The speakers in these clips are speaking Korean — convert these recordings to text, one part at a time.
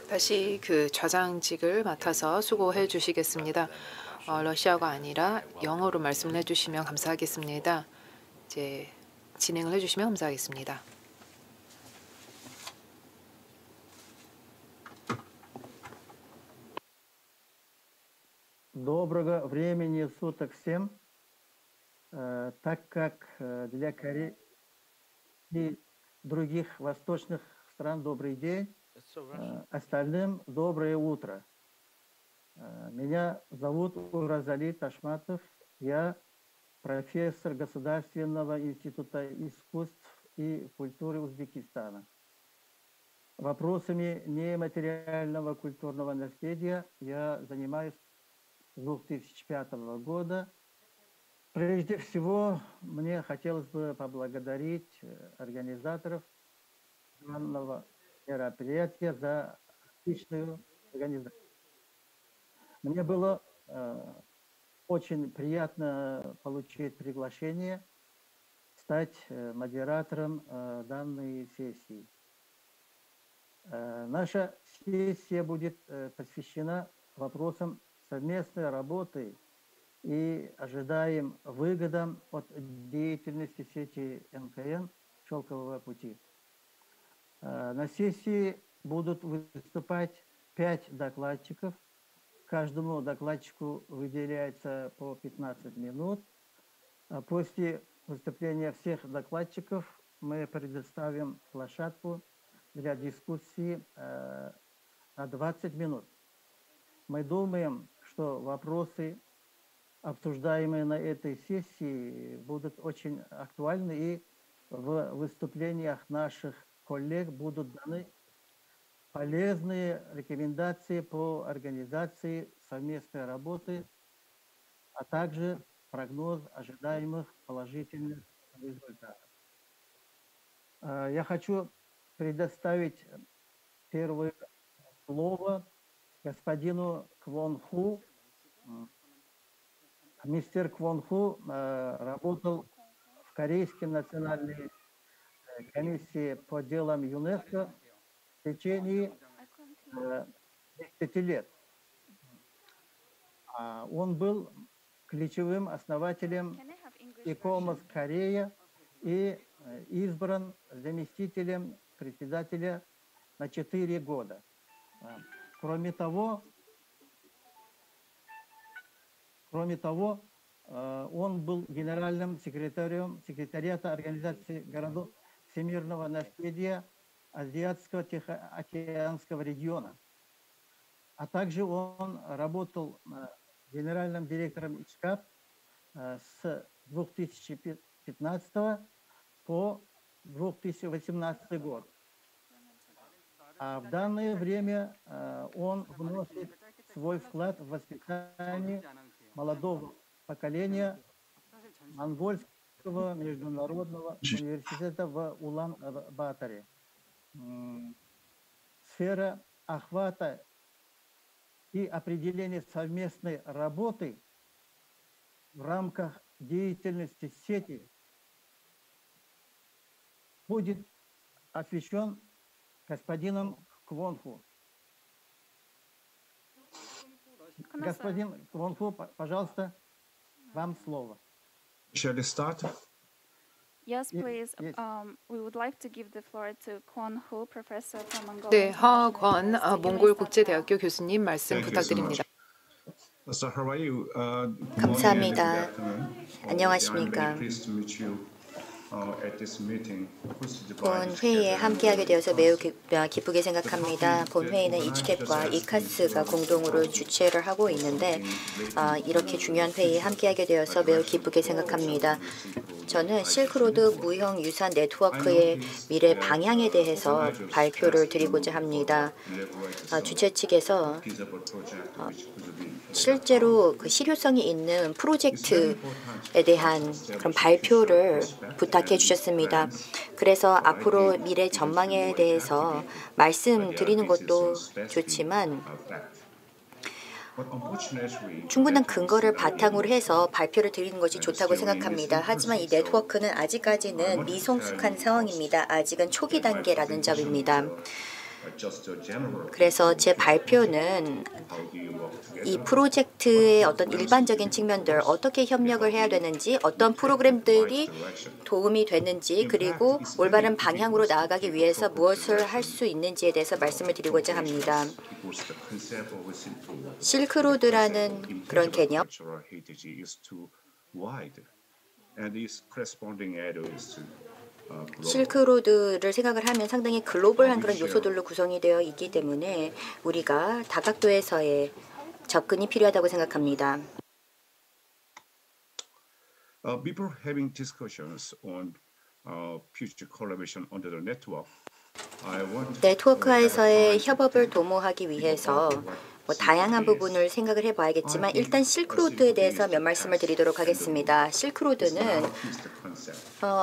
다시 그 좌장직을 맡아서 수고해 주시겠습니다. 러시아가 아니라 영어로 말씀을 해주시면 감사하겠습니다. 이제 진행을 해주시면 감사하겠습니다. Доброго времени суток всем. Так как для Кореи и других восточных стран добрый день, остальным доброе утро. Меня зовут Уразали Ташматов. Я профессор Государственного института искусств и культуры Узбекистана. Вопросами нематериального культурного наследия я занимаюсь с 2005 года. Прежде всего, мне хотелось бы поблагодарить организаторов данного мероприятия за отличную организацию. Мне было очень приятно получить приглашение стать модератором данной сессии. Наша сессия будет посвящена вопросам совместной работы и ожидаем выгодам от деятельности сети НКН «Шелкового пути». На сессии будут выступать 5 докладчиков. Каждому докладчику выделяется по 15 минут. После выступления всех докладчиков мы предоставим площадку для дискуссии на 20 минут. Мы думаем, что вопросы, обсуждаемые на этой сессии, будут очень актуальны, и в выступлениях наших коллег будут даны полезные рекомендации по организации совместной работы, а также прогноз ожидаемых положительных результатов. Я хочу предоставить первое слово господину Квон Ху. Мистер Квон Ху работал в Корейской национальной комиссии по делам ЮНЕСКО в течение 10 лет. Он был ключевым основателем ИКОМОС Корея и избран заместителем председателя на 4 года. Кроме того, он был генеральным секретарем секретариата Организации городов всемирного наследия Азиатского Тихоокеанского региона. А также он работал генеральным директором ИЧКАП с 2015 по 2018 год. А в данное время он вносит свой вклад в воспитание молодого поколения Монгольского международного университета в Улан-Баторе. Сфера охвата и определения совместной работы в рамках деятельности сети будет освещен господином Квон Ху. Господин Квон Ху, пожалуйста, вам слово. Shall we start? Yes, please. We would like to give the floor to Kwon Ho, professor from Mongolia. 네, 허권 몽골 국제대학교 교수님 말씀 부탁드립니다. So how are you? 감사합니다. 안녕하십니까? 본 회의에 함께하게 되어서 매우 기쁘게 생각합니다. 본 회의는 이치캡과 이카스가 공동으로 주최를 하고 있는데 이렇게 중요한 회의에 함께하게 되어서 매우 기쁘게 생각합니다. 저는 실크로드 무형유산 네트워크의 미래 방향에 대해서 발표를 드리고자 합니다. 주최 측에서 실제로 그 실효성이 있는 프로젝트에 대한 그런 발표를 부탁해 주셨습니다. 그래서 앞으로 미래 전망에 대해서 말씀드리는 것도 좋지만 충분한 근거를 바탕으로 해서 발표를 드리는 것이 좋다고 생각합니다. 하지만 이 네트워크는 아직까지는 미성숙한 상황입니다. 아직은 초기 단계라는 점입니다. 그래서 제 발표는 이 프로젝트의 어떤 일반적인 측면들, 어떻게 협력을 해야 되는지, 어떤 프로그램들이 도움이 되는지, 그리고 올바른 방향으로 나아가기 위해서 무엇을 할 수 있는지에 대해서 말씀을 드리고자 합니다. 실크로드라는 그런 개념, 실크로드를 생각을 하면 상당히 글로벌한 그런 요소들로 구성이 되어 있기 때문에 우리가 다각도에서의 접근이 필요하다고 생각합니다. Before having discussions on future collaboration under the network, I want 네트워크에서의 협업을 도모하기 위해서 다양한 부분을 생각을 해봐야겠지만 일단 실크로드에 대해서 몇 말씀을 드리도록 하겠습니다. 실크로드는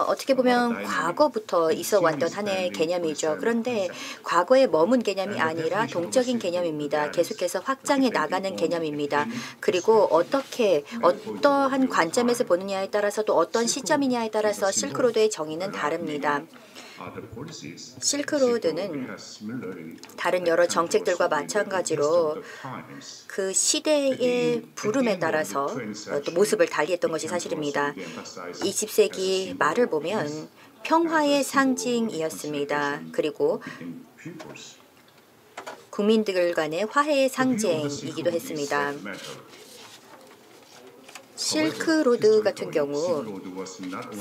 어떻게 보면 과거부터 있어 왔던 하나의 개념이죠. 그런데 과거에 머문 개념이 아니라 동적인 개념입니다. 계속해서 확장해 나가는 개념입니다. 그리고 어떠한 관점에서 보느냐에 따라서 또 어떤 시점이냐에 따라서 실크로드의 정의는 다릅니다. 실크로드는 다른 여러 정책들과 마찬가지로 그 시대의 부름에 따라서 또 모습을 달리했던 것이 사실입니다. 20세기 말을 보면 평화의 상징이었습니다. 그리고 국민들 간의 화해의 상징이기도 했습니다. 실크로드 같은 경우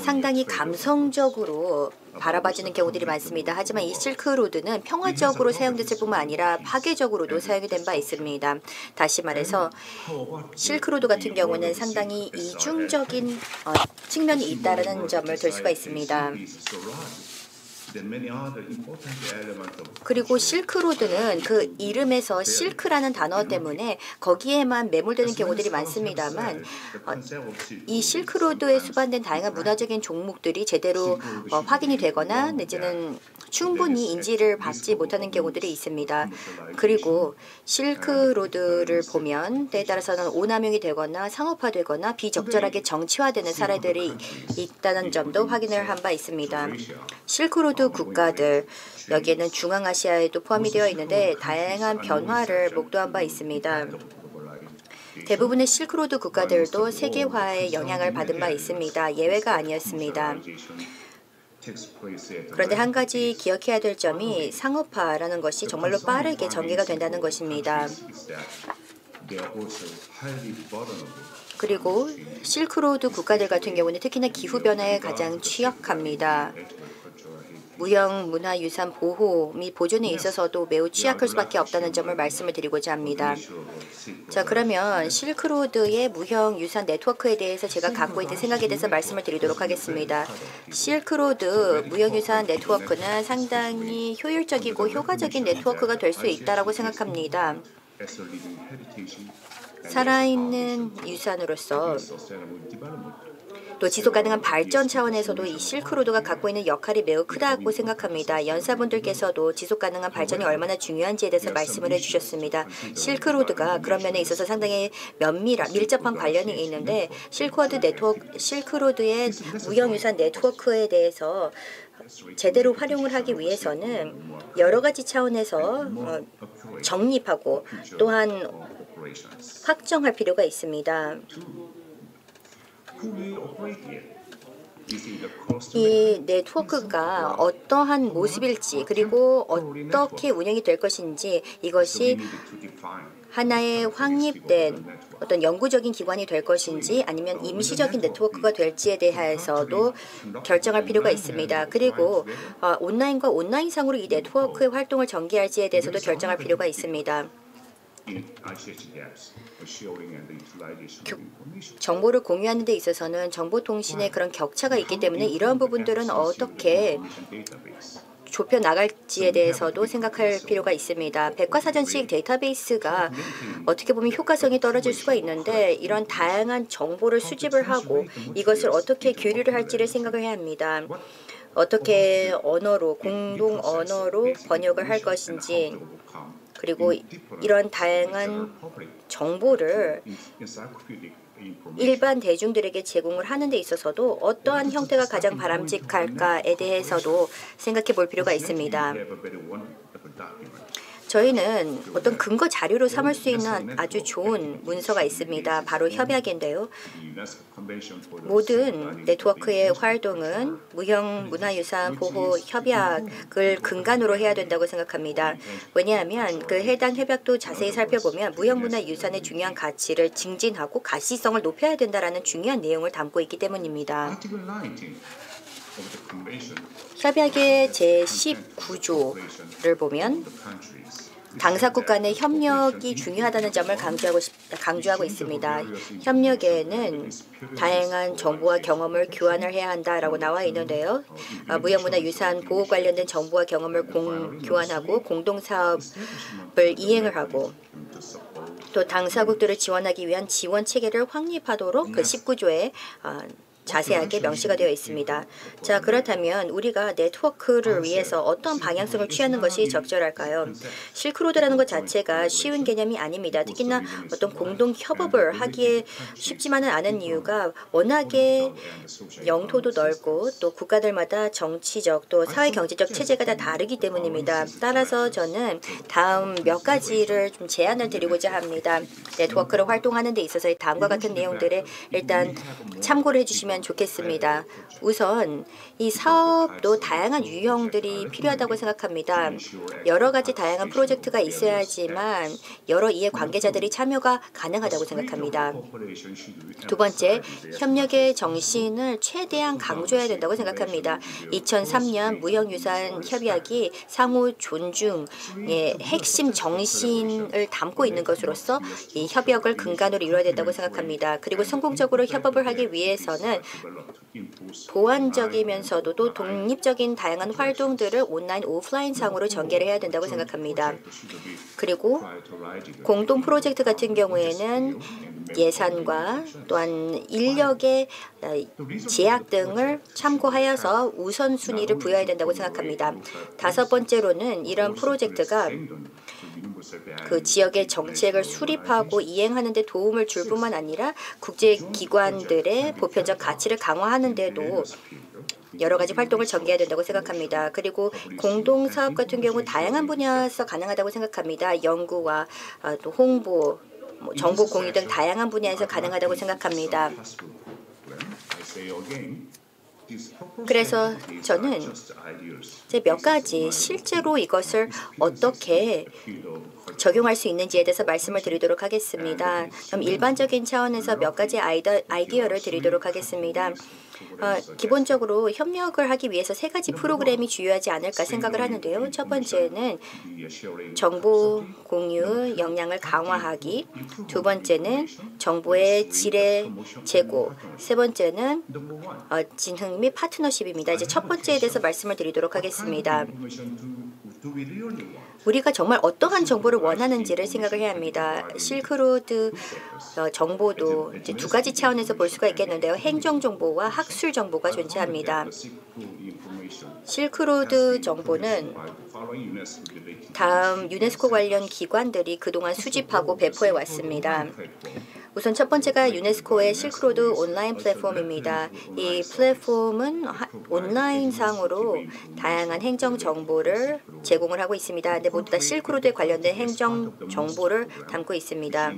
상당히 감성적으로 바라봐지는 경우들이 많습니다. 하지만 이 실크로드는 평화적으로 사용됐을 뿐만 아니라 파괴적으로도 사용이 된 바 있습니다. 다시 말해서 실크로드 같은 경우는 상당히 이중적인 측면이 있다는 점을 들 수가 있습니다. 그리고 실크로드는 그 이름에서 실크라는 단어 때문에 거기에만 매몰되는 경우들이 많습니다만 이 실크로드에 수반된 다양한 문화적인 종목들이 제대로 확인이 되거나 내지는 충분히 인지를 받지 못하는 경우들이 있습니다. 그리고 실크로드를 보면 때에 따라서는 오남용이 되거나 상업화되거나 비적절하게 정치화되는 사례들이 있다는 점도 확인을 한 바 있습니다. 실크로드 국가들, 여기에는 중앙아시아에도 포함이 되어 있는데 다양한 변화를 목도한 바 있습니다. 대부분의 실크로드 국가들도 세계화에 영향을 받은 바 있습니다. 예외가 아니었습니다. 그런데 한 가지 기억해야 될 점이 상업화라는 것이 정말로 빠르게 전개가 된다는 것입니다. 그리고 실크로드 국가들 같은 경우는 특히나 기후변화에 가장 취약합니다. 무형 문화유산 보호 및 보존에 있어서도 매우 취약할 수밖에 없다는 점을 말씀을 드리고자 합니다. 자, 그러면 실크로드의 무형유산 네트워크에 대해서 제가 갖고 있는 생각에 대해서 말씀을 드리도록 하겠습니다. 실크로드 무형유산 네트워크는 상당히 효율적이고 효과적인 네트워크가 될 수 있다고 생각합니다. 살아있는 유산으로서 또 지속가능한 발전 차원에서도 이 실크로드가 갖고 있는 역할이 매우 크다고 생각합니다. 연사분들께서도 지속가능한 발전이 얼마나 중요한지에 대해서 말씀을 해주셨습니다. 실크로드가 그런 면에 있어서 상당히 밀접한 관련이 있는데 실크로드의 무형유산 네트워크에 대해서 제대로 활용을 하기 위해서는 여러 가지 차원에서 정립하고 또한 확정할 필요가 있습니다. 이 네트워크가 어떠한 모습일지 그리고 어떻게 운영이 될 것인지 이것이 하나의 확립된 어떤 영구적인 기관이 될 것인지 아니면 임시적인 네트워크가 될지에 대해서도 결정할 필요가 있습니다. 그리고 온라인과 온라인상으로 이 네트워크의 활동을 전개할지에 대해서도 결정할 필요가 있습니다. 정보를 공유하는 데 있어서는 정보통신의 그런 격차가 있기 때문에 이러한 부분들은 어떻게 좁혀 나갈지에 대해서도 생각할 필요가 있습니다. 백과사전식 데이터베이스가 어떻게 보면 효과성이 떨어질 수가 있는데 이런 다양한 정보를 수집을 하고 이것을 어떻게 교류를 할지를 생각을 해야 합니다. 어떻게 언어로 공동 언어로 번역을 할 것인지 그리고 이런 다양한 정보를 일반 대중들에게 제공을 하는 데 있어서도 어떠한 형태가 가장 바람직할까에 대해서도 생각해 볼 필요가 있습니다. 저희는 어떤 근거 자료로 삼을 수 있는 아주 좋은 문서가 있습니다. 바로 협약인데요. 모든 네트워크의 활동은 무형문화유산 보호 협약을 근간으로 해야 된다고 생각합니다. 왜냐하면 그 해당 협약도 자세히 살펴보면 무형문화유산의 중요한 가치를 증진하고 가시성을 높여야 된다는 중요한 내용을 담고 있기 때문입니다. 협약의 제19조를 보면 당사국 간의 협력이 중요하다는 점을 강조하고 있습니다. 협력에는 다양한 정보와 경험을 교환을 해야 한다라고 나와 있는데요. 무형문화유산 보호 관련된 정보와 경험을 교환하고 공동사업을 이행을 하고 또 당사국들을 지원하기 위한 지원 체계를 확립하도록 그 19조에 자세하게 명시가 되어 있습니다. 자, 그렇다면 우리가 네트워크를 위해서 어떤 방향성을 취하는 것이 적절할까요? 실크로드라는 것 자체가 쉬운 개념이 아닙니다. 특히나 어떤 공동 협업을 하기에 쉽지만은 않은 이유가 워낙에 영토도 넓고 또 국가들마다 정치적 또 사회 경제적 체제가 다 다르기 때문입니다. 따라서 저는 다음 몇 가지를 좀 제안을 드리고자 합니다. 네트워크를 활동하는 데 있어서의 다음과 같은 내용들을 일단 참고를 해주시면 좋겠습니다. 우선 이 사업도 다양한 유형들이 필요하다고 생각합니다. 여러 가지 다양한 프로젝트가 있어야지만 여러 이해 관계자들이 참여가 가능하다고 생각합니다. 두 번째, 협력의 정신을 최대한 강조해야 된다고 생각합니다. 2003년 무형유산 협약이 상호 존중의 핵심 정신을 담고 있는 것으로서 이 협약을 근간으로 이루어야 된다고 생각합니다. 그리고 성공적으로 협업을 하기 위해서는 보완적이면서도 또 독립적인 다양한 활동들을 온라인, 오프라인 상으로 전개를 해야 된다고 생각합니다. 그리고 공동 프로젝트 같은 경우에는 예산과 또한 인력의 제약 등을 참고하여서 우선순위를 부여해야 된다고 생각합니다. 다섯 번째로는 이런 프로젝트가 그 지역의 정책을 수립하고 이행하는 데 도움을 줄 뿐만 아니라 국제기관들의 보편적 가치를 강화하는 데도 여러 가지 활동을 전개해야 된다고 생각합니다. 그리고 공동사업 같은 경우 다양한 분야에서 가능하다고 생각합니다. 연구와 또 홍보, 정보 공유 등 다양한 분야에서 가능하다고 생각합니다. 그래서 저는 이제 몇 가지 실제로 이것을 어떻게 적용할 수 있는지에 대해서 말씀을 드리도록 하겠습니다. 그럼 일반적인 차원에서 몇 가지 아이디어를 드리도록 하겠습니다. 기본적으로 협력을 하기 위해서 세 가지 프로그램이 주요하지 않을까 생각을 하는데요. 첫 번째는 정보 공유 역량을 강화하기, 두 번째는 정보의 질의 제고, 세 번째는 진흥 및 파트너십입니다. 이제 첫 번째에 대해서 말씀을 드리도록 하겠습니다. 우리가 정말 어떠한 정보를 원하는지를 생각을 해야 합니다. 실크로드 정보도 이제 두 가지 차원에서 볼 수가 있겠는데요. 행정 정보와 학술 정보가 존재합니다. 실크로드 정보는 다음 유네스코 관련 기관들이 그동안 수집하고 배포해 왔습니다. 우선 첫 번째가 유네스코의 실크로드 온라인 플랫폼입니다. 이 플랫폼은 온라인상으로 다양한 행정 정보를 제공을 하고 있습니다. 근데 모두 다 실크로드에 관련된 행정 정보를 담고 있습니다.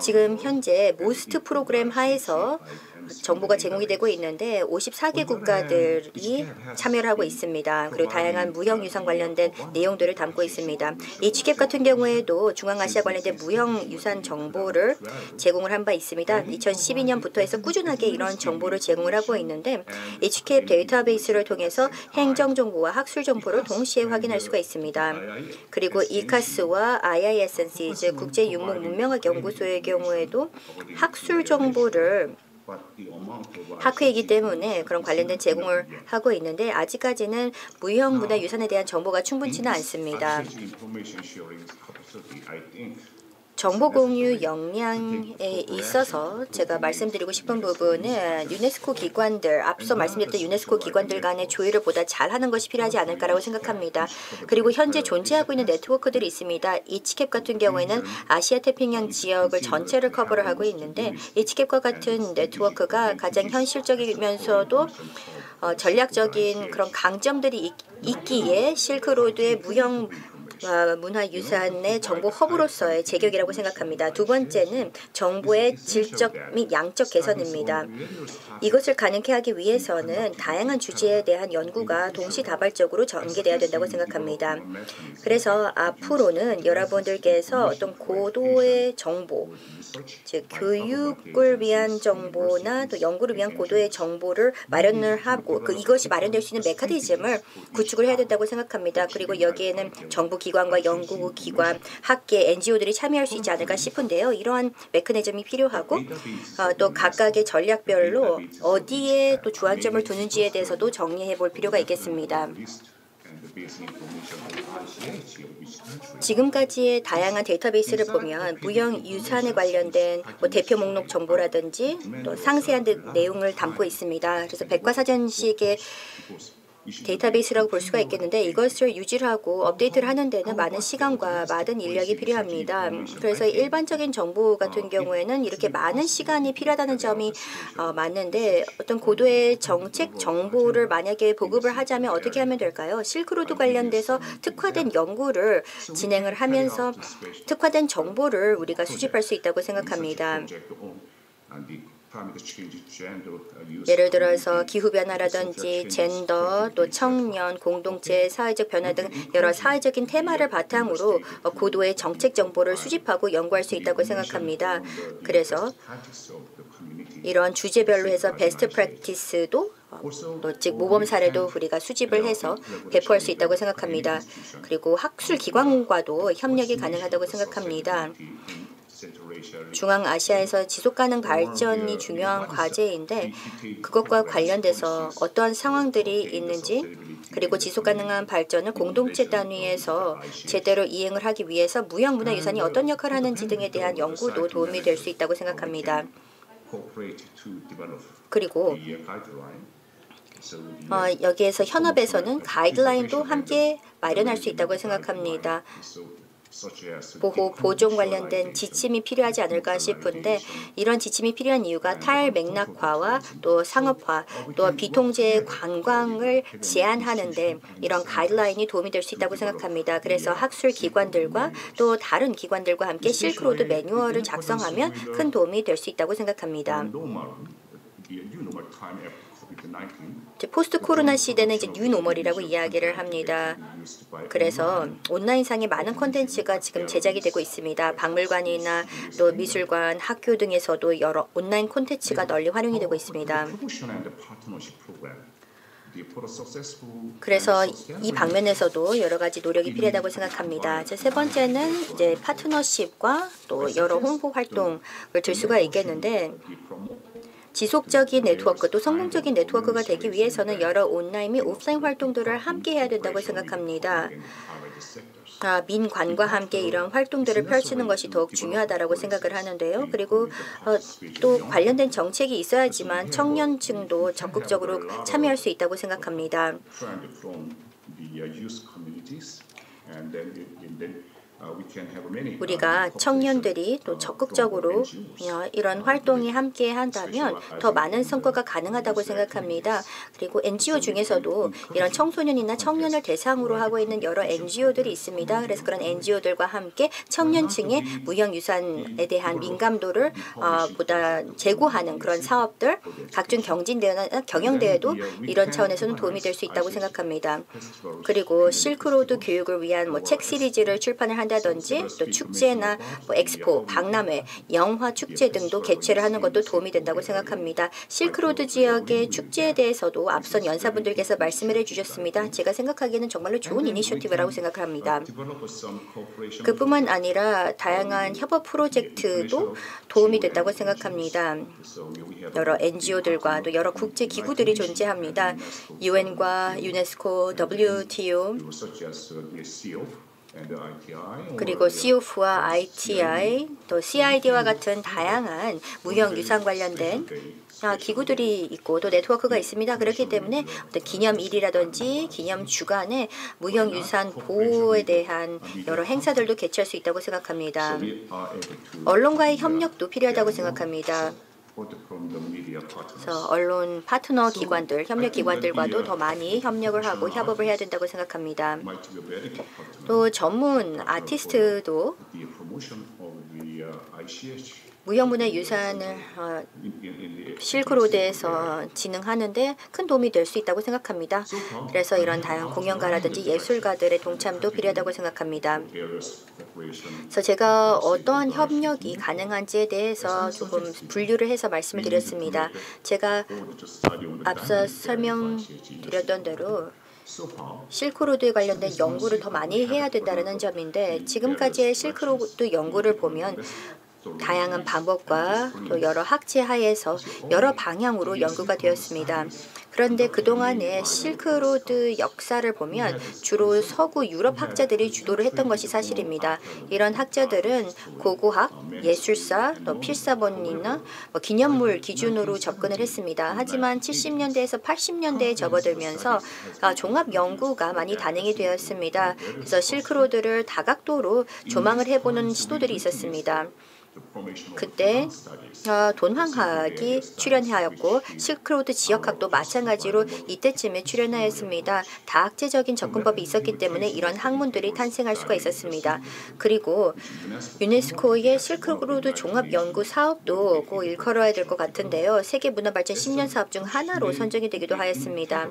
지금 현재 모스트 프로그램 하에서 정보가 제공이 되고 있는데 54개 국가들이 참여를 하고 있습니다. 그리고 다양한 무형유산 관련된 내용들을 담고 있습니다. HCAP 같은 경우에도 중앙아시아 관련된 무형유산 정보를 제공을 한 바 있습니다. 2012년부터 해서 꾸준하게 이런 정보를 제공을 하고 있는데 HCAP 데이터베이스를 통해서 행정정보와 학술정보를 동시에 확인할 수가 있습니다. 그리고 이카스와 IISNC, 즉 국제유목문명학 연구소의 경우에도 학술정보를 학회이기 때문에 그런 관련된 제공을 하고 있는데 아직까지는 무형문화유산에 대한 정보가 충분치는 않습니다. 정보 공유 역량에 있어서 제가 말씀드리고 싶은 부분은 유네스코 기관들, 앞서 말씀드렸던 유네스코 기관들 간의 조율을 보다 잘하는 것이 필요하지 않을까라고 생각합니다. 그리고 현재 존재하고 있는 네트워크들이 있습니다. 이치캡 같은 경우에는 아시아 태평양 지역을 전체를 커버를 하고 있는데 이치캡과 같은 네트워크가 가장 현실적이면서도 전략적인 그런 강점들이 있기에 실크로드의 무형 문화유산의 정보 허브로서의 제격이라고 생각합니다. 두 번째는 정보의 질적 및 양적 개선입니다. 이것을 가능케 하기 위해서는 다양한 주제에 대한 연구가 동시다발적으로 전개돼야 된다고 생각합니다. 그래서 앞으로는 여러분들께서 어떤 고도의 정보, 즉 교육을 위한 정보나 또 연구를 위한 고도의 정보를 마련을 하고 이것이 마련될 수 있는 메커니즘을 구축을 해야 된다고 생각합니다. 그리고 여기에는 정부 기관과 연구기관, 학계, NGO들이 참여할 수 있지 않을까 싶은데요. 이러한 메커니즘이 필요하고 또 각각의 전략별로 어디에 또 주안점을 두는지에 대해서도 정리해 볼 필요가 있겠습니다. 지금까지의 다양한 데이터베이스를 보면 무형유산에 관련된 대표 목록 정보라든지 또 상세한 내용을 담고 있습니다. 그래서 백과사전식의 데이터베이스라고 볼 수가 있겠는데 이것을 유지를 하고 업데이트를 하는 데는 많은 시간과 많은 인력이 필요합니다. 그래서 일반적인 정보 같은 경우에는 이렇게 많은 시간이 필요하다는 점이 맞는데 어떤 고도의 정책 정보를 만약에 보급을 하자면 어떻게 하면 될까요? 실크로드 관련돼서 특화된 연구를 진행을 하면서 특화된 정보를 우리가 수집할 수 있다고 생각합니다. 예를 들어서 기후변화라든지 젠더, 또 청년, 공동체, 사회적 변화 등 여러 사회적인 테마를 바탕으로 고도의 정책 정보를 수집하고 연구할 수 있다고 생각합니다. 그래서 이런 주제별로 해서 베스트 프랙티스도 즉 모범 사례도 우리가 수집을 해서 배포할 수 있다고 생각합니다. 그리고 학술 기관과도 협력이 가능하다고 생각합니다. 중앙아시아에서 지속가능 발전이 중요한 과제인데 그것과 관련돼서 어떠한 상황들이 있는지 그리고 지속가능한 발전을 공동체 단위에서 제대로 이행을 하기 위해서 무형문화유산이 어떤 역할을 하는지 등에 대한 연구도 도움이 될 수 있다고 생각합니다. 그리고 여기에서 현업에서는 가이드라인도 함께 마련할 수 있다고 생각합니다. 보호, 보존 관련된 지침이 필요하지 않을까 싶은데 이런 지침이 필요한 이유가 탈맥락화와 또 상업화, 또 비통제 관광을 제한하는데 이런 가이드라인이 도움이 될 수 있다고 생각합니다. 그래서 학술 기관들과 또 다른 기관들과 함께 실크로드 매뉴얼을 작성하면 큰 도움이 될 수 있다고 생각합니다. 포스트 코로나 시대는 이제 뉴노멀이라고 이야기를 합니다. 그래서 온라인상에 많은 콘텐츠가 지금 제작이 되고 있습니다. 박물관이나 또 미술관, 학교 등에서도 여러 온라인 콘텐츠가 널리 활용이 되고 있습니다. 그래서 이 방면에서도 여러 가지 노력이 필요하다고 생각합니다. 세 번째는 이제 파트너십과 또 여러 홍보 활동을 들 수가 있겠는데 지속적인 네트워크 또 성공적인 네트워크가 되기 위해서는 여러 온라인 및 오프라인 활동들을 함께 해야 된다고 생각합니다. 민관과 함께 이런 활동들을 펼치는 것이 더욱 중요하다고 생각을 하는데요. 그리고 또 관련된 정책이 있어야지만 청년층도 적극적으로 참여할 수 있다고 생각합니다. 우리가 청년들이 또 적극적으로 이런 활동에 함께 한다면 더 많은 성과가 가능하다고 생각합니다. 그리고 NGO 중에서도 이런 청소년이나 청년을 대상으로 하고 있는 여러 NGO들이 있습니다. 그래서 그런 NGO들과 함께 청년층의 무형유산에 대한 민감도를 보다 제고하는 그런 사업들, 각종 경진대회나 경영대회도 이런 차원에서는 도움이 될 수 있다고 생각합니다. 그리고 실크로드 교육을 위한 책 시리즈를 출판을 한다든지 또 축제나 엑스포, 박람회, 영화 축제 등도 개최를 하는 것도 도움이 된다고 생각합니다. 실크로드 지역의 축제에 대해서도 앞선 연사분들께서 말씀을 해주셨습니다. 제가 생각하기에는 정말로 좋은 이니셔티브라고 생각합니다. 그뿐만 아니라 다양한 협업 프로젝트도 도움이 됐다고 생각합니다. 여러 NGO들과 또 여러 국제 기구들이 존재합니다. UN과 유네스코, WTO 그리고 COF와 ITI, 또 CID와 같은 다양한 무형유산 관련된 기구들이 있고 또 네트워크가 있습니다. 그렇기 때문에 어떤 기념일이라든지 기념 주간에 무형유산 보호에 대한 여러 행사들도 개최할 수 있다고 생각합니다. 언론과의 협력도 필요하다고 생각합니다. 그래서 언론 파트너 기관들, 협력 기관들과도 더 많이 협력을 하고 협업을 해야 된다고 생각합니다. 또 전문 아티스트도 무형문화 유산을 실크로드에서 진흥하는데 큰 도움이 될 수 있다고 생각합니다. 그래서 이런 다양한 공연가라든지 예술가들의 동참도 필요하다고 생각합니다. 그래서 제가 어떠한 협력이 가능한지에 대해서 조금 분류를 해서 말씀을 드렸습니다. 제가 앞서 설명드렸던 대로 실크로드에 관련된 연구를 더 많이 해야 된다는 점인데 지금까지의 실크로드 연구를 보면 다양한 방법과 또 여러 학체 하에서 여러 방향으로 연구가 되었습니다. 그런데 그동안의 실크로드 역사를 보면 주로 서구 유럽 학자들이 주도를 했던 것이 사실입니다. 이런 학자들은 고고학, 예술사, 또 필사본이나 기념물 기준으로 접근을 했습니다. 하지만 70년대에서 80년대에 접어들면서 종합 연구가 많이 단행이 되었습니다. 그래서 실크로드를 다각도로 조망을 해보는 시도들이 있었습니다. 그때 돈황학이 출현하였고 실크로드 지역학도 마찬가지로 이때쯤에 출현하였습니다. 다학제적인 접근법이 있었기 때문에 이런 학문들이 탄생할 수가 있었습니다. 그리고 유네스코의 실크로드 종합연구 사업도 꼭 일컬어야 될 것 같은데요. 세계문화발전 10년 사업 중 하나로 선정이 되기도 하였습니다.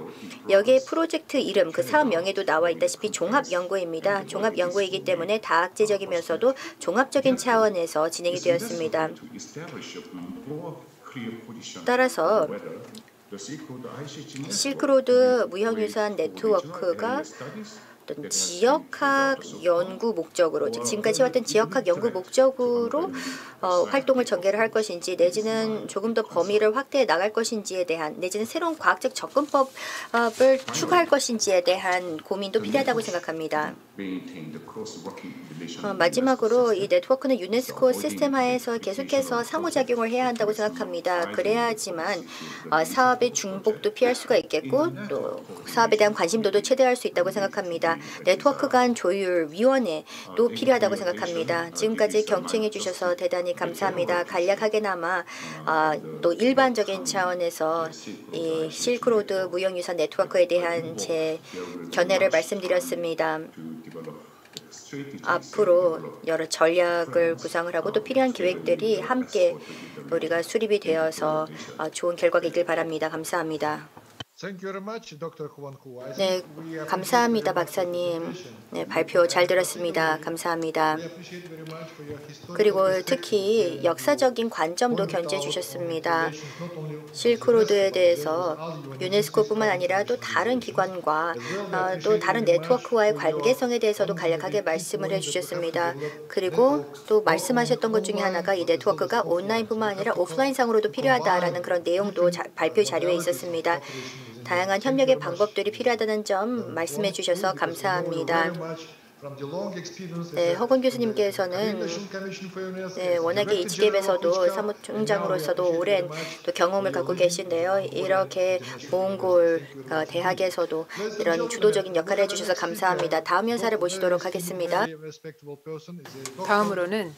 여기에 프로젝트 이름, 그 사업 명에도 나와 있다시피 종합연구입니다. 종합연구이기 때문에 다학제적이면서도 종합적인 차원에서 진행이 되었습니다. 따라서 실크로드 무형유산 네트워크가 어떤 지역학 연구 목적으로 지금까지 해왔던 지역학 연구 목적으로 활동을 전개를 할 것인지 내지는 조금 더 범위를 확대해 나갈 것인지에 대한 내지는 새로운 과학적 접근법을 추구할 것인지에 대한 고민도 필요하다고 생각합니다. 마지막으로 이 네트워크는 유네스코 시스템 하에서 계속해서 상호작용을 해야 한다고 생각합니다. 그래야지만 사업의 중복도 피할 수가 있겠고 또 사업에 대한 관심도도 최대화할 수 있다고 생각합니다. 네트워크 간 조율 위원회도 필요하다고 생각합니다. 지금까지 경청해 주셔서 대단히 감사합니다. 간략하게나마 또 일반적인 차원에서 이 실크로드 무형유산 네트워크에 대한 제 견해를 말씀드렸습니다. 앞으로 여러 전략을 구상을 하고 또 필요한 계획들이 함께 우리가 수립이 되어서 좋은 결과가 있길 바랍니다. 감사합니다. 네, 감사합니다, 박사님. 네, 발표 잘 들었습니다. 감사합니다. 그리고 특히 역사적인 관점도 견지해 주셨습니다. 실크로드에 대해서 유네스코뿐만 아니라 또 다른 기관과 또 다른 네트워크와의 관계성에 대해서도 간략하게 말씀을 해주셨습니다. 그리고 또 말씀하셨던 것 중에 하나가 이 네트워크가 온라인뿐만 아니라 오프라인상으로도 필요하다라는 그런 내용도 발표 자료에 있었습니다. 다양한 협력의 방법들이 필요하다는 점 말씀해 주셔서 감사합니다. 네, 허건 교수님께서는 워낙에 HDM에서도 사무총장으로서도 오랜 또 경험을 갖고 계신데요. 이렇게 몽골 대학에서도 이런 주도적인 역할을 해주셔서 감사합니다. 다음 연사를 모시도록 하겠습니다. 다음으로는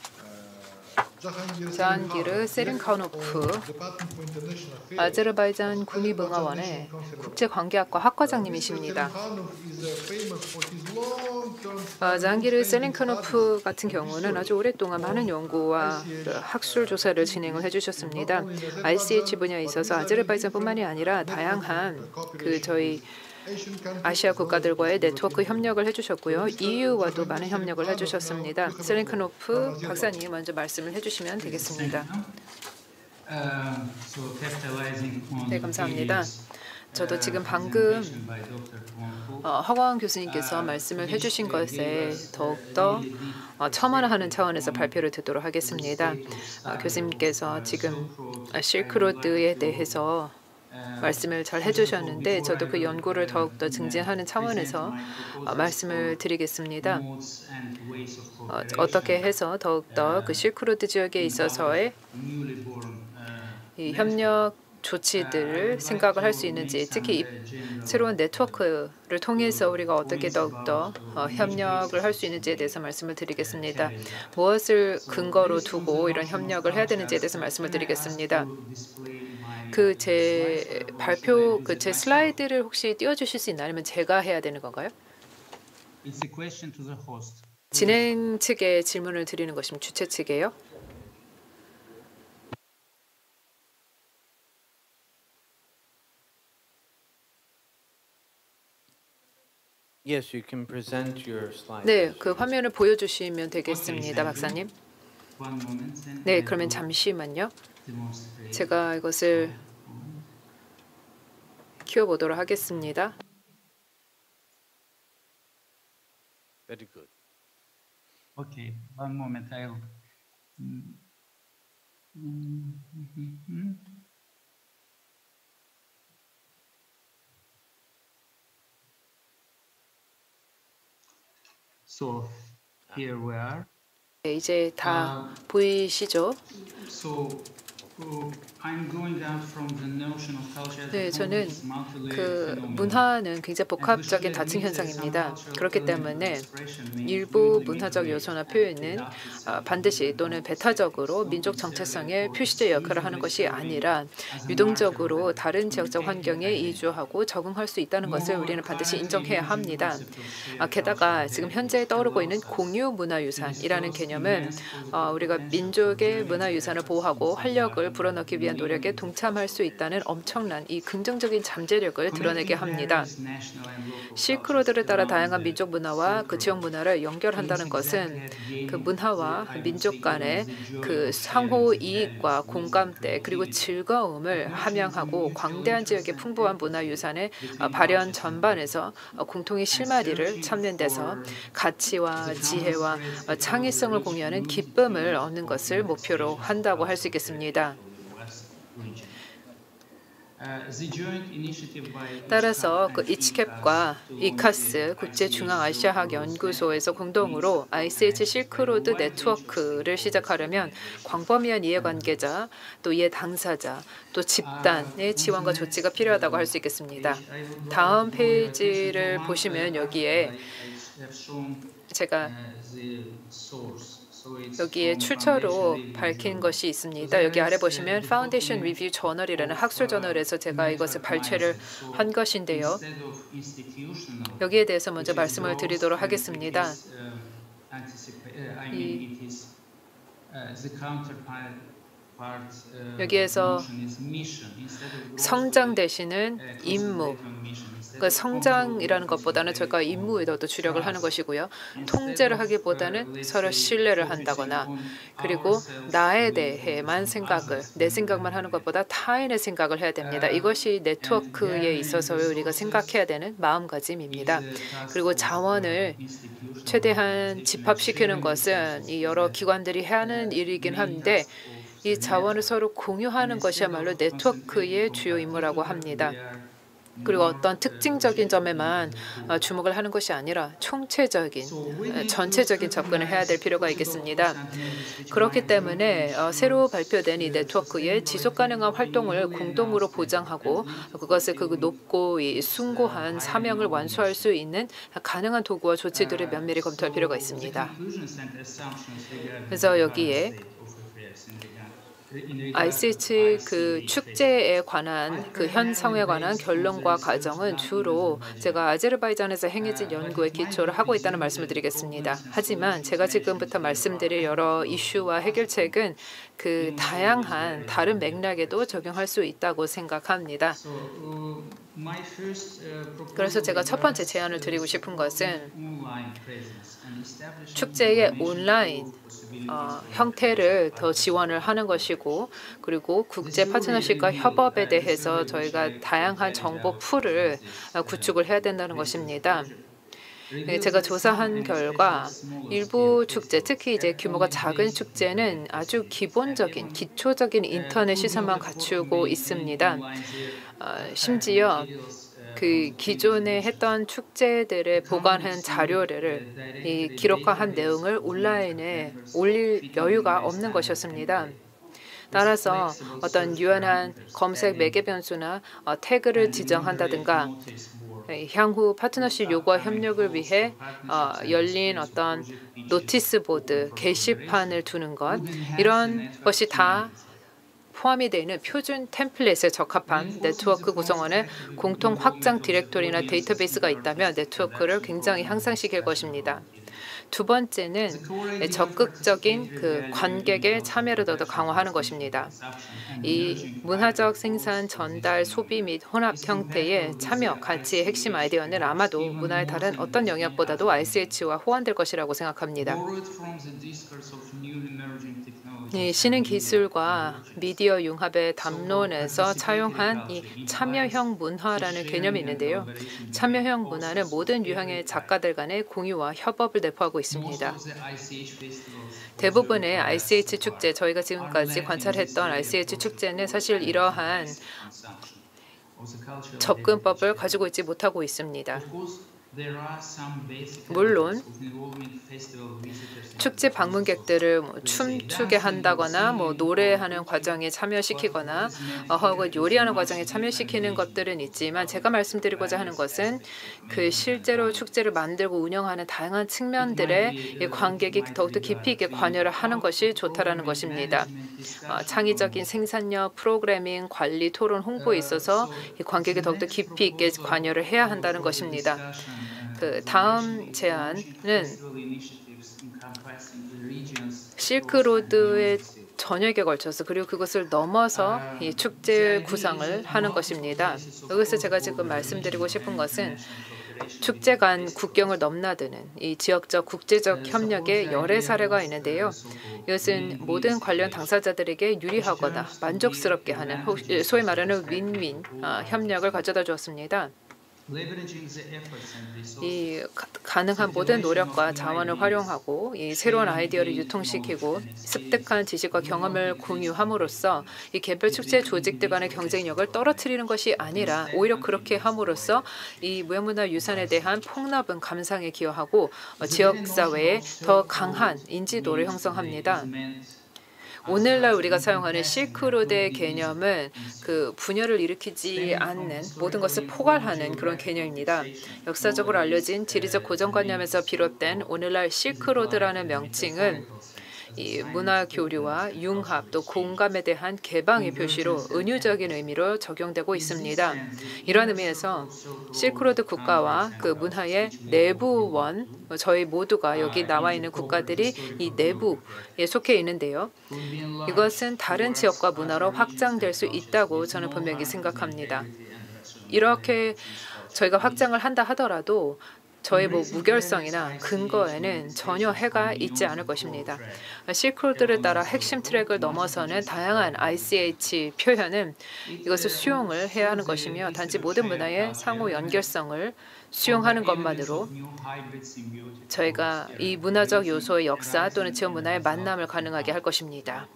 자한기르 세린카노프 아제르바이잔 국립응화원의 국제관계학과 학과장님이십니다. 자한기르 세린카노프 같은 경우는 아주 오랫동안 많은 연구와 학술 조사를 진행을 해주셨습니다. ICH 분야에 있어서 아제르바이잔뿐만이 아니라 다양한 저희 아시아 국가들과의 네트워크 협력을 해주셨고요. EU와도 많은 협력을 해주셨습니다. 세린카노프 박사님 먼저 말씀을 해주시면 되겠습니다. 네, 감사합니다. 저도 지금 방금 허광 교수님께서 말씀을 해주신 것에 더욱더 첨언하는 차원에서 발표를 듣도록 하겠습니다. 교수님께서 지금 실크로드에 대해서 말씀을 잘 해주셨는데 저도 그 연구를 더욱더 증진하는 차원에서 말씀을 드리겠습니다. 어떻게 해서 더욱더 그 실크로드 지역에 있어서의 이 협력 조치들을 생각을 할 수 있는지, 특히 이 새로운 네트워크를 통해서 우리가 어떻게 더욱더 협력을 할 수 있는지에 대해서 말씀을 드리겠습니다. 무엇을 근거로 두고 이런 협력을 해야 되는지에 대해서 말씀을 드리겠습니다. 그 제 발표, 그 제 슬라이드를 혹시 띄워주실 수 있나요? 아니면 제가 해야 되는 건가요? 진행 측에 질문을 드리는 것이면 주최 측이에요? Yes, you can present your slide. 네, 그 화면을 보여주시면 되겠습니다, 박사님. 네, 그러면 잠시만요. 제가 이것을 키워보도록 하겠습니다. Very good. Okay, one moment. I'll. So here we are. 네, 이제 다 보이시죠? So I'm going out from the notion of culture. 네, 저는 그 문화는 굉장히 복합적인 다층 현상입니다. 그렇기 때문에 일부 문화적 요소나 표현은 반드시 또는 배타적으로 민족 정체성의 표시적 역할을 하는 것이 아니라 유동적으로 다른 지역적 환경에 이주하고 적응할 수 있다는 것을 우리는 반드시 인정해야 합니다. 게다가 지금 현재 떠오르고 있는 공유 문화유산이라는 개념은 우리가 민족의 문화유산을 보호하고 활력을 불어넣기 위한 노력에 동참할 수 있다는 엄청난 이 긍정적인 잠재력을 드러내게 합니다. 실크로드를 따라 다양한 민족 문화와 그 지역 문화를 연결한다는 것은 그 문화와 민족 간의 그 상호 이익과 공감대 그리고 즐거움을 함양하고 광대한 지역의 풍부한 문화유산의 발현 전반에서 공통의 실마리를 찾는 데서 가치와 지혜와 창의성을 공유하는 기쁨을 얻는 것을 목표로 한다고 할 수 있겠습니다. 따라서 그 이치캡과 이카스 국제중앙아시아학 연구소에서 공동으로 ICH 실크로드 네트워크를 시작하려면 광범위한 이해관계자, 또 이해 당사자, 또 집단의 지원과 조치가 필요하다고 할 수 있겠습니다. 다음 페이지를 보시면 여기에 제가 여기에 출처로 밝힌 것이 있습니다. 여기 아래 보시면 Foundation Review Journal이라는 학술 저널에서 제가 이것을 발췌를 한 것인데요. 여기에 대해서 먼저 말씀을 드리도록 하겠습니다. 여기에서 성장 대신은 임무, 그 성장이라는 것보다는 저희가 임무에 더 주력을 하는 것이고요. 통제를 하기보다는 서로 신뢰를 한다거나 그리고 나에 대해만 생각을, 내 생각만 하는 것보다 타인의 생각을 해야 됩니다. 이것이 네트워크에 있어서 우리가 생각해야 되는 마음가짐입니다. 그리고 자원을 최대한 집합시키는 것은 이 여러 기관들이 해야 하는 일이긴 한데 이 자원을 서로 공유하는 것이야말로 네트워크의 주요 임무라고 합니다. 그리고 어떤 특징적인 점에만 주목을 하는 것이 아니라 총체적인, 전체적인 접근을 해야 될 필요가 있겠습니다. 그렇기 때문에 새로 발표된 이 네트워크의 지속가능한 활동을 공동으로 보장하고 그것을 그 높고 이 숭고한 사명을 완수할 수 있는 가능한 도구와 조치들을 면밀히 검토할 필요가 있습니다. 그래서 여기에 ICH 그 축제에 관한 그 현상에 관한 결론과 과정은 주로 제가 아제르바이잔에서 행해진 연구에 기초를 하고 있다는 말씀을 드리겠습니다. 하지만 제가 지금부터 말씀드릴 여러 이슈와 해결책은 그 다양한 다른 맥락에도 적용할 수 있다고 생각합니다. 그래서 제가 첫 번째 제안을 드리고 싶은 것은 축제의 온라인 형태를 더 지원을 하는 것이고 그리고 국제 파트너십과 협업에 대해서 저희가 다양한 정보 풀을 구축을 해야 된다는 것입니다. 제가 조사한 결과 일부 축제, 특히 이제 규모가 작은 축제는 아주 기본적인, 기초적인 인터넷 시설만 갖추고 있습니다. 심지어 그 기존에 했던 축제들의 보관한 자료를 기록화한 내용을 온라인에 올릴 여유가 없는 것이었습니다. 따라서 어떤 유연한 검색 매개 변수나 태그를 지정한다든가 향후 파트너십 요구와 협력을 위해 열린 어떤 노티스 보드, 게시판을 두는 것, 이런 것이 다 포함이 되어 있는 표준 템플릿에 적합한 네트워크 구성원의 공통 확장 디렉토리나 데이터베이스가 있다면 네트워크를 굉장히 향상시킬 것입니다. 두 번째는 적극적인 그 관객의 참여를 더 강화하는 것입니다. 이 문화적 생산, 전달, 소비 및 혼합 형태의 참여 가치의 핵심 아이디어는 아마도 문화의 다른 어떤 영역보다도 ICH와 호환될 것이라고 생각합니다. 이 신흥 기술과 미디어 융합의 담론에서 차용한 이 참여형 문화라는 개념이 있는데요. 참여형 문화는 모든 유형의 작가들 간의 공유와 협업을 내포하고 있습니다. 대부분의 ICH 축제, 저희가 지금까지 관찰했던 ICH 축제는 사실 이러한 접근법을 가지고 있지 못하고 있습니다. 물론 축제 방문객들을 춤추게 한다거나 노래하는 과정에 참여시키거나 혹은 요리하는 과정에 참여시키는 것들은 있지만 제가 말씀드리고자 하는 것은 그 실제로 축제를 만들고 운영하는 다양한 측면들의 이 관객이 더욱더 깊이 있게 관여를 하는 것이 좋다라는 것입니다. 창의적인 생산력, 프로그래밍, 관리, 토론, 홍보에 있어서 이 관객이 더욱더 깊이 있게 관여를 해야 한다는 것입니다. 그 다음 제안은 실크로드의 전역에 걸쳐서 그리고 그것을 넘어서 이 축제 구상을 하는 것입니다. 여기서 제가 지금 말씀드리고 싶은 것은 축제 간 국경을 넘나드는 이 지역적 국제적 협력의 열애 사례가 있는데요. 이것은 모든 관련 당사자들에게 유리하거나 만족스럽게 하는 소위 말하는 윈윈 협력을 가져다 주었습니다. 이 가능한 모든 노력과 자원을 활용하고 이 새로운 아이디어를 유통시키고 습득한 지식과 경험을 공유함으로써 이 개별 축제 조직들 간의 경쟁력을 떨어뜨리는 것이 아니라 오히려 그렇게 함으로써 이 무형문화 유산에 대한 폭넓은 감상에 기여하고 지역사회에 더 강한 인지도를 형성합니다. 오늘날 우리가 사용하는 실크로드의 개념은 그 분열을 일으키지 않는 모든 것을 포괄하는 그런 개념입니다. 역사적으로 알려진 지리적 고정관념에서 비롯된 오늘날 실크로드라는 명칭은 이 문화 교류와 융합 또 공감에 대한 개방의 표시로 은유적인 의미로 적용되고 있습니다. 이런 의미에서 실크로드 국가와 그 문화의 내부원, 저희 모두가 여기 나와 있는 국가들이 이 내부에 속해 있는데요. 이것은 다른 지역과 문화로 확장될 수 있다고 저는 분명히 생각합니다. 이렇게 저희가 확장을 한다 하더라도 저의 무결성이나 근거에는 전혀 해가 있지 않을 것입니다. 실크로드를 따라 핵심 트랙을 넘어서는 다양한 ICH 표현은 이것을 수용을 해야 하는 것이며 단지 모든 문화의 상호 연결성을 수용하는 것만으로 저희가 이 문화적 요소의 역사 또는 지역 문화의 만남을 가능하게 할 것입니다.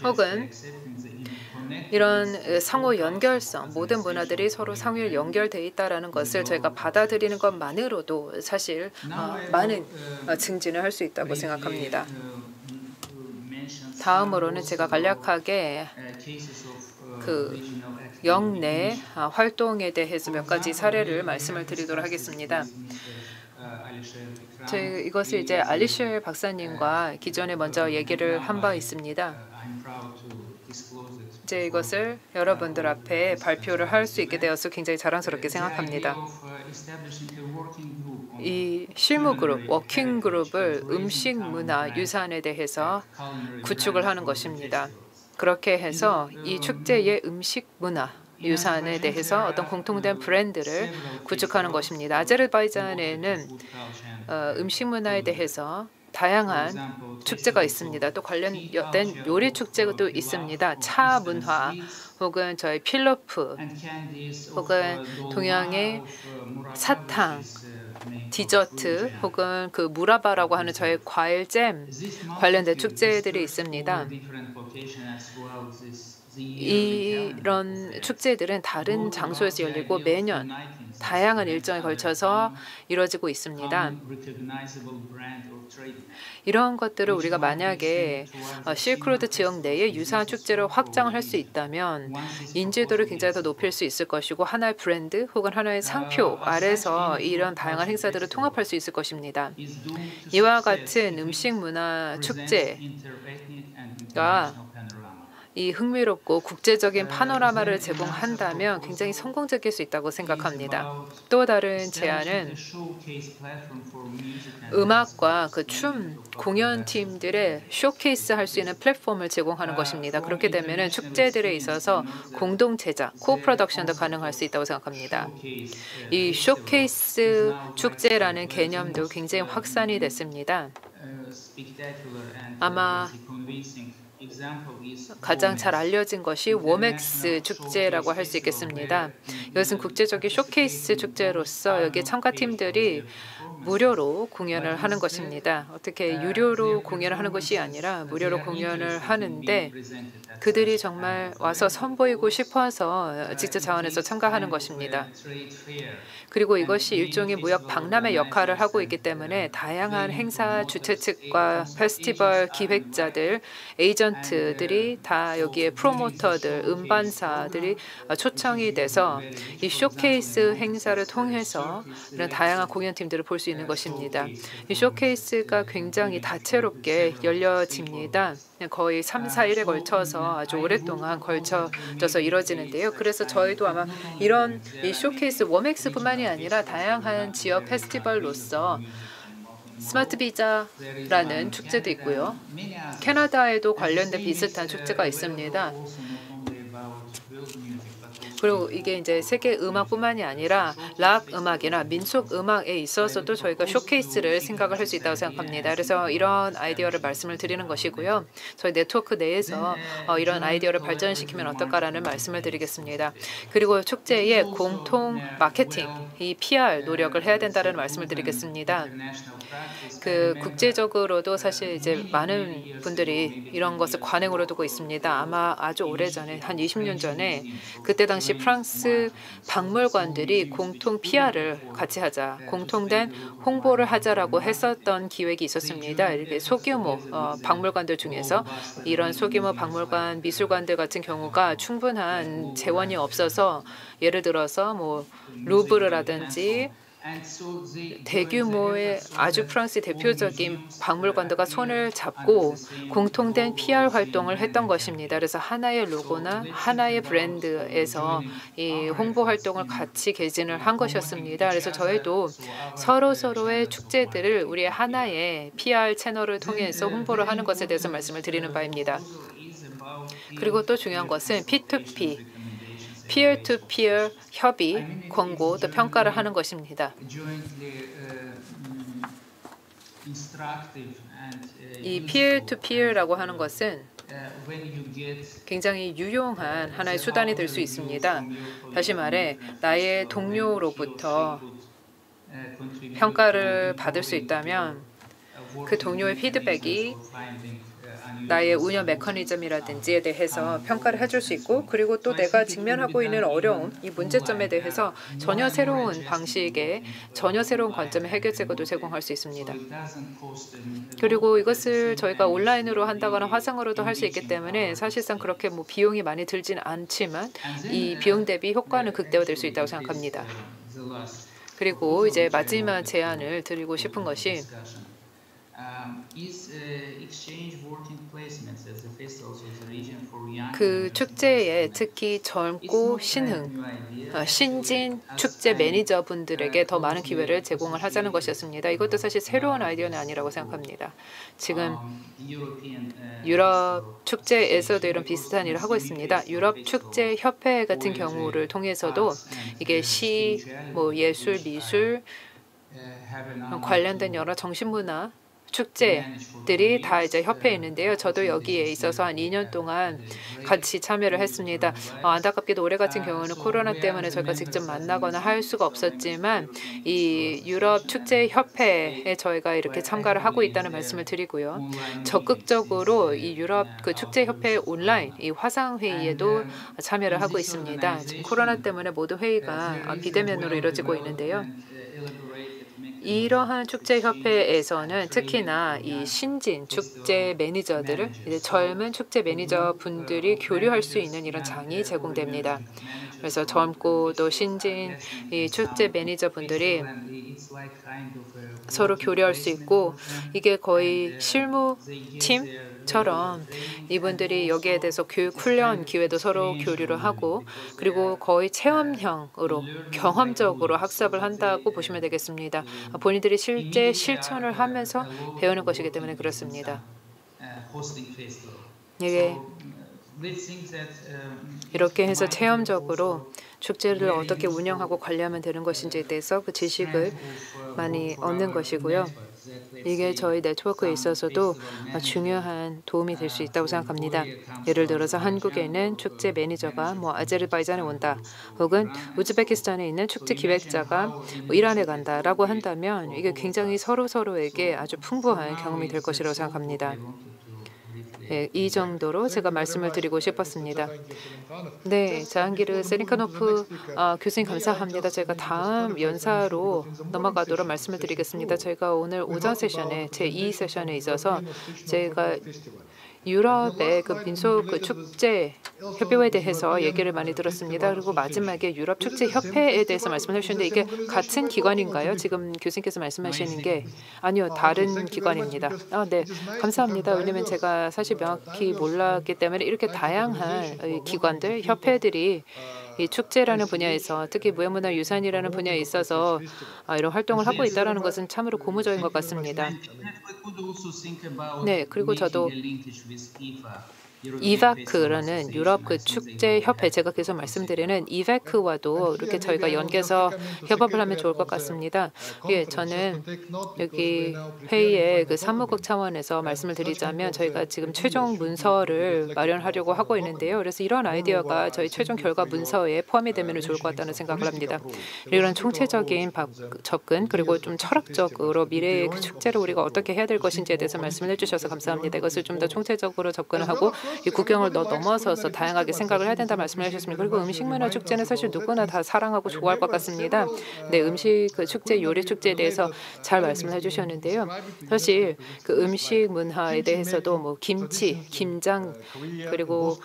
혹은 이런 상호 연결성, 모든 문화들이 서로 상호 연결되어 있다는 것을 저희가 받아들이는 것만으로도 사실 많은 증진을 할 수 있다고 생각합니다. 다음으로는 제가 간략하게 그 영내 활동에 대해서 몇 가지 사례를 말씀을 드리도록 하겠습니다. 이것을 이제 알리셔 박사님과 기존에 먼저 얘기를 한 바 있습니다. 이제 이것을 여러분들 앞에 발표를 할 수 있게 되어서 굉장히 자랑스럽게 생각합니다. 이 실무 그룹, 워킹 그룹을 음식 문화 유산에 대해서 구축을 하는 것입니다. 그렇게 해서 이 축제의 음식 문화 유산에 대해서 어떤 공통된 브랜드를 구축하는 것입니다. 아제르바이잔에는 음식 문화에 대해서 다양한 축제가 있습니다. 또 관련된 요리 축제도 있습니다. 차 문화 혹은 저희 필로프 혹은 동양의 사탕, 디저트 혹은 그 무라바라고 하는 저희 과일 잼 관련된 축제들이 있습니다. 이런 축제들은 다른 장소에서 열리고 매년 다양한 일정에 걸쳐서 이루어지고 있습니다. 이런 것들을 우리가 만약에 실크로드 지역 내에 유사한 축제로 확장을 할 수 있다면 인지도를 굉장히 더 높일 수 있을 것이고 하나의 브랜드 혹은 하나의 상표 아래서 이런 다양한 행사들을 통합할 수 있을 것입니다. 이와 같은 음식 문화 축제가 이 흥미롭고 국제적인 파노라마를 제공한다면 굉장히 성공적일 수 있다고 생각합니다. 또 다른 제안은 음악과 그 춤 공연팀들의 쇼케이스 할 수 있는 플랫폼을 제공하는 것입니다. 그렇게 되면 축제들에 있어서 공동 제작, 코프로덕션도 가능할 수 있다고 생각합니다. 이 쇼케이스 축제라는 개념도 굉장히 확산이 됐습니다. 아마 가장 잘 알려진 것이 워맥스 축제라고 할 수 있겠습니다. 이것은 국제적인 쇼케이스 축제로서 여기 참가팀들이 무료로 공연을 하는 것입니다. 어떻게 유료로 공연을 하는 것이 아니라 무료로 공연을 하는데 그들이 정말 와서 선보이고 싶어서 직접 자원해서 참가하는 것입니다. 그리고 이것이 일종의 무역 박람회 역할을 하고 있기 때문에 다양한 행사 주최 측과 페스티벌 기획자들, 에이전트들이 다 여기에 프로모터들, 음반사들이 초청이 돼서 이 쇼케이스 행사를 통해서 이런 다양한 공연팀들을 볼 수 있는 것입니다. 이 쇼케이스가 굉장히 다채롭게 열려집니다. 거의 3, 4일에 걸쳐서 아주 오랫동안 걸쳐져서 이루어지는데요. 그래서 저희도 아마 이런 이 쇼케이스 워맥스뿐만이 아니라 다양한 지역 페스티벌로서 스마트 비자라는 축제도 있고요. 캐나다에도 관련된 비슷한 축제가 있습니다. 그리고 이게 이제 세계 음악뿐만이 아니라 락 음악이나 민속 음악에 있어서도 저희가 쇼케이스를 생각을 할 수 있다고 생각합니다. 그래서 이런 아이디어를 말씀을 드리는 것이고요. 저희 네트워크 내에서 이런 아이디어를 발전시키면 어떨까라는 말씀을 드리겠습니다. 그리고 축제의 공통 마케팅, 이 PR 노력을 해야 된다는 말씀을 드리겠습니다. 그 국제적으로도 사실 이제 많은 분들이 이런 것을 관행으로 두고 있습니다. 아마 아주 오래전에 한 20년 전에 그때 당시 프랑스 박물관들이 공통 PR을 같이 하자, 공통된 홍보를 하자라고 했었던 기획이 있었습니다. 이렇게 소규모 박물관들 중에서 이런 소규모 박물관, 미술관들 같은 경우가 충분한 재원이 없어서 예를 들어서 뭐 루브르라든지 대규모의 아주 프랑스 대표적인 박물관들과 손을 잡고 공통된 PR 활동을 했던 것입니다. 그래서 하나의 로고나 하나의 브랜드에서 이 홍보 활동을 같이 개진을 한 것이었습니다. 그래서 저희도 서로의 축제들을 우리의 하나의 PR 채널을 통해서 홍보를 하는 것에 대해서 말씀을 드리는 바입니다. 그리고 또 중요한 것은 P2P, peer-to-peer 협의, 권고, 또 평가를 하는 것입니다. 이 peer-to-peer라고 하는 것은 굉장히 유용한 하나의 수단이 될 수 있습니다. 다시 말해 나의 동료로부터 평가를 받을 수 있다면 그 동료의 피드백이 나의 운영 메커니즘이라든지에 대해서 평가를 해줄 수 있고 그리고 또 내가 직면하고 있는 어려움, 이 문제점에 대해서 전혀 새로운 방식의 전혀 새로운 관점의 해결책도 제공할 수 있습니다. 그리고 이것을 저희가 온라인으로 한다거나 화상으로도 할 수 있기 때문에 사실상 그렇게 뭐 비용이 많이 들진 않지만 이 비용 대비 효과는 극대화될 수 있다고 생각합니다. 그리고 이제 마지막 제안을 드리고 싶은 것이 그 축제에 특히 젊고 신진 축제 매니저분들에게 더 많은 기회를 제공을 하자는 것이었습니다. 이것도 사실 새로운 아이디어는 아니라고 생각합니다. 지금 유럽 축제에서도 이런 비슷한 일을 하고 있습니다. 유럽 축제 협회 같은 경우를 통해서도 이게 시, 뭐 예술, 미술 관련된 여러 정신문화 축제들이 다 이제 협회에 있는데요. 저도 여기에 있어서 한 2년 동안 같이 참여를 했습니다. 안타깝게도 올해 같은 경우는 코로나 때문에 저희가 직접 만나거나 할 수가 없었지만 이 유럽 축제 협회에 저희가 이렇게 참가를 하고 있다는 말씀을 드리고요. 적극적으로 이 유럽 그 축제 협회 온라인 이 화상 회의에도 참여를 하고 있습니다. 지금 코로나 때문에 모든 회의가 비대면으로 이루어지고 있는데요. 이러한 축제협회에서는 특히나 이 신진 축제 매니저들을 이제 젊은 축제 매니저 분들이 교류할 수 있는 이런 장이 제공됩니다. 그래서 젊고 또 신진 이 축제 매니저 분들이 서로 교류할 수 있고 이게 거의 실무팀처럼 이분들이 여기에 대해서 교육 훈련 기회도 서로 교류를 하고 그리고 거의 체험형으로 경험적으로 학습을 한다고 보시면 되겠습니다. 본인들이 실제 실천을 하면서 배우는 것이기 때문에 그렇습니다. 이게 이렇게 해서 체험적으로 축제를 어떻게 운영하고 관리하면 되는 것인지에 대해서 그 지식을 많이 얻는 것이고요. 이게 저희 네트워크에 있어서도 중요한 도움이 될 수 있다고 생각합니다. 예를 들어서 한국에 있는 축제 매니저가 아제르바이잔에 온다 혹은 우즈베키스탄에 있는 축제 기획자가 이란에 간다라고 한다면 이게 굉장히 서로에게 아주 풍부한 경험이 될 것이라고 생각합니다. 네, 이 정도로 제가 말씀을 드리고 싶었습니다. 네, 자한기르 세린카노프 교수님 감사합니다. 제가 다음 연사로 넘어가도록 말씀을 드리겠습니다. 제가 오늘 오전 세션에 제2 세션에 있어서 제가 유럽의 그 민속 그 축제 협의회에 대해서 얘기를 많이 들었습니다. 그리고 마지막에 유럽 축제 협회에 대해서 말씀을 해주셨는데 이게 같은 기관인가요? 지금 교수님께서 말씀하시는 게 아니요, 다른 기관입니다. 네, 감사합니다. 왜냐하면 제가 사실 명확히 몰랐기 때문에 이렇게 다양한 기관들, 협회들이 이 축제라는 분야에서 특히 무형문화유산이라는 분야에 있어서 이런 활동을 하고 있다는 것은 참으로 고무적인 것 같습니다. 네, 그리고 저도 이바크라는 유럽 그 축제 협회 제가 계속 말씀드리는 이바크와도 이렇게 저희가 연계해서 협업을 하면 좋을 것 같습니다. 예, 저는 여기 회의의 그 사무국 차원에서 말씀을 드리자면 저희가 지금 최종 문서를 마련하려고 하고 있는데요. 그래서 이런 아이디어가 저희 최종 결과 문서에 포함이 되면 좋을 것 같다는 생각을 합니다. 이런 총체적인 접근 그리고 좀 철학적으로 미래의 그 축제를 우리가 어떻게 해야 될 것인지에 대해서 말씀을 해주셔서 감사합니다. 이것을 좀 더 총체적으로 접근을 하고 이 국경을 넘어서서 다양하게 생각을 해야 된다 말씀을 해주셨습니다. 그리고 음식문화 축제는 사실 누구나 다 사랑하고 좋아할 것 같습니다. 네, 음식 그 축제, 요리 축제에 대해서 잘 말씀을 해주셨는데요. 사실 그 음식 문화에 대해서도 김치, 김장 그리고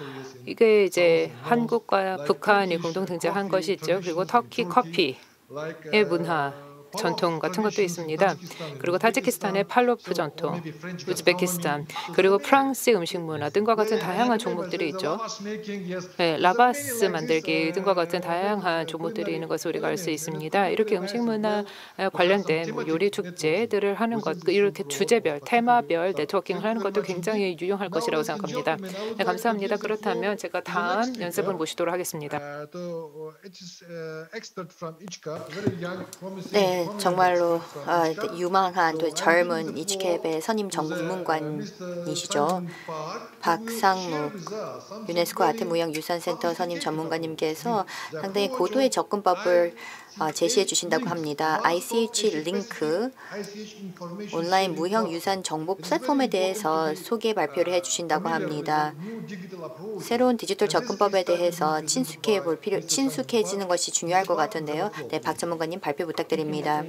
이게 이제 한국과 북한이 공동 등장한 것이 있죠. 그리고 터키 커피의 문화. 전통 같은 것도 있습니다. 그리고 타지키스탄의 팔로프 전통, 우즈베키스탄, 그리고 프랑스의 음식 문화 등과 같은 다양한 종목들이 있죠. 네, 라바스 만들기 등과 같은 다양한 종목들이 있는 것을 우리가 알 수 있습니다. 이렇게 음식 문화 관련된 요리 축제들을 하는 것, 이렇게 주제별, 테마별 네트워킹을 하는 것도 굉장히 유용할 것이라고 생각합니다. 네, 감사합니다. 그렇다면 제가 다음 연습을 모시도록 하겠습니다. 네, 정말로 유망한 또 젊은 이치캡의 선임 전문관이시죠. 박상묵 유네스코 아트무형유산센터 선임 전문가님께서 상당히 고도의 접근법을 제시해 주신다고 합니다. ICH 링크 온라인 무형유산 정보 플랫폼에 대해서 소개 발표를 해주신다고 합니다. 새로운 디지털 접근법에 대해서 친숙해지는 것이 중요할 것 같은데요. 네, 박 전문가님 발표 부탁드립니다.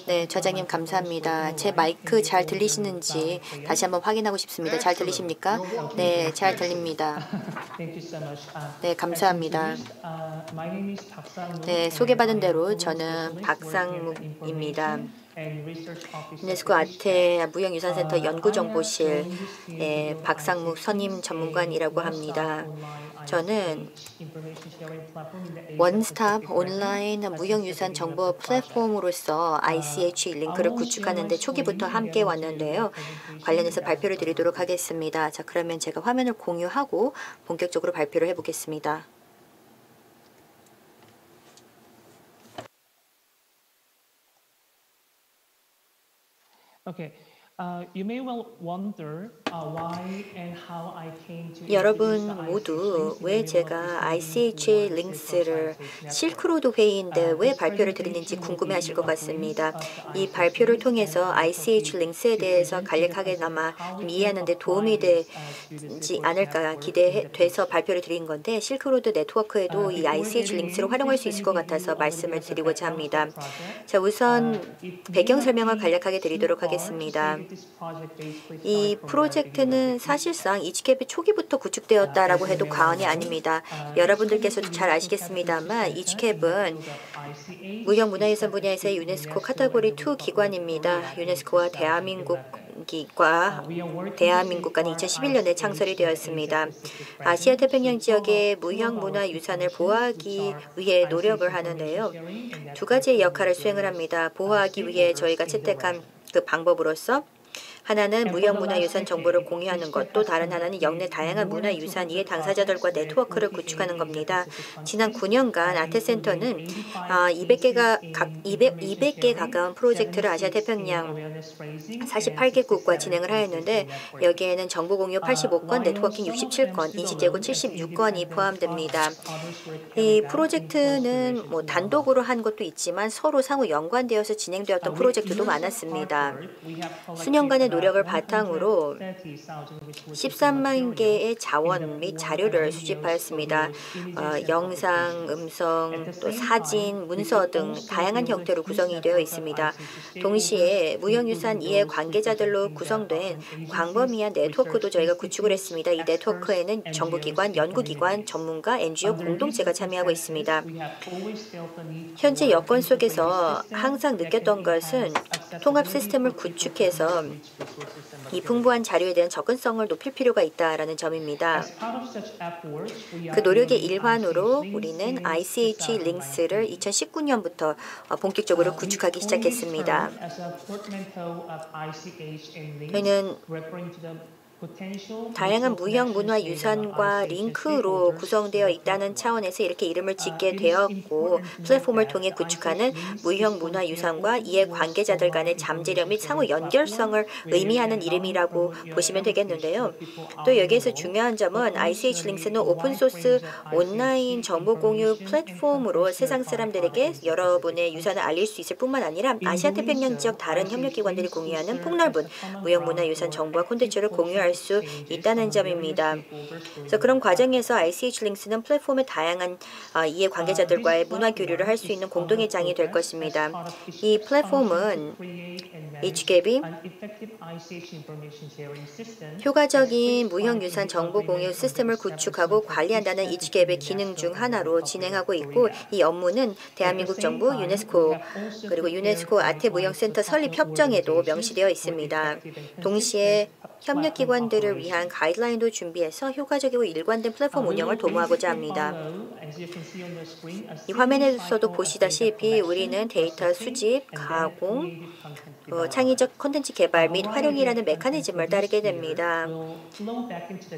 네, 저장님 감사합니다. 제 마이크 잘 들리시는지 다시 한번 확인하고 싶습니다. 잘 들리십니까? 네, 잘 들립니다. 네, 감사합니다. 네, 소개받은 대로 저는 박상묵입니다. 유네스코 아테 무형유산센터 연구정보실의 박상묵 선임 전문관이라고 합니다. 저는 원스톱 온라인 무형유산 정보 플랫폼으로서 ICH 링크를 구축하는 데 초기부터 함께 왔는데요. 관련해서 발표를 드리도록 하겠습니다. 자, 그러면 제가 화면을 공유하고 본격적으로 발표를 해보겠습니다. Okay. You may well wonder why and how I came to 여러분 introduce the 모두 ICH 왜 links in the middle of 제가 this meeting ICH for 링스를 ICH Network. 실크로드 회의인데 왜 This 발표를 드리는지 presentation will 궁금해하실 be 것 a brief 같습니다. of the 이 ICH 발표를 links 통해서 and also ICH to 링스에 대해서 present to the 간략하게나마 concept how we 이해하는 데 can 도움이 apply this to the 되지 Silk 않을까 Network in the 기대돼서 future. 발표를 드린 건데 실크로드 네트워크에도 이 Before ICH getting 링스를 in, 활용할 please 수 let 있을 me 것 give 같아서 you a little 말씀을 bit of the 드리고자 background for 합니다. the project. 자, 우선 It may 배경 not 설명을 be 간략하게 too 드리도록 far to 하겠습니다. say that this project basically 이 started from the very beginning of 프로젝트는 the 사실상 이치캡이 초기부터 구축되었다라고 해도 과언이 아닙니다. 여러분들께서도 잘 아시겠습니다만 이치캡은 무형문화유산 분야에서의 유네스코 카테고리 2 기관입니다. 유네스코와 대한민국 간에 2011년에 창설이 되었습니다. 아시아 태평양 지역의 무형문화유산을 보호하기 위해 노력을 하는데요. 두 가지의 역할을 수행을 합니다. 보호하기 위해 저희가 채택한 그 방법으로서 하나는 무형문화유산 정보를 공유하는 것, 또 다른 하나는 역내 다양한 문화유산 이해 당사자들과 네트워크를 구축하는 겁니다. 지난 9년간 아트센터는 200개 가까운 프로젝트를 아시아 태평양 48개국과 진행을 하였는데 여기에는 정보 공유 85건, 네트워킹 67건, 인식제고 76건이 포함됩니다. 이 프로젝트는 단독으로 한 것도 있지만 서로 상호 연관되어서 진행되었던 프로젝트도 많았습니다. 수년간의 노력을 바탕으로 13만 개의 자원 및 자료를 수집하였습니다. 영상, 음성, 또 사진, 문서 등 다양한 형태로 구성이 되어 있습니다. 동시에 무형유산 이해 관계자들로 구성된 광범위한 네트워크도 저희가 구축을 했습니다. 이 네트워크에는 정부기관, 연구기관, 전문가, NGO 공동체가 참여하고 있습니다. 현재 여건 속에서 항상 느꼈던 것은 통합 시스템을 구축해서 이 풍부한 자료에 대한 접근성을 높일 필요가 있다라는 점입니다. 그 노력의 일환으로 우리는 ICH 링스를 2019년부터 본격적으로 구축하기 시작했습니다. 저희는 다양한 무형 문화 유산과 링크로 구성되어 있다는 차원에서 이렇게 이름을 짓게 되었고 플랫폼을 통해 구축하는 무형 문화 유산과 이해 관계자들 간의 잠재력 및 상호 연결성을 의미하는 이름이라고 보시면 되겠는데요. 또 여기에서 중요한 점은 ICH 링스는 오픈소스 온라인 정보 공유 플랫폼으로 세상 사람들에게 여러분의 유산을 알릴 수 있을 뿐만 아니라 아시아 태평양 지역 다른 협력기관들이 공유하는 폭넓은 무형 문화 유산 정보와 콘텐츠를 공유할 수 있다는 점입니다. 그래서 그런 과정에서 ICH 링스는 플랫폼의 다양한 이해 관계자들과의 문화 교류를 할 수 있는 공동의 장이 될 것입니다. 이 플랫폼은 HGAP이 효과적인 무형유산 정보 공유 시스템을 구축하고 관리한다는 HGAP의 기능 중 하나로 진행하고 있고 이 업무는 대한민국 정부, 유네스코 그리고 유네스코 아태무형센터 설립 협정에도 명시되어 있습니다. 동시에 협력기관들을 위한 가이드라인도 준비해서 효과적이고 일관된 플랫폼 운영을 도모하고자 합니다. 이 화면에서도 보시다시피 우리는 데이터 수집, 가공, 창의적 콘텐츠 개발 및 활용이라는 메커니즘을 따르게 됩니다.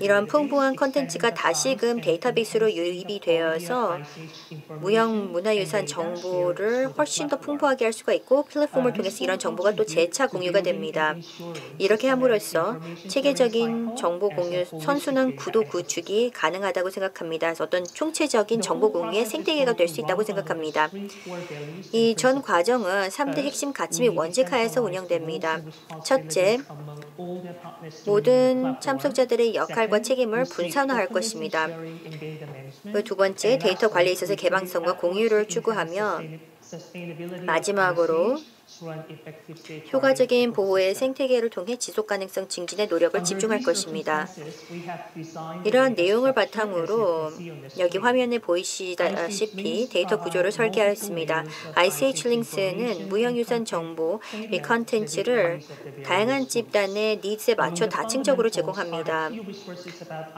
이런 풍부한 콘텐츠가 다시금 데이터베이스로 유입이 되어서 무형 문화유산 정보를 훨씬 더 풍부하게 할 수가 있고 플랫폼을 통해서 이런 정보가 또 재차 공유가 됩니다. 이렇게 함으로써 체계적인 정보 공유, 선순환 구도 구축이 가능하다고 생각합니다. 어떤 총체적인 정보 공유의 생태계가 될 수 있다고 생각합니다. 이 전 과정은 3대 핵심 가치 및 원칙 하에서 운영됩니다. 첫째, 모든 참석자들의 역할과 책임을 분산화할 것입니다. 두 번째, 데이터 관리에 있어서 개방성과 공유를 추구하며 마지막으로 효과적인 보호의 생태계를 통해 지속가능성 증진의 노력을 집중할 것입니다. 이러한 내용을 바탕으로 여기 화면에 보이시다시피 데이터 구조를 설계하였습니다. ICH 링스는 무형유산 정보 및 컨텐츠를 다양한 집단의 니즈에 맞춰 다층적으로 제공합니다.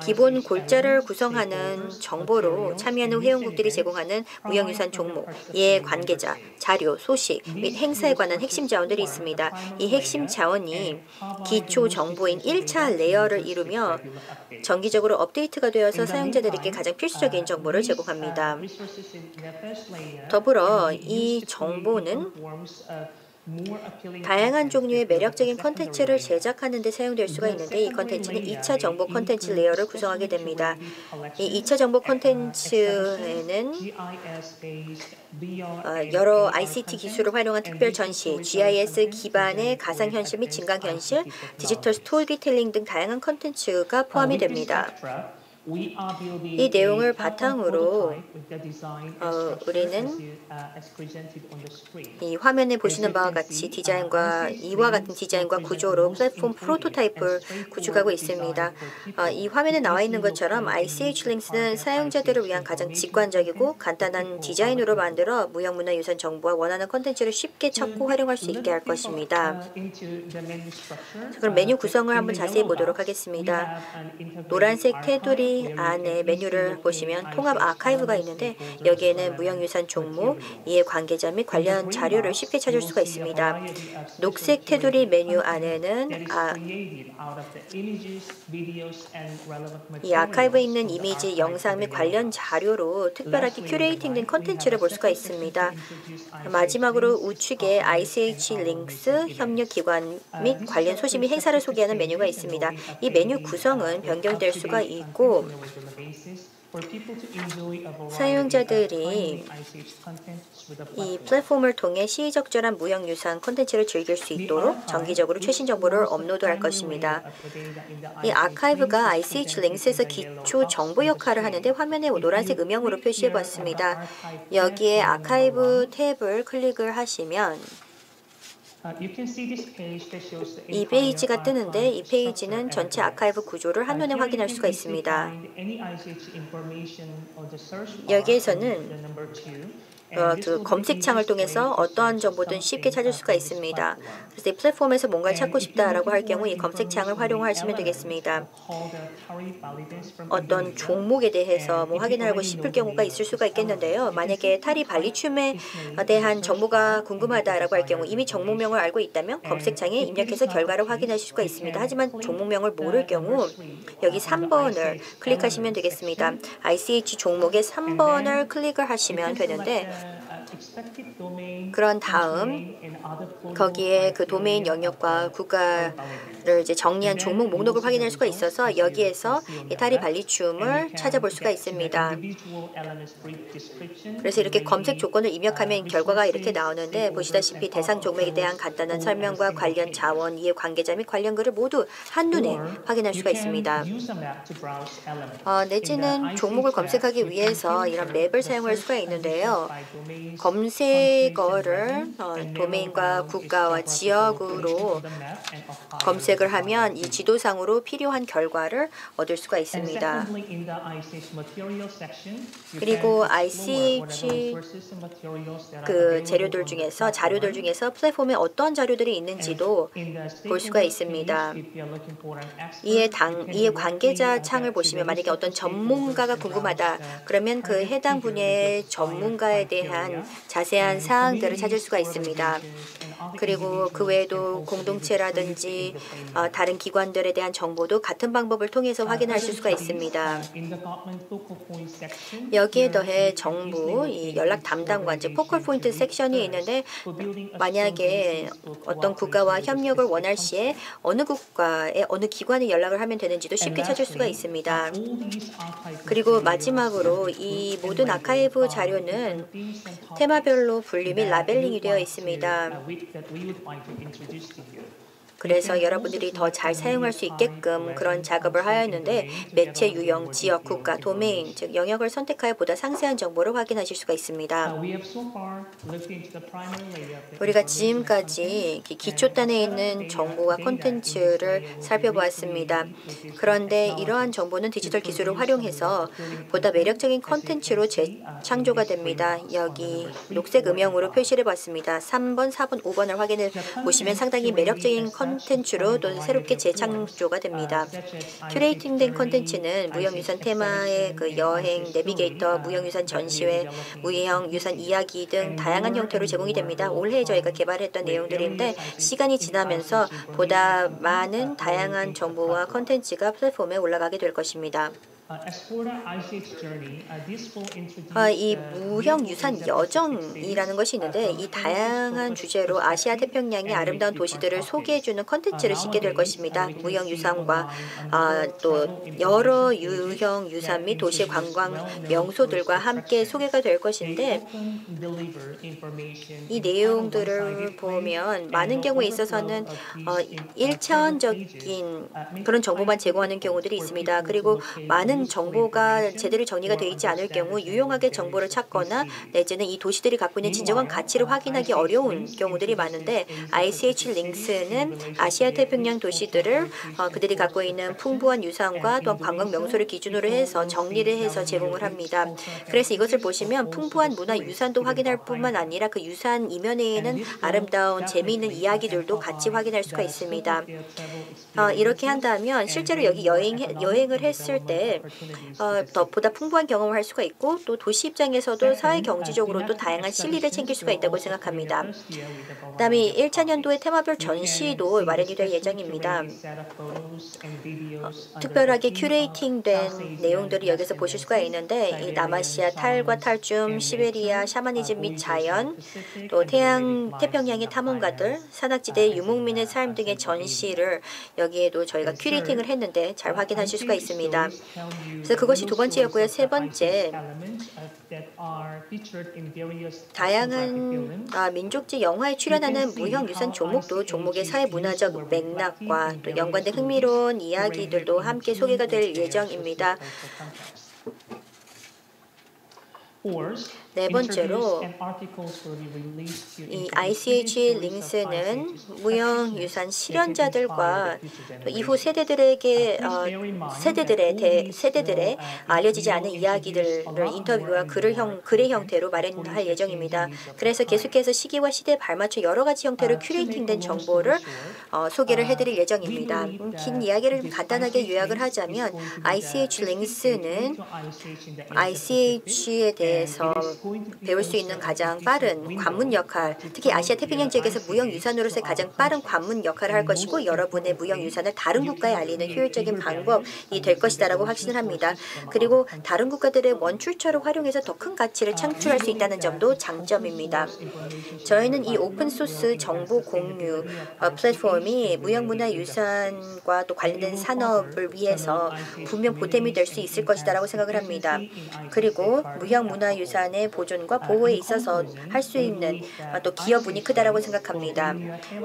기본 골자를 구성하는 정보로 참여하는 회원국들이 제공하는 무형유산 종목, 이해 관계자, 자료, 소식 및 행사에 관한 핵심 자원들이 있습니다. 이 핵심 자원이 기초 정보인 1차 레이어를 이루며 정기적으로 업데이트가 되어서 사용자들에게 가장 필수적인 정보를 제공합니다. 더불어 이 정보는 다양한 종류의 매력적인 컨텐츠를 제작하는 데 사용될 수가 있는데 이 컨텐츠는 2차 정보 컨텐츠 레이어를 구성하게 됩니다. 이 2차 정보 컨텐츠에는 여러 ICT 기술을 활용한 특별 전시, GIS 기반의 가상현실 및 증강현실, 디지털 스토리텔링 등 다양한 컨텐츠가 포함이 됩니다. 이 내용을 바탕으로 우리는 이 화면에 보시는 바와 같이 이와 같은 디자인과 구조로 플랫폼 프로토타입을 구축하고 있습니다. 이 화면에 나와 있는 것처럼 ICH 링스는 사용자들을 위한 가장 직관적이고 간단한 디자인으로 만들어 무형문화유산 정보와 원하는 콘텐츠를 쉽게 찾고 활용할 수 있게 할 것입니다. 그럼 메뉴 구성을 한번 자세히 보도록 하겠습니다. 노란색 테두리 안에 메뉴를 보시면 통합 아카이브가 있는데 여기에는 무형유산 종목, 이해 관계자 및 관련 자료를 쉽게 찾을 수가 있습니다. 녹색 테두리 메뉴 안에는 이 아카이브에 있는 이미지, 영상 및 관련 자료로 특별하게 큐레이팅된 콘텐츠를 볼 수가 있습니다. 마지막으로 우측에 ICH 링스 협력 기관 및 관련 소식 및 행사를 소개하는 메뉴가 있습니다. 이 메뉴 구성은 변경될 수가 있고 사용자들이 이 플랫폼을 통해 시의적절한 무형유산 콘텐츠를 즐길 수 있도록 정기적으로 최신 정보를 업로드할 것입니다. 이 아카이브가 ICH 링스에서 기초 정보 역할을 하는데 화면에 노란색 음영으로 표시해 봤습니다. 여기에 아카이브 탭을 클릭을 하시면 이 페이지가 뜨는데 이 페이지는 전체 아카이브 구조를 한눈에 확인할 수가 있습니다. 여기에서는 그 검색창을 통해서 어떠한 정보든 쉽게 찾을 수가 있습니다. 그래서 이 플랫폼에서 뭔가를 찾고 싶다라고 할 경우 이 검색창을 활용하시면 되겠습니다. 어떤 종목에 대해서 확인하고 싶을 경우가 있을 수가 있겠는데요. 만약에 타리 발리춤에 대한 정보가 궁금하다라고 할 경우 이미 종목명을 알고 있다면 검색창에 입력해서 결과를 확인하실 수가 있습니다. 하지만 종목명을 모를 경우 여기 3번을 클릭하시면 되겠습니다. ICH 종목의 3번을 클릭을 하시면 되는데 그런 다음 거기에 그 도메인 영역과 국가를 이제 정리한 종목 목록을 확인할 수가 있어서 여기에서 타리 발리춤을 찾아볼 수가 있습니다. 그래서 이렇게 검색 조건을 입력하면 결과가 이렇게 나오는데 보시다시피 대상 종목에 대한 간단한 설명과 관련 자원, 이해 관계자 및 관련 글을 모두 한눈에 확인할 수가 있습니다. 내지는 종목을 검색하기 위해서 이런 맵을 사용할 수가 있는데요. 검색어를 도메인과 국가와 지역으로 검색을 하면 이 지도상으로 필요한 결과를 얻을 수가 있습니다. 그리고 ICH 그 자료들 중에서 플랫폼에 어떤 자료들이 있는지도 볼 수가 있습니다. 이에 관계자 창을 보시면 만약에 어떤 전문가가 궁금하다 그러면 그 해당 분야의 전문가에 대한 자세한 사항들을 찾을 수가 있습니다. 그리고 그 외에도 공동체라든지 다른 기관들에 대한 정보도 같은 방법을 통해서 확인하실 수가 있습니다. 여기에 더해 정부, 이 연락 담당관, 즉 포컬 포인트 섹션이 있는데 만약에 어떤 국가와 협력을 원할 시에 어느 국가에 어느 기관에 연락을 하면 되는지도 쉽게 찾을 수가 있습니다. 그리고 마지막으로 이 모든 아카이브 자료는 테마별로 분류 및 라벨링이 되어 있습니다. 그래서 여러분들이 더 잘 사용할 수 있게끔 그런 작업을 하였는데 매체 유형, 지역, 국가, 도메인, 즉 영역을 선택하여 보다 상세한 정보를 확인하실 수가 있습니다. 우리가 지금까지 기초단에 있는 정보와 콘텐츠를 살펴보았습니다. 그런데 이러한 정보는 디지털 기술을 활용해서 보다 매력적인 콘텐츠로 재창조가 됩니다. 여기 녹색 음영으로 표시를 봤습니다. 3번, 4번, 5번을 확인해 보시면 상당히 매력적인 콘텐츠로 또 새롭게 재창조가 됩니다. 큐레이팅된 콘텐츠는 무형유산 테마의 그 여행, 내비게이터, 무형유산 전시회, 무형유산 이야기 등 다양한 형태로 제공이 됩니다. 올해 저희가 개발했던 내용들인데 시간이 지나면서 보다 많은 다양한 정보와 콘텐츠가 플랫폼에 올라가게 될 것입니다. As for the ICH journey, this will introduce 이 무형유산 여정이라는 것이 있는데 이 다양한 주제로 아시아 태평양의 아름다운 도시들을 소개해주는 컨텐츠를 싣게 될 것입니다. 무형유산과 또 여러 유형유산 및 도시 관광 명소들과 함께 소개가 될 것인데 이 내용들을 보면 많은 경우에 있어서는 1차원적인 그런 정보만 제공하는 경우들이 있습니다. 그리고 많은 정보가 제대로 정리가 되어 있지 않을 경우 유용하게 정보를 찾거나 내지는 이 도시들이 갖고 있는 진정한 가치를 확인하기 어려운 경우들이 많은데 ICH 링스는 아시아 태평양 도시들을 그들이 갖고 있는 풍부한 유산과 또한 관광 명소를 기준으로 해서 정리를 해서 제공을 합니다. 그래서 이것을 보시면 풍부한 문화 유산도 확인할 뿐만 아니라 그 유산 이면에는 아름다운 재미있는 이야기들도 같이 확인할 수가 있습니다. 이렇게 한다면 실제로 여기 여행을 했을 때 보다 풍부한 경험을 할 수가 있고 또 도시 입장에서도 사회 경제적으로도 다양한 실리를 챙길 수가 있다고 생각합니다. 그다음에 1차 년도에 테마별 전시도 마련이 될 예정입니다. 특별하게 큐레이팅된 내용들을 여기서 보실 수가 있는데 이 남아시아 탈과 탈줌, 시베리아, 샤머니즘 및 자연, 또 태평양의 탐험가들, 산악지대의 유목민의 삶 등의 전시를 여기에도 저희가 큐레이팅을 했는데 잘 확인하실 수가 있습니다. 그래서 그것이 두 번째였고요. 세 번째, 다양한 민족지 영화에 출연하는 무형유산 종목도 종목의 사회문화적 맥락과 또 연관된 흥미로운 이야기들도 함께 소개가 될 예정입니다. 네 번째로 이 ICH 링스는 무형유산 실현자들과 이후 세대들의 알려지지 않은 이야기들을 인터뷰와 글의 형태로 마련할 예정입니다. 그래서 계속해서 시기와 시대에 발맞춰 여러 가지 형태로 큐레이팅된 정보를 소개를 해드릴 예정입니다. 긴 이야기를 간단하게 요약을 하자면 ICH 링스는 ICH에 대해서 배울 수 있는 가장 빠른 관문 역할, 특히 아시아 태평양 지역에서 무형유산으로서의 가장 빠른 관문 역할을 할 것이고 여러분의 무형유산을 다른 국가에 알리는 효율적인 방법이 될 것이다라고 확신을 합니다. 그리고 다른 국가들의 원출처를 활용해서 더 큰 가치를 창출할 수 있다는 점도 장점입니다. 저희는 이 오픈소스 정보 공유 플랫폼이 무형문화유산과 또 관련된 산업을 위해서 분명 보탬이 될 수 있을 것이다라고 생각을 합니다. 그리고 무형문화유산의 보존과 보호에 있어서 할 수 있는 또 기여분이 크다라고 생각합니다.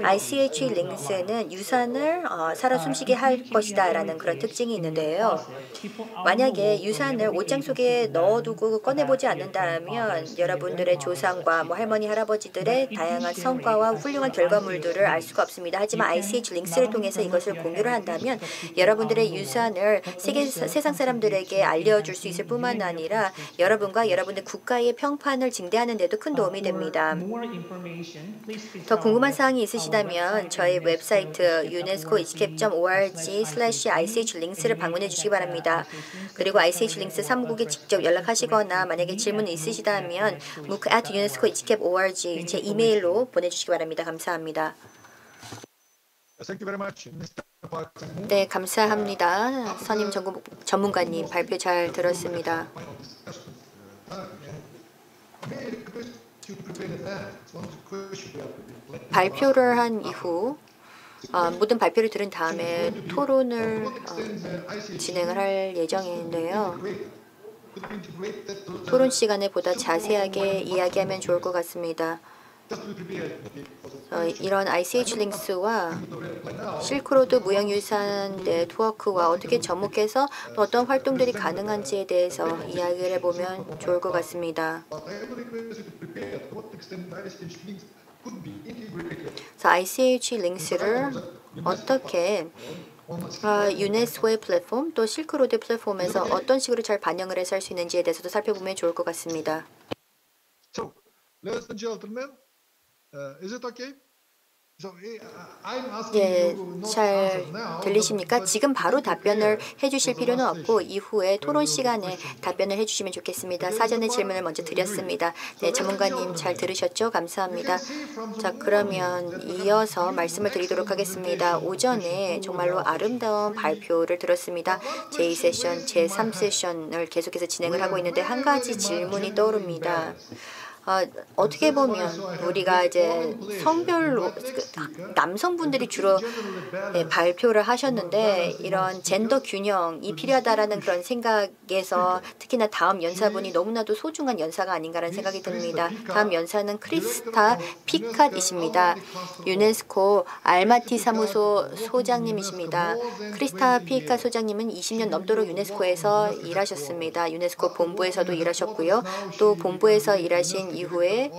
ICH 링스는 유산을 살아 숨쉬게 할 것이다라는 그런 특징이 있는데요. 만약에 유산을 옷장 속에 넣어두고 꺼내보지 않는다면 여러분들의 조상과 할머니, 할아버지들의 다양한 성과와 훌륭한 결과물들을 알 수가 없습니다. 하지만 ICH 링스를 통해서 이것을 공유를 한다면 여러분들의 유산을 세상 사람들에게 알려줄 수 있을 뿐만 아니라 여러분과 여러분의 국가의 평판을 증대하는 데도 큰 도움이 됩니다. 더 궁금한 사항이 있으시다면 저희 웹사이트 unesco.org/ICH 링스를 방문해 주시기 바랍니다. 그리고 ICH 링스 사무국에 직접 연락하시거나 만약에 질문이 있으시다면 mook@unesco.org 제 이메일로 보내주시기 바랍니다. 감사합니다. 네, 감사합니다. 선임 전문가님 발표 잘 들었습니다. 발표를 한 이후 모든 발표를 들은 다음에 토론을 진행을 할 예정인데요. 토론 시간에 보다 자세하게 이야기하면 좋을 것 같습니다. 이런 ICH 링스와 실크로드 무형유산 네트워크와 어떻게 접목해서 또 어떤 활동들이 가능한지에 대해서 이야기를 해보면 좋을 것 같습니다. ICH 링스를 어떻게 유네스코의 플랫폼 또 실크로드 플랫폼에서 어떤 식으로 잘 반영을 해서 할 수 있는지에 대해서도 살펴보면 좋을 것 같습니다. Ladies and gentlemen, is it okay? 예, 잘 들리십니까? 지금 바로 답변을 해주실 필요는 없고 이후에 토론 시간에 답변을 해주시면 좋겠습니다. 사전에 질문을 먼저 드렸습니다. 네, 전문가님 잘 들으셨죠? 감사합니다. 자, 그러면 이어서 말씀을 드리도록 하겠습니다. 오전에 정말로 아름다운 발표를 들었습니다. 제2세션, 제3세션을 계속해서 진행을 하고 있는데 한 가지 질문이 떠오릅니다. 어떻게 보면 우리가 이제 성별로 남성분들이 주로 발표를 하셨는데 이런 젠더 균형이 필요하다라는 그런 생각에서 특히나 다음 연사분이 너무나도 소중한 연사가 아닌가라는 생각이 듭니다. 다음 연사는 크리스타 피캇이십니다. 유네스코 알마티 사무소 소장님이십니다. 크리스타 피캇 소장님은 20년 넘도록 유네스코에서 일하셨습니다. 유네스코 본부에서도 일하셨고요. 또 본부에서 일하신 이후에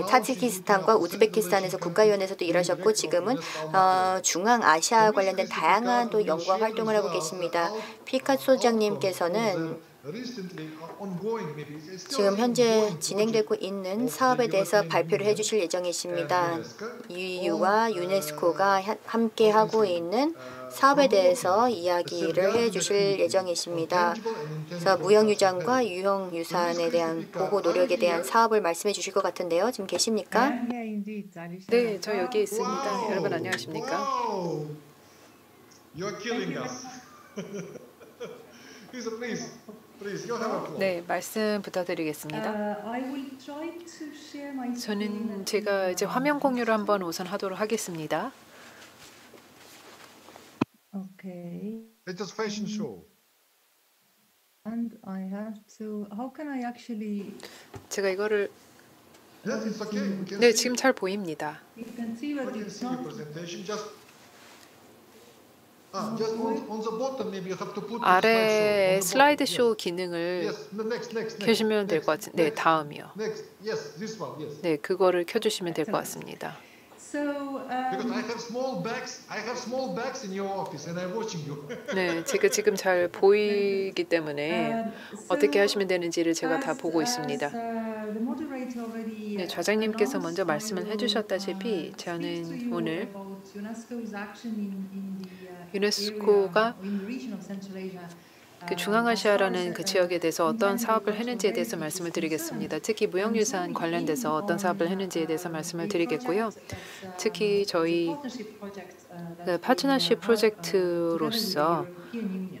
타지키스탄과 우즈베키스탄에서 국가위원회에서도 일하셨고 지금은 중앙아시아 관련된 다양한 또 연구와 활동을 하고 계십니다. 피캇 소장님께서는 지금 현재 진행되고 있는 사업에 대해서 발표를 해주실 예정이십니다. EU와 유네스코가 함께 하고 있는 사업에 대해서 이야기를 해주실 예정이십니다. 그래서 무형유산과 유형유산에 대한 보호 노력에 대한 사업을 말씀해 주실 것 같은데요. 지금 계십니까? 네, 저 여기 있습니다. 여러분 안녕하십니까? 네, 말씀 부탁드리겠습니다. 저는 제가 이제 화면 공유를 한번 우선 하도록 하겠습니다. Okay. It's a fashion show. And I have to. How can I actually? 제가 이거를 Yes, it's okay. We can 네, see. 지금 잘 보입니다. You can see, but We can it's see your not. presentation. Just on the bottom, maybe you have to put 아래 the slideshow. 슬라이드쇼 기능을 Yes, next. 켜시면 될 것 같은데, 네, 다음이요. Next, yes, this one, yes. 네, 그거를 켜주시면 될 것 같습니다. So. Because I have small bags in your office, and I'm watching you. 네, 제가 지금 잘 보이기 때문에 어떻게 하시면 되는지를 제가 다 보고 있습니다. 네, 좌장님께서 먼저 말씀을 해주셨다시피 저는 오늘 유네스코가 그 중앙아시아라는 그 지역에 대해서 어떤 사업을 했는지에 대해서 말씀을 드리겠습니다. 특히 무형유산 관련돼서 어떤 사업을 했는지에 대해서 말씀을 드리겠고요. 특히 저희 그 파트너십 프로젝트로서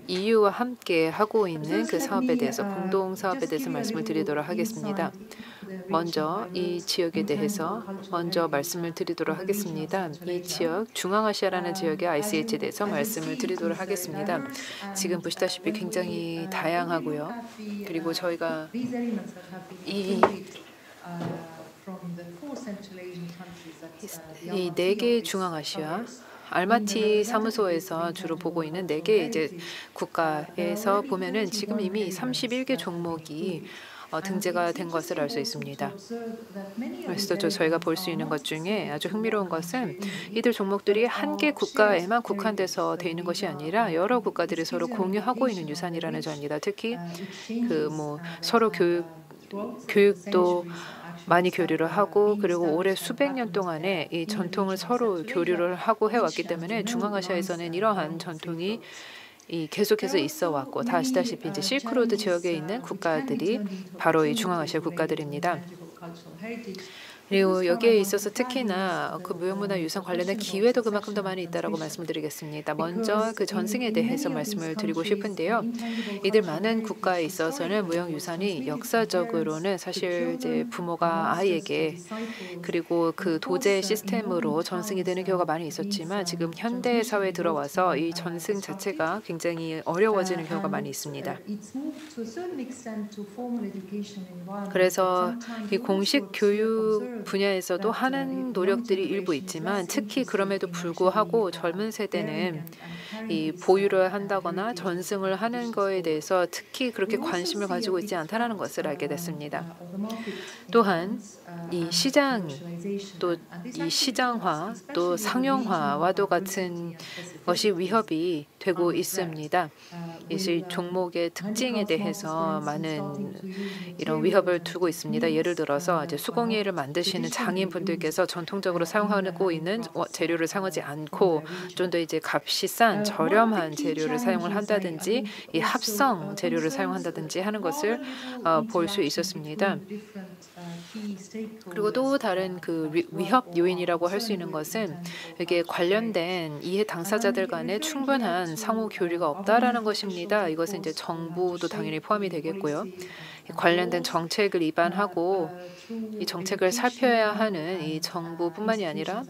EU와 함께 하고 있는 그 사업에 대해서 공동 사업에 대해서 말씀을 드리도록 하겠습니다. 먼저 이 지역에 대해서 먼저 말씀을 드리도록 하겠습니다. 이 지역 중앙아시아라는 지역의 ICH에 대해서 말씀을 드리도록 하겠습니다. 지금 보시다시피 굉장히 다양하고요. 그리고 저희가 이 네 개의 중앙아시아 알마티 사무소에서 주로 보고 있는 4개 이제 국가에서 보면은 지금 이미 31개 종목이 등재가 된 것을 알 수 있습니다. 그래서 저희가 볼 수 있는 것 중에 아주 흥미로운 것은 이들 종목들이 한 개 국가에만 국한돼서 돼 있는 것이 아니라 여러 국가들이 서로 공유하고 있는 유산이라는 점입니다. 특히 그 뭐 서로 교육도 많이 교류를 하고 그리고 올해 수백 년 동안에 이 전통을 서로 교류를 하고 해왔기 때문에 중앙아시아에서는 이러한 전통이 계속해서 있어 왔고 다 아시다시피 이제 실크로드 지역에 있는 국가들이 바로 이 중앙아시아 국가들입니다. 그리고 여기에 있어서 특히나 그 무형문화유산 관련된 기회도 그만큼 더 많이 있다라고 말씀을 드리겠습니다. 먼저 그 전승에 대해서 말씀을 드리고 싶은데요. 이들 많은 국가에 있어서는 무형유산이 역사적으로는 사실 이제 부모가 아이에게 그리고 그 도제 시스템으로 전승이 되는 경우가 많이 있었지만 지금 현대 사회에 들어와서 이 전승 자체가 굉장히 어려워지는 경우가 많이 있습니다. 그래서 이 공식 교육 분야에서도 하는 노력들이 일부 있지만 특히 그럼에도 불구하고 젊은 세대는 이 보유를 한다거나 전승을 하는 거에 대해서 특히 그렇게 관심을 가지고 있지 않다는 것을 알게 됐습니다. 또한 이 시장 또 이 시장화 또 상용화와도 같은 것이 위협이 되고 있습니다. 이 종목의 특징에 대해서 많은 이런 위협을 두고 있습니다. 예를 들어서 이제 수공예를 만드시는 장인분들께서 전통적으로 사용하고 있는 재료를 사용하지 않고 좀 더 이제 값이 싼 저렴한 재료를 사용을 한다든지 이 합성 재료를 사용한다든지 하는 것을 볼 수 있었습니다. 그리고 또 다른 그 위협 요인이라고 할 수 있는 것은 이게 관련된 이해 당사자들 간에 충분한 상호 교류가 없다라는 것입니다. 이것은 이제 정부도 당연히 포함이 되겠고요. 관련된 정책을 위반하고 이 정책을 살펴야 하는 이 정부뿐만이 아니라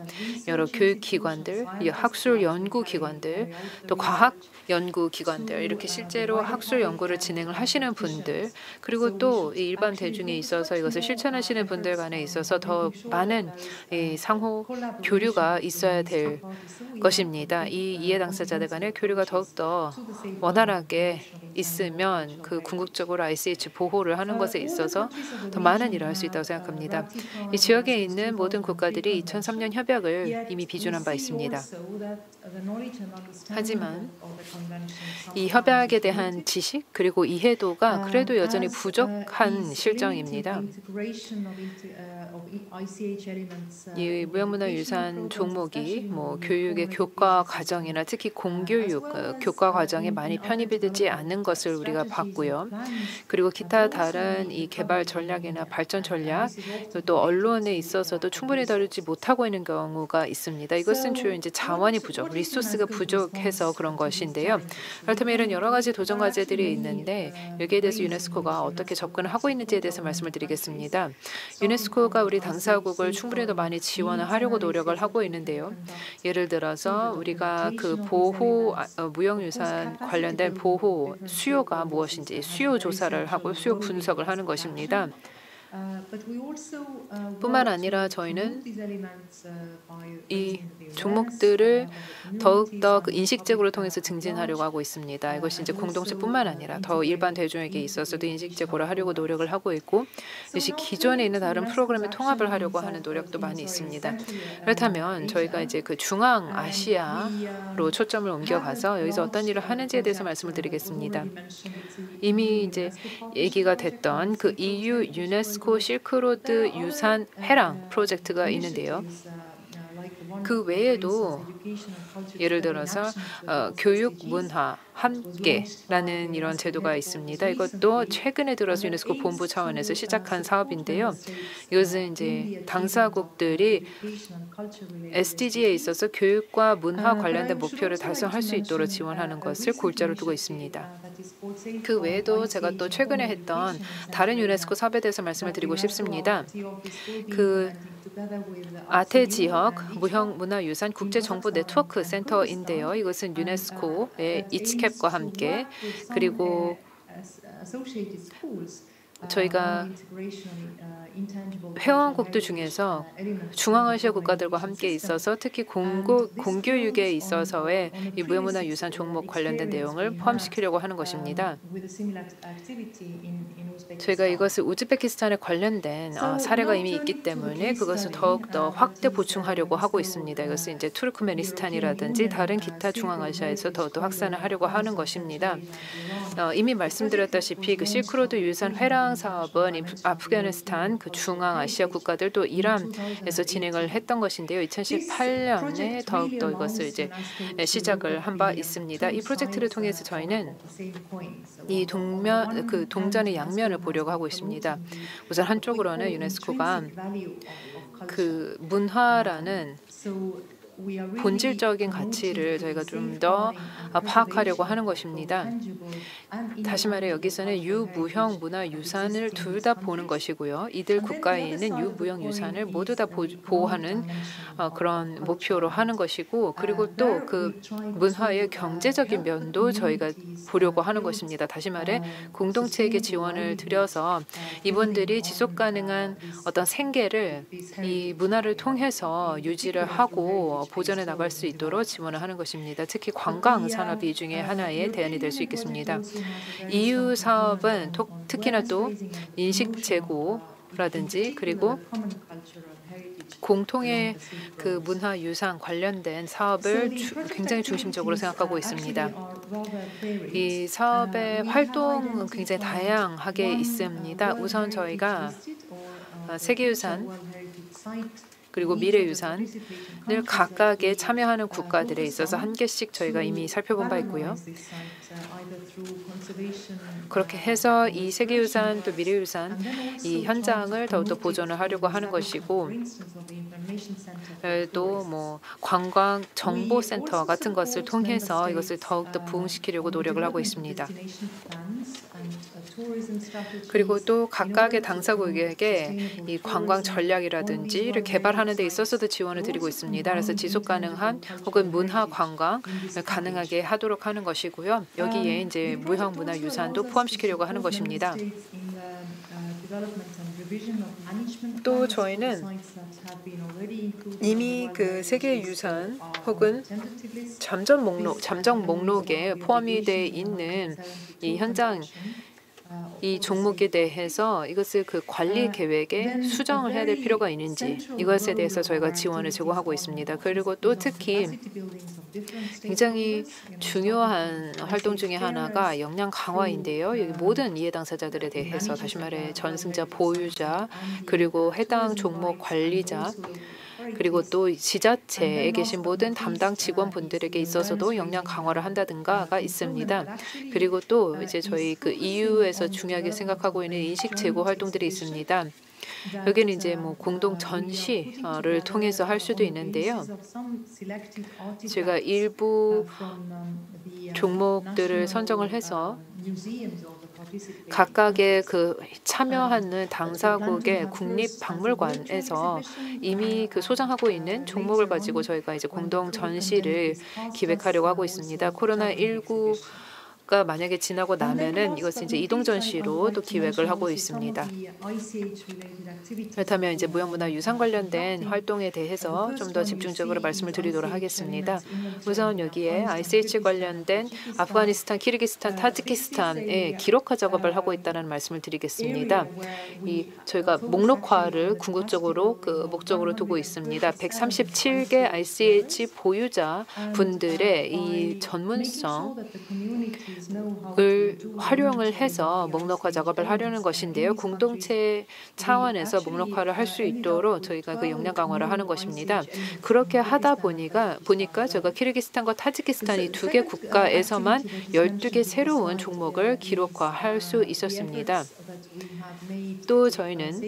여러 교육기관들, 학술 연구기관들, 또 과학 연구기관들 이렇게 실제로 학술 연구를 진행을 하시는 분들 그리고 또 일반 대중에 있어서 이것을 실천하시는 분들 간에 있어서 더 많은 이 상호 교류가 있어야 될 것입니다. 이 이해 당사자들 간의 교류가 더욱더 원활하게 있으면 그 궁극적으로 ICH 보호를 하는 것에 있어서 더 많은 일을 할 수 있다고 생각합니다. 이 지역에 있는 모든 국가들이 2003년 협약을 이미 비준한 바 있습니다. 하지만 이 협약에 대한 지식 그리고 이해도가 그래도 여전히 부족한 실정입니다. 이 무형문화유산 종목이 교육의 교과 과정이나 특히 공교육 교과 과정에 많이 편입이 되지 않는 것을 우리가 봤고요. 그리고 기타 다른 이 개발 전략이나 발전 전략 또 언론에 있어서도 충분히 다루지 못하고 있는 경우가 있습니다. 이것은 주요 이제 자원이 부족, 리소스가 부족해서 그런 것인데요. 그렇다면 이런 여러 가지 도전 과제들이 있는데 여기에 대해서 유네스코가 어떻게 접근을 하고 있는지에 대해서 말씀을 드리겠습니다. 유네스코가 우리 당사국을 충분히 더 많이 지원을 하려고 노력을 하고 있는데요. 예를 들어서 우리가 그 보호 무형유산 관련된 보호 수요가 무엇인지 수요 조사를 하고 수요 분석을 하는 것입니다. 뿐만 아니라 저희는 이 종목들을 더욱더 그 인식제고를 통해서 증진하려고 하고 있습니다. 이것이 이제 공동체뿐만 아니라 더 일반 대중에게 있어서도 인식제고를 하려고 노력을 하고 있고 이것이 기존에 있는 다른 프로그램에 통합을 하려고 하는 노력도 많이 있습니다. 그렇다면 저희가 이제 그 중앙 아시아로 초점을 옮겨가서 여기서 어떤 일을 하는지에 대해서 말씀을 드리겠습니다. 이미 이제 얘기가 됐던 그 EU 유네스코 실크로드 유산 회랑 프로젝트가 있는데요. 그 외에도 예를 들어서 교육 문화 함께라는 이런 제도가 있습니다. 이것도 최근에 들어서 유네스코 본부 차원에서 시작한 사업인데요. 이것은 이제 당사국들이 SDG에 있어서 교육과 문화 관련된 목표를 달성할 수 있도록 지원하는 것을 골자로 두고 있습니다. 그 외에도 제가 또 최근에 했던 다른 유네스코 사업에 대해서 말씀을 드리고 싶습니다. 그 아태 지역 무형문화유산 국제정보 네트워크 센터인데요. 이것은 유네스코의 이츠캡과 함께 그리고 저희가 회원국들 중에서 중앙아시아 국가들과 함께 있어서 특히 공교육에 있어서의 이 무형문화유산 종목 관련된 내용을 포함시키려고 하는 것입니다. 저희가 이것을 우즈베키스탄에 관련된 사례가 이미 있기 때문에 그것을 더욱더 확대 보충하려고 하고 있습니다. 이것은 이제 투르크메니스탄이라든지 다른 기타 중앙아시아에서 더욱더 확산을 하려고 하는 것입니다. 이미 말씀드렸다시피 그 실크로드 유산 회랑 사업은 아프가니스탄 그 중앙아시아 국가들 또 이란에서 진행을 했던 것인데요. 2018년에 더욱더 이것을 이제 시작을 한 바 있습니다. 이 프로젝트를 통해서 저희는 이 동전의 양면을 보려고 하고 있습니다. 우선 한쪽으로는 유네스코가 그 문화라는 본질적인 가치를 저희가 좀 더 파악하려고 하는 것입니다. 다시 말해 여기서는 유무형 문화유산을 둘 다 보는 것이고요. 이들 국가에 있는 유무형 유산을 모두 다 보호하는 그런 목표로 하는 것이고 그리고 또 그 문화의 경제적인 면도 저희가 보려고 하는 것입니다. 다시 말해 공동체에게 지원을 드려서 이분들이 지속가능한 어떤 생계를 이 문화를 통해서 유지를 하고 보전해 나갈 수 있도록 지원을 하는 것입니다. 특히 관광 산업이 중에 하나의 대안이 될 수 있겠습니다. EU 사업은 특히나 또 인식 제고 라든지 그리고 공통의 그 문화유산 관련된 사업을 굉장히 중심적으로 생각하고 있습니다. 이 사업의 활동은 굉장히 다양하게 있습니다. 우선 저희가 세계유산 그리고 미래유산을 각각에 참여하는 국가들에 있어서 한 개씩 저희가 이미 살펴본 바 있고요. 그렇게 해서 이 세계유산 또 미래유산 이 현장을 더욱더 보존을 하려고 하는 것이고 또 뭐 관광 정보센터 같은 것을 통해서 이것을 더욱더 부흥시키려고 노력을 하고 있습니다. 그리고 또 각각의 당사국에게 이 관광 전략이라든지를 개발하는 데 있어서도 지원을 드리고 있습니다. 그래서 지속 가능한 혹은 문화 관광을 가능하게 하도록 하는 것이고요. 여기에 이제 무형 문화 유산도 포함시키려고 하는 것입니다. 또 저희는 이미 그 세계유산 혹은 잠정 목록에 포함이 되어 있는 이 현장 이 종목에 대해서 이것을 그 관리 계획에 수정을 해야 될 필요가 있는지 이것에 대해서 저희가 지원을 제공하고 있습니다. 그리고 또 특히 굉장히 중요한 활동 중에 하나가 역량 강화인데요. 모든 이해 당사자들에 대해서 다시 말해 전승자, 보유자, 그리고 해당 종목 관리자 그리고 또 지자체에 계신 모든 담당 직원분들에게 있어서도 역량 강화를 한다든가가 있습니다. 그리고 또 이제 저희 그 EU에서 중요하게 생각하고 있는 인식 제고 활동들이 있습니다. 여기는 이제 뭐 공동 전시를 통해서 할 수도 있는데요. 제가 일부 종목들을 선정을 해서 각각의 그 참여하는 당사국의 국립박물관에서 이미 그 소장하고 있는 종목을 가지고 저희가 이제 공동 전시를 기획하려고 하고 있습니다. 코로나19가 만약에 지나고 나면은 이것을 이제 이동 전시로 또 기획을 하고 있습니다. 그렇다면 이제 무형문화유산 관련된 활동에 대해서 좀 더 집중적으로 말씀을 드리도록 하겠습니다. 우선 여기에 ICH 관련된 아프가니스탄, 키르기스탄, 타지키스탄의 기록화 작업을 하고 있다는 말씀을 드리겠습니다. 저희가 목록화를 궁극적으로 그 목적으로 두고 있습니다. 137개 ICH 보유자 분들의 이 전문성을 활용을 해서 목록화 작업을 하려는 것인데요. 공동체 차원에서 목록화를 할 수 있도록 저희가 그 역량 강화를 하는 것입니다. 그렇게 하다 보니까 제가 키르기스탄과 타지키스탄 이 두 개 국가에서만 12개 새로운 종목을 기록화할 수 있었습니다. 또 저희는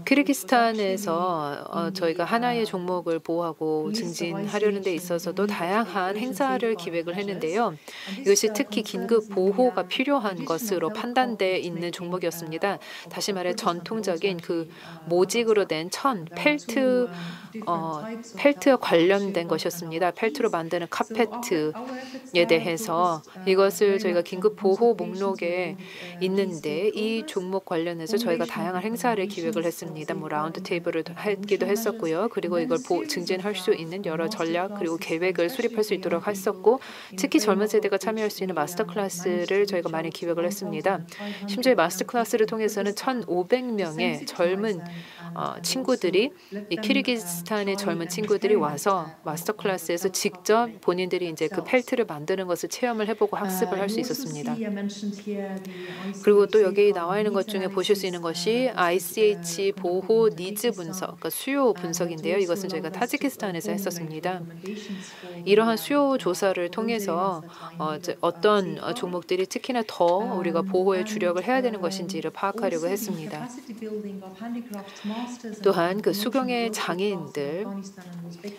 키르기스탄에서 저희가 하나의 종목을 보호하고 증진하려는 데 있어서도 다양한 행사를 기획을 했는데요. 이것이 특히 긴급 보호가 필요한 것으로 판단돼 있는 종목이었습니다. 다시 말해 전통적인 그 모직으로 된 펠트와 관련된 것이었습니다. 펠트로 만드는 카페트에 대해서 이것을 저희가 긴급 보호 목록에 있는데 이 종목 관련해서 저희가 다양한 행사를 기획을 했습니다. 뭐 라운드 테이블을 하기도 했었고요. 그리고 이걸 증진할 수 있는 여러 전략 그리고 계획을 수립할 수 있도록 했었고 특히 젊은 세대가 참여할 수 있는 마스터 클래스를 저희가 많이 기획을 했습니다. 심지어 마스터 클래스를 통해서는 1,500명의 젊은 친구들이 이 키르기스탄의 젊은 친구들이 와서 마스터 클래스에서 직접 본인들이 이제 그 펠트를 만드는 것을 체험을 해보고 학습을 할 수 있었습니다. 그리고 또 여기 나와 있는 것 중에 보실 수 있는 것이 ICH 보호 니즈 분석, 그러니까 수요 분석인데요. 이것은 저희가 타지키스탄에서 했었습니다. 이러한 수요 조사를 통해서 어떤 종목들이 특히나 더 우리가 보호에 주력을 해야 되는 것인지를 파악하려고 했습니다. 또한 그 수공예 장애인들,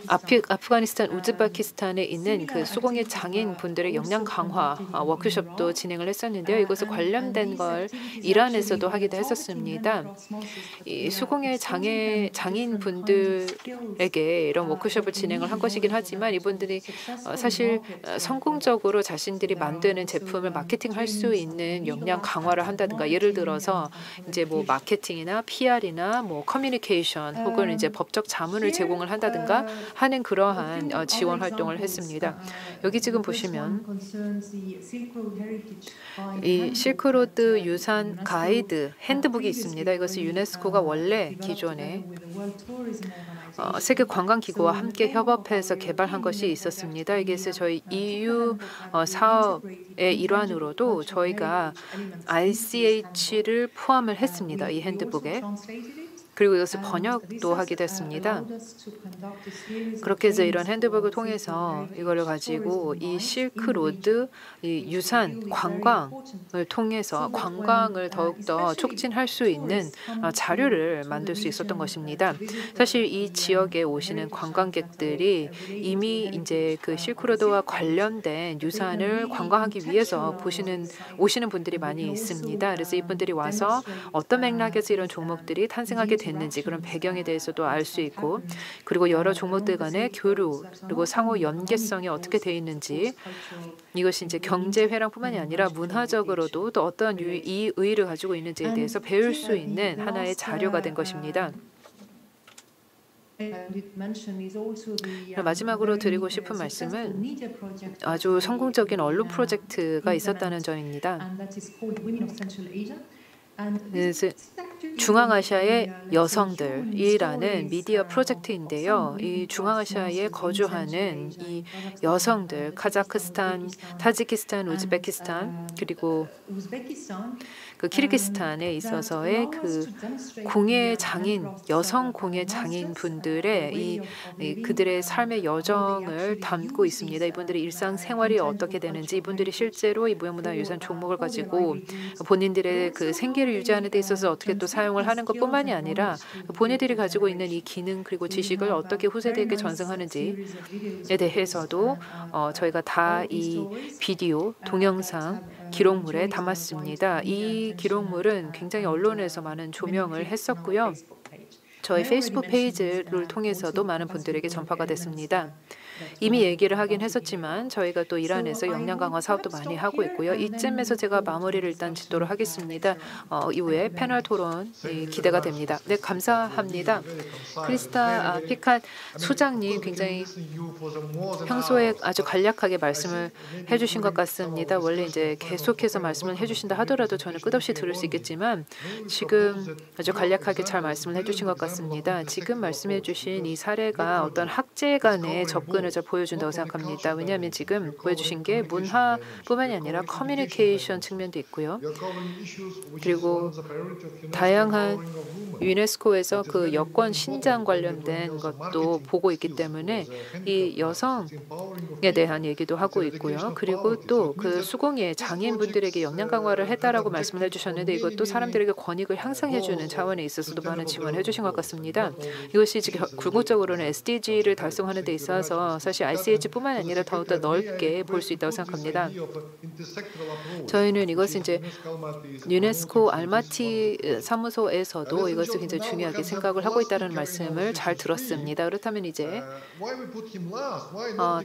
아프가니스탄, 우즈베키스탄에 있는 그 수공예 장애인 분들의 역량 강화 워크숍도 진행을 했었는데요. 이것을 관련된 걸 이란에서 대해서도 하기도 했었습니다. 이 수공예 장인 분들에게 이런 워크숍을 진행을 한 것이긴 하지만 이분들이 사실 성공적으로 자신들이 만드는 제품을 마케팅할 수 있는 역량 강화를 한다든가 예를 들어서 이제 뭐 마케팅이나 PR이나 뭐 커뮤니케이션 혹은 이제 법적 자문을 제공을 한다든가 하는 그러한 지원 활동을 했습니다. 여기 지금 보시면 이 실크로드 유산 가이드 핸드북이 있습니다. 이것은 유네스코가 원래 기존에 세계 관광기구와 함께 협업해서 개발한 것이 있었습니다. 이것을 저희 EU 사업의 일환으로도 저희가 ICH를 포함을 했습니다. 이 핸드북에. 그리고 이것을 번역도 하기도 했습니다. 그렇게 해서 이런 핸드북을 통해서 이거를 가지고 이 실크로드 이 유산 관광을 통해서 관광을 더욱더 촉진할 수 있는 자료를 만들 수 있었던 것입니다. 사실 이 지역에 오시는 관광객들이 이미 이제 그 실크로드와 관련된 유산을 관광하기 위해서 오시는 분들이 많이 있습니다. 그래서 이분들이 와서 어떤 맥락에서 이런 종목들이 탄생하게 됐는지 그런 배경에 대해서도 알 수 있고 그리고 여러 종목들 간의 교류 그리고 상호 연계성이 어떻게 되어 있는지 이것이 이제 경제 회랑뿐만이 아니라 문화적으로도 또 어떤 이의를 가지고 있는지에 대해서 배울 수 있는 하나의 자료가 된 것입니다. 마지막으로 드리고 싶은 말씀은 아주 성공적인 언론 프로젝트가 있었다는 점입니다. 중앙아시아의 여성들이라는 미디어 프로젝트인데요. 이 중앙아시아에 거주하는 이 여성들, 카자흐스탄, 타지키스탄, 우즈베키스탄 그리고 그 키르기스탄에 있어서의 그 공예 장인 여성 공예 장인 분들의 그들의 삶의 여정을 담고 있습니다. 이분들의 일상 생활이 어떻게 되는지 이분들이 실제로 이 무형문화유산 종목을 가지고 본인들의 그 생계를 유지하는 데 있어서 어떻게 또 사용을 하는 것뿐만이 아니라 본인들이 가지고 있는 이 기능 그리고 지식을 어떻게 후세대에게 전승하는지에 대해서도 저희가 다 이 비디오, 동영상 기록물에 담았습니다. 이 기록물은 굉장히 언론에서 많은 조명을 했었고요. 저희 페이스북 페이지를 통해서도 많은 분들에게 전파가 됐습니다. 이미 얘기를 하긴 했었지만 저희가 또 이란에서 역량 강화 사업도 많이 하고 있고요. 이쯤에서 제가 마무리를 일단 짓도록 하겠습니다. 이후에 패널 토론이 기대가 됩니다. 네, 감사합니다. 크리스타 피칸 소장님 굉장히 평소에 아주 간략하게 말씀을 해주신 것 같습니다. 원래 이제 계속해서 말씀을 해주신다 하더라도 저는 끝없이 들을 수 있겠지만 지금 아주 간략하게 잘 말씀을 해주신 것 같습니다. 지금 말씀해주신 이 사례가 어떤 학제 간의 접근을 잘 보여준다고 생각합니다. 왜냐하면 지금 보여주신 게 문화뿐만이 아니라 커뮤니케이션 측면도 있고요. 그리고 다양한 유네스코에서 그 여권 신장 관련된 것도 보고 있기 때문에 이 여성에 대한 얘기도 하고 있고요. 그리고 또 그 수공예 장애인분들에게 역량 강화를 했다라고 말씀을 해주셨는데 이것도 사람들에게 권익을 향상해주는 차원에 있어서도 많은 지원을 해주신 것 같습니다. 이것이 지금 궁극적으로는 SDG를 달성하는 데 있어서 사실 ICH뿐만 아니라 더욱더 넓게 볼 수 있다고 생각합니다. 저희는 이것을 이제 유네스코 알마티 사무소에서도 이것을 굉장히 중요하게 생각을 하고 있다는 말씀을 잘 들었습니다. 그렇다면 이제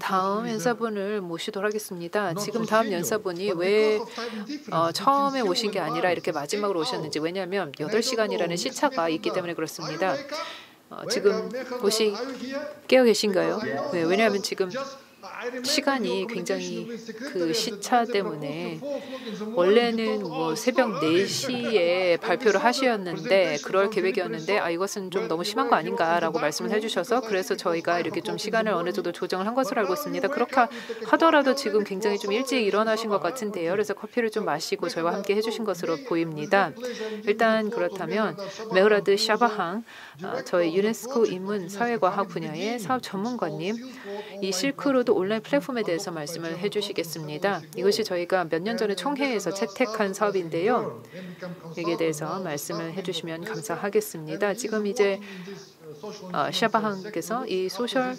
다음 연사분을 모시도록 하겠습니다. 지금 다음 연사분이 왜 처음에 오신 게 아니라 이렇게 마지막으로 오셨는지 왜냐하면 8시간이라는 시차가 있기 때문에 그렇습니다. 지금 혹시 깨어 계신가요? 네, 왜냐하면 지금 시간이 굉장히 그 시차 때문에 원래는 뭐 새벽 4시에 발표를 하셨는데 그럴 계획이었는데 이것은 좀 너무 심한 거 아닌가라고 말씀을 해주셔서 그래서 저희가 이렇게 좀 시간을 어느 정도 조정을 한 것으로 알고 있습니다. 그렇게 하더라도 지금 굉장히 좀 일찍 일어나신 것 같은데요. 그래서 커피를 좀 마시고 저희와 함께 해주신 것으로 보입니다. 일단 그렇다면 메흐라드 샤바항 저희 유네스코 인문 사회과학 분야의 사업 전문가님 이 실크로드 온라인 플랫폼에 대해서 말씀을 해주시겠습니다. 이것이 저희가 몇 년 전에 총회에서 채택한 사업인데요. 여기에 대해서 말씀을 해주시면 감사하겠습니다. 지금 이제 샤바항께서 이 소셜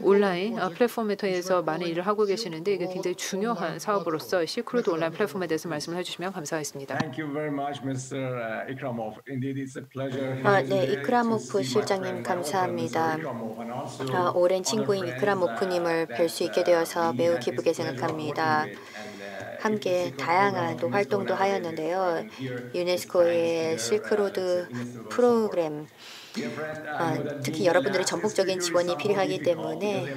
온라인 플랫폼에 대해서 많은 일을 하고 계시는데 이게 굉장히 중요한 사업으로서 실크로드 온라인 플랫폼에 대해서 말씀을 해주시면 감사하겠습니다. 네, 이크라모프 실장님 감사합니다. 오랜 친구인 이크라모프님을 뵐 수 있게 되어서 매우 기쁘게 생각합니다. 함께 다양한 또 활동도 하였는데요. 유네스코의 실크로드 프로그램 특히 여러분들의 전폭적인 지원이 필요하기 때문에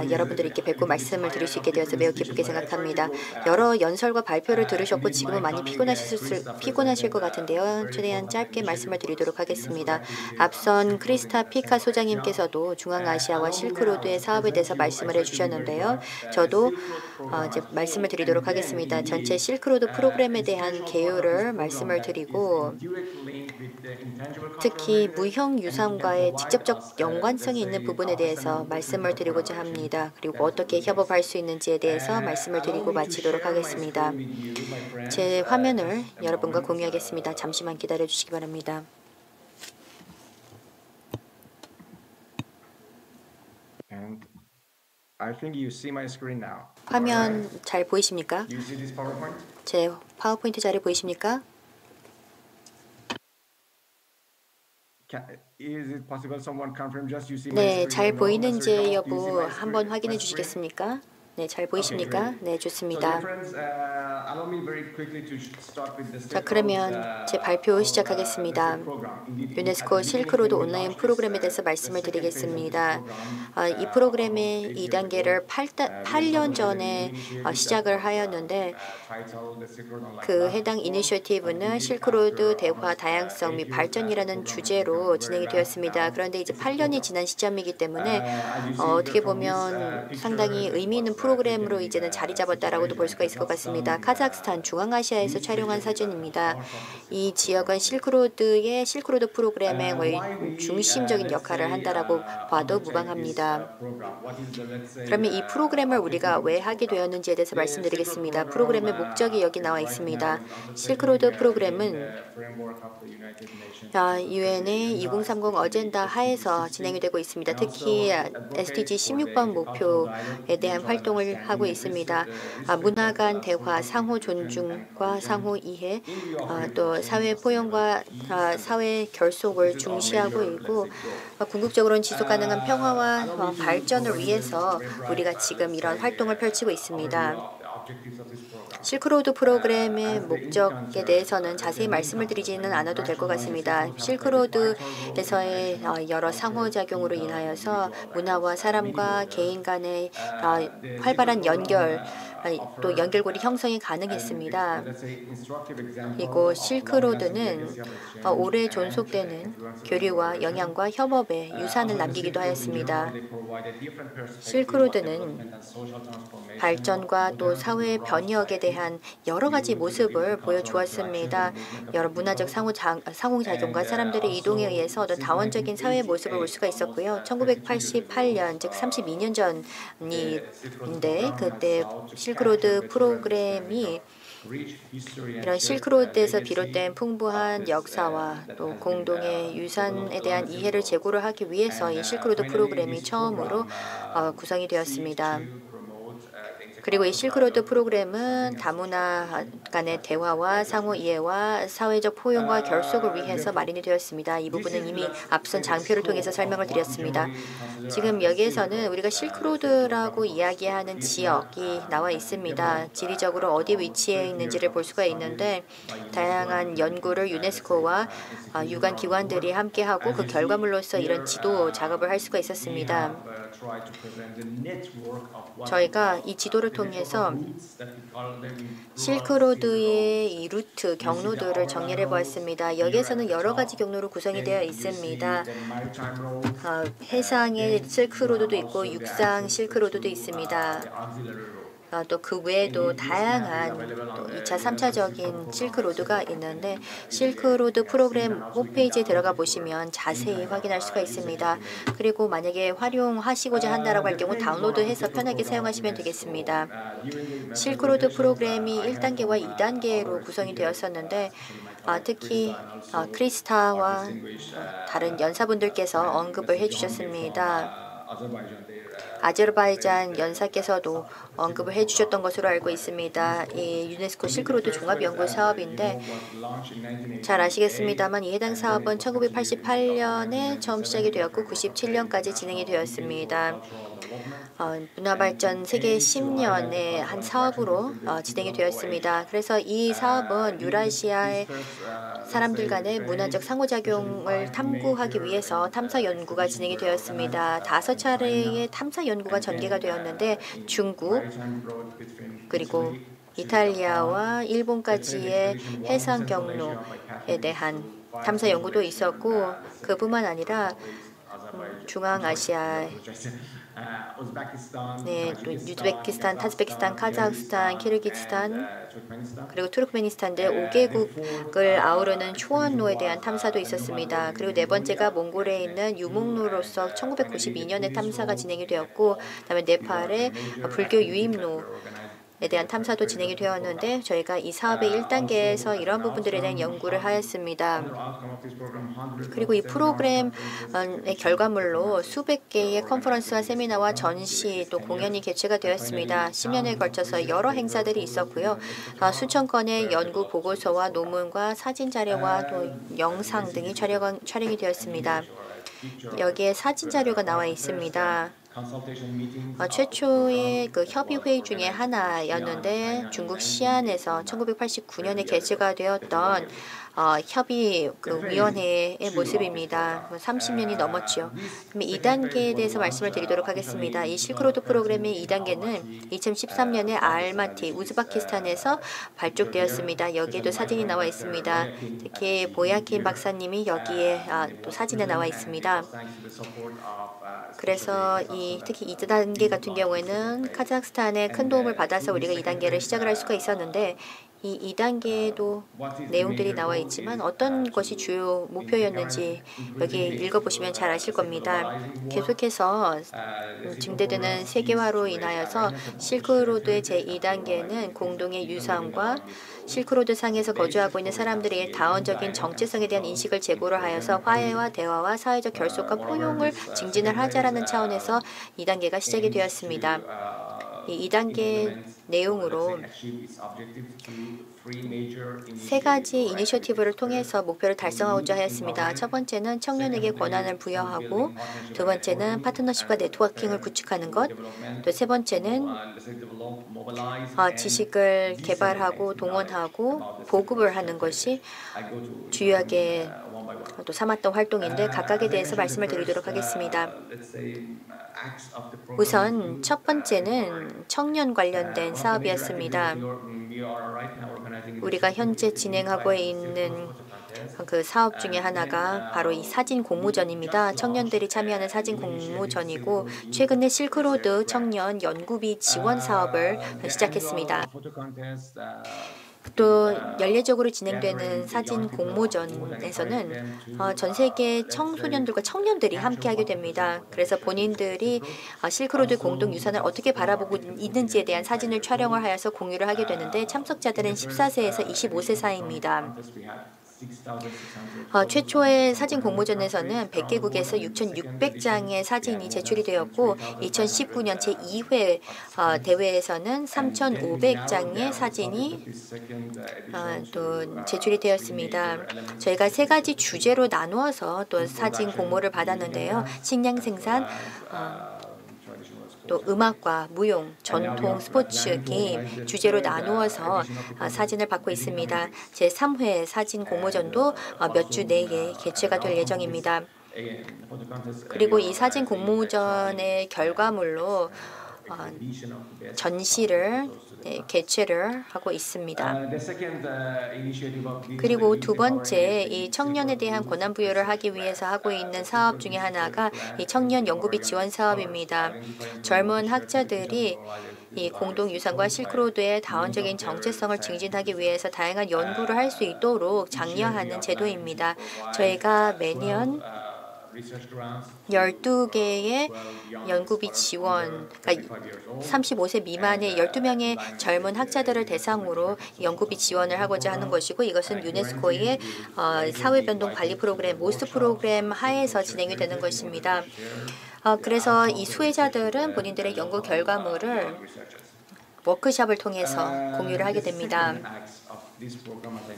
여러분들이 이렇게 뵙고 말씀을 드릴 수 있게 되어서 매우 기쁘게 생각합니다. 여러 연설과 발표를 들으셨고 지금은 많이 피곤하실 것 같은데요. 최대한 짧게 말씀을 드리도록 하겠습니다. 앞선 크리스타 피카 소장님께서도 중앙아시아와 실크로드의 사업에 대해서 말씀을 해주셨는데요. 저도 이제 말씀을 드리도록 하겠습니다. 전체 실크로드 프로그램에 대한 개요를 말씀을 드리고 특히 무형 유산과의 직접적 연관성이 있는 부분에 대해서 말씀을 드리고자 합니다. 그리고 어떻게 협업할 수 있는지에 대해서 말씀을 드리고 마치도록 하겠습니다. 제 화면을 여러분과 공유하겠습니다. 잠시만 기다려 주시기 바랍니다. 화면 잘 보이십니까? 제 파워포인트 자료 보이십니까? 네, 잘 보이는지 여부 한번 확인해 주시겠습니까? 네, 잘 보이십니까? 네, 좋습니다. 자, 그러면 제 발표 시작하겠습니다. 유네스코 실크로드 온라인 프로그램에 대해서 말씀을 드리겠습니다. 이 프로그램의 2단계를 8년 전에 시작을 하였는데 그 해당 이니셔티브는 실크로드 대화 다양성 및 발전이라는 주제로 진행이 되었습니다. 그런데 이제 8년이 지난 시점이기 때문에 어떻게 보면 상당히 의미 있는 프로그램으로 이제는 자리 잡았다라고도 볼 수가 있을 것 같습니다. 카자흐스탄 중앙아시아에서 촬영한 사진입니다. 이 지역은 실크로드 프로그램의 거의 중심적인 역할을 한다라고 봐도 무방합니다. 그러면 이 프로그램을 우리가 왜 하게 되었는지에 대해서 말씀드리겠습니다. 프로그램의 목적이 여기 나와 있습니다. 실크로드 프로그램은 유엔의 2030 어젠다 하에서 진행이 되고 있습니다. 특히 SDG 16번 목표에 대한 활동을 하고 있습니다. 문화 간 대화, 상호 존중과 상호 이해, 또 사회 포용과 사회 결속을 중시하고 있고 궁극적으로는 지속 가능한 평화와 발전을 위해서 우리가 지금 이런 활동을 펼치고 있습니다. 실크로드 프로그램의 목적에 대해서는 자세히 말씀을 드리지는 않아도 될 것 같습니다. 실크로드에서의 여러 상호작용으로 인하여서 문화와 사람과 개인 간의 활발한 연결, 또 연결고리 형성이 가능했습니다. 그리고 실크로드는 오래 존속되는 교류와 영향과 협업의 유산을 남기기도 하였습니다. 실크로드는 발전과 또 사회의 변혁에 대한 여러 가지 모습을 보여주었습니다. 여러 문화적 상호작용과 사람들의 이동에 의해서 어떤 다원적인 사회의 모습을 볼 수가 있었고요. 1988년, 즉 32년 전인데 그때 실크로드 프로그램이 이런 실크로드에서 비롯된 풍부한 역사와 또 공동의 유산에 대한 이해를 제고를 하기 위해서 이 실크로드 프로그램이 처음으로 구성이 되었습니다. 그리고 이 실크로드 프로그램은 다문화 간의 대화와 상호 이해와 사회적 포용과 결속을 위해서 마련이 되었습니다. 이 부분은 이미 앞선 장표를 통해서 설명을 드렸습니다. 지금 여기에서는 우리가 실크로드라고 이야기하는 지역이 나와 있습니다. 지리적으로 어디 위치해 있는지를 볼 수가 있는데 다양한 연구를 유네스코와 유관 기관들이 함께하고 그 결과물로서 이런 지도 작업을 할 수가 있었습니다. 저희가 이 지도를 통해서 실크로드의 이 루트, 경로들을 정리를 해보았습니다. 여기에서는 여러 가지 경로로 구성이 되어 있습니다. 해상의 실크로드도 있고 육상 실크로드도 있습니다. 또 그 외에도 다양한 또 2차, 3차적인 실크로드가 있는데 실크로드 프로그램 홈페이지에 들어가 보시면 자세히 확인할 수가 있습니다. 그리고 만약에 활용하시고자 한다라고 할 경우 다운로드해서 편하게 사용하시면 되겠습니다. 실크로드 프로그램이 1단계와 2단계로 구성이 되었었는데 특히 크리스타와 다른 연사분들께서 언급을 해주셨습니다. 아제르바이잔 연사께서도 언급을 해주셨던 것으로 알고 있습니다. 이 유네스코 실크로드 종합연구 사업인데 잘 아시겠습니다만 이 해당 사업은 1988년에 처음 시작이 되었고 97년까지 진행이 되었습니다. 문화발전 세계 10년의 한 사업으로 진행이 되었습니다. 그래서 이 사업은 유라시아의 사람들 간의 문화적 상호작용을 탐구하기 위해서 탐사 연구가 진행이 되었습니다. 5차례의 탐사 연구가 전개가 되었는데 중국 그리고 이탈리아와 일본까지의 해상 경로에 대한 탐사 연구도 있었고 그뿐만 아니라 중앙아시아 네, 또 우즈베키스탄, 타지키스탄, 카자흐스탄, 키르기스탄 그리고 투르크메니스탄 등 5개국을 아우르는 초원로에 대한 탐사도 있었습니다. 그리고 네 번째가 몽골에 있는 유목로로서 1992년에 탐사가 진행이 되었고 그다음에 네팔의 불교 유입로 에 대한 탐사도 진행이 되었는데 저희가 이 사업의 1단계에서 이러한 부분들에 대한 연구를 하였습니다. 그리고 이 프로그램의 결과물로 수백 개의 컨퍼런스와 세미나와 전시 또 공연이 개최가 되었습니다. 10년에 걸쳐서 여러 행사들이 있었고요. 수천 건의 연구 보고서와 논문과 사진 자료와 또 영상 등이 촬영이 되었습니다. 여기에 사진 자료가 나와 있습니다. 최초의 그 협의 회의 중에 하나였는데 중국 시안에서 1989년에 개최가 되었던 협의 위원회의 모습입니다. 30년이 넘었죠. 2단계에 대해서 말씀을 드리도록 하겠습니다. 이 실크로드 프로그램의 2단계는 2013년에 알마티, 우즈베키스탄에서 발족되었습니다. 여기에도 사진이 나와 있습니다. 특히 보야킨 박사님이 여기에 또 사진에 나와 있습니다. 그래서 특히 2단계 같은 경우에는 카자흐스탄의 큰 도움을 받아서 우리가 2단계를 시작을 할 수가 있었는데 이 2단계에도 내용들이 나와 있지만 어떤 것이 주요 목표였는지 여기 읽어보시면 잘 아실 겁니다. 계속해서 증대되는 세계화로 인하여서 실크로드의 제2단계는 공동의 유산과 실크로드 상에서 거주하고 있는 사람들의 다원적인 정체성에 대한 인식을 제고를 하여서 화해와 대화와 사회적 결속과 포용을 증진을 하자라는 차원에서 2단계가 시작이 되었습니다. 이 2단계 내용으로 세 가지 이니셔티브를 통해서 목표를 달성하고자 하였습니다. 첫 번째는 청년에게 권한을 부여하고 두 번째는 파트너십과 네트워킹을 구축하는 것 또 세 번째는 지식을 개발하고 동원하고 보급을 하는 것이 주요하게 또 삼았던 활동인데 각각에 대해서 말씀을 드리도록 하겠습니다. 우선 첫 번째는 청년 관련된 사업이었습니다. 우리가 현재 진행하고 있는 그 사업 중에 하나가 바로 이 사진 공모전입니다. 청년들이 참여하는 사진 공모전이고 최근에 실크로드 청년 연구비 지원 사업을 시작했습니다. 또 연례적으로 진행되는 사진 공모전에서는 전 세계 청소년들과 청년들이 함께하게 됩니다. 그래서 본인들이 실크로드 공동유산을 어떻게 바라보고 있는지에 대한 사진을 촬영을 하여서 공유를 하게 되는데 참석자들은 14세에서 25세 사이입니다. 최초의 사진 공모전에서는 100개국에서 6,600장의 사진이 제출이 되었고 2019년 제2회 대회에서는 3,500장의 사진이 또 제출이 되었습니다. 저희가 세 가지 주제로 나누어서 또 사진 공모를 받았는데요. 식량 생산, 또 음악과 무용, 전통, 스포츠, 게임 주제로 나누어서 사진을 받고 있습니다. 제3회 사진 공모전도 몇 주 내에 개최가 될 예정입니다. 그리고 이 사진 공모전의 결과물로 전시를 개최를 하고 있습니다. 그리고 두 번째, 이 청년에 대한 권한 부여를 하기 위해서 하고 있는 사업 중에 하나가 이 청년 연구비 지원 사업입니다. 젊은 학자들이 이 공동유산과 실크로드의 다원적인 정체성을 증진하기 위해서 다양한 연구를 할 수 있도록 장려하는 제도입니다. 저희가 매년 12개의 연구비 지원, 그러니까 35세 미만의 12명의 젊은 학자들을 대상으로 연구비 지원을 하고자 하는 것이고 이것은 유네스코의 사회변동 관리 프로그램, 모스트 프로그램 하에서 진행이 되는 것입니다. 그래서 이 수혜자들은 본인들의 연구 결과물을 워크숍을 통해서 공유를 하게 됩니다.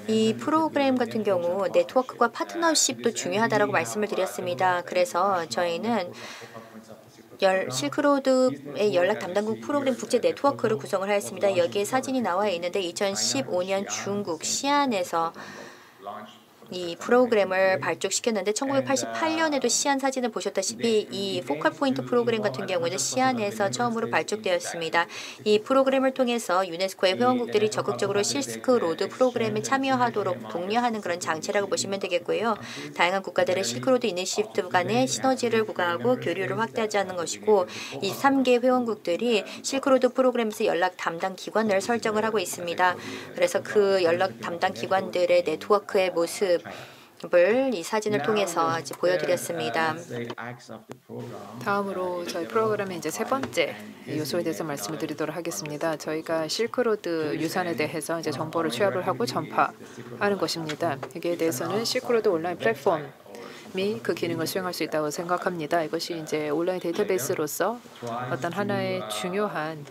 이 프로그램 같은 경우 네트워크과 파트너십도 중요하다고 말씀을 드렸습니다. 그래서 저희는 실크로드의 연락 담당국 프로그램 국제 네트워크를 구성을 하였습니다. 여기에 사진이 나와 있는데 2015년 중국 시안에서 이 프로그램을 발족시켰는데 1988년에도 시안 사진을 보셨다시피 이 포컬 포인트 프로그램 같은 경우는 시안에서 처음으로 발족되었습니다. 이 프로그램을 통해서 유네스코의 회원국들이 적극적으로 실크로드 프로그램에 참여하도록 독려하는 그런 장치라고 보시면 되겠고요. 다양한 국가들의 실크로드 이니시티브 간의 시너지를 구가하고 교류를 확대하자는 것이고 이 3개 회원국들이 실크로드 프로그램에서 연락 담당 기관을 설정을 하고 있습니다. 그래서 그 연락 담당 기관들의 네트워크의 모습 이 사진을 통해서 보여드렸습니다. 다음으로 저희 프로그램의 이제 세 번째 요소에 대해서 말씀을 드리도록 하겠습니다. 저희가 실크로드 유산에 대해서 이제 정보를 취합을 하고 전파하는 것입니다. 여기에 대해서는 실크로드 온라인 플랫폼 그 기능을 수행할 수 있다고 생각합니다. 이것이 이제 온라인 데이터베이스로서 어떤 하나의 중요한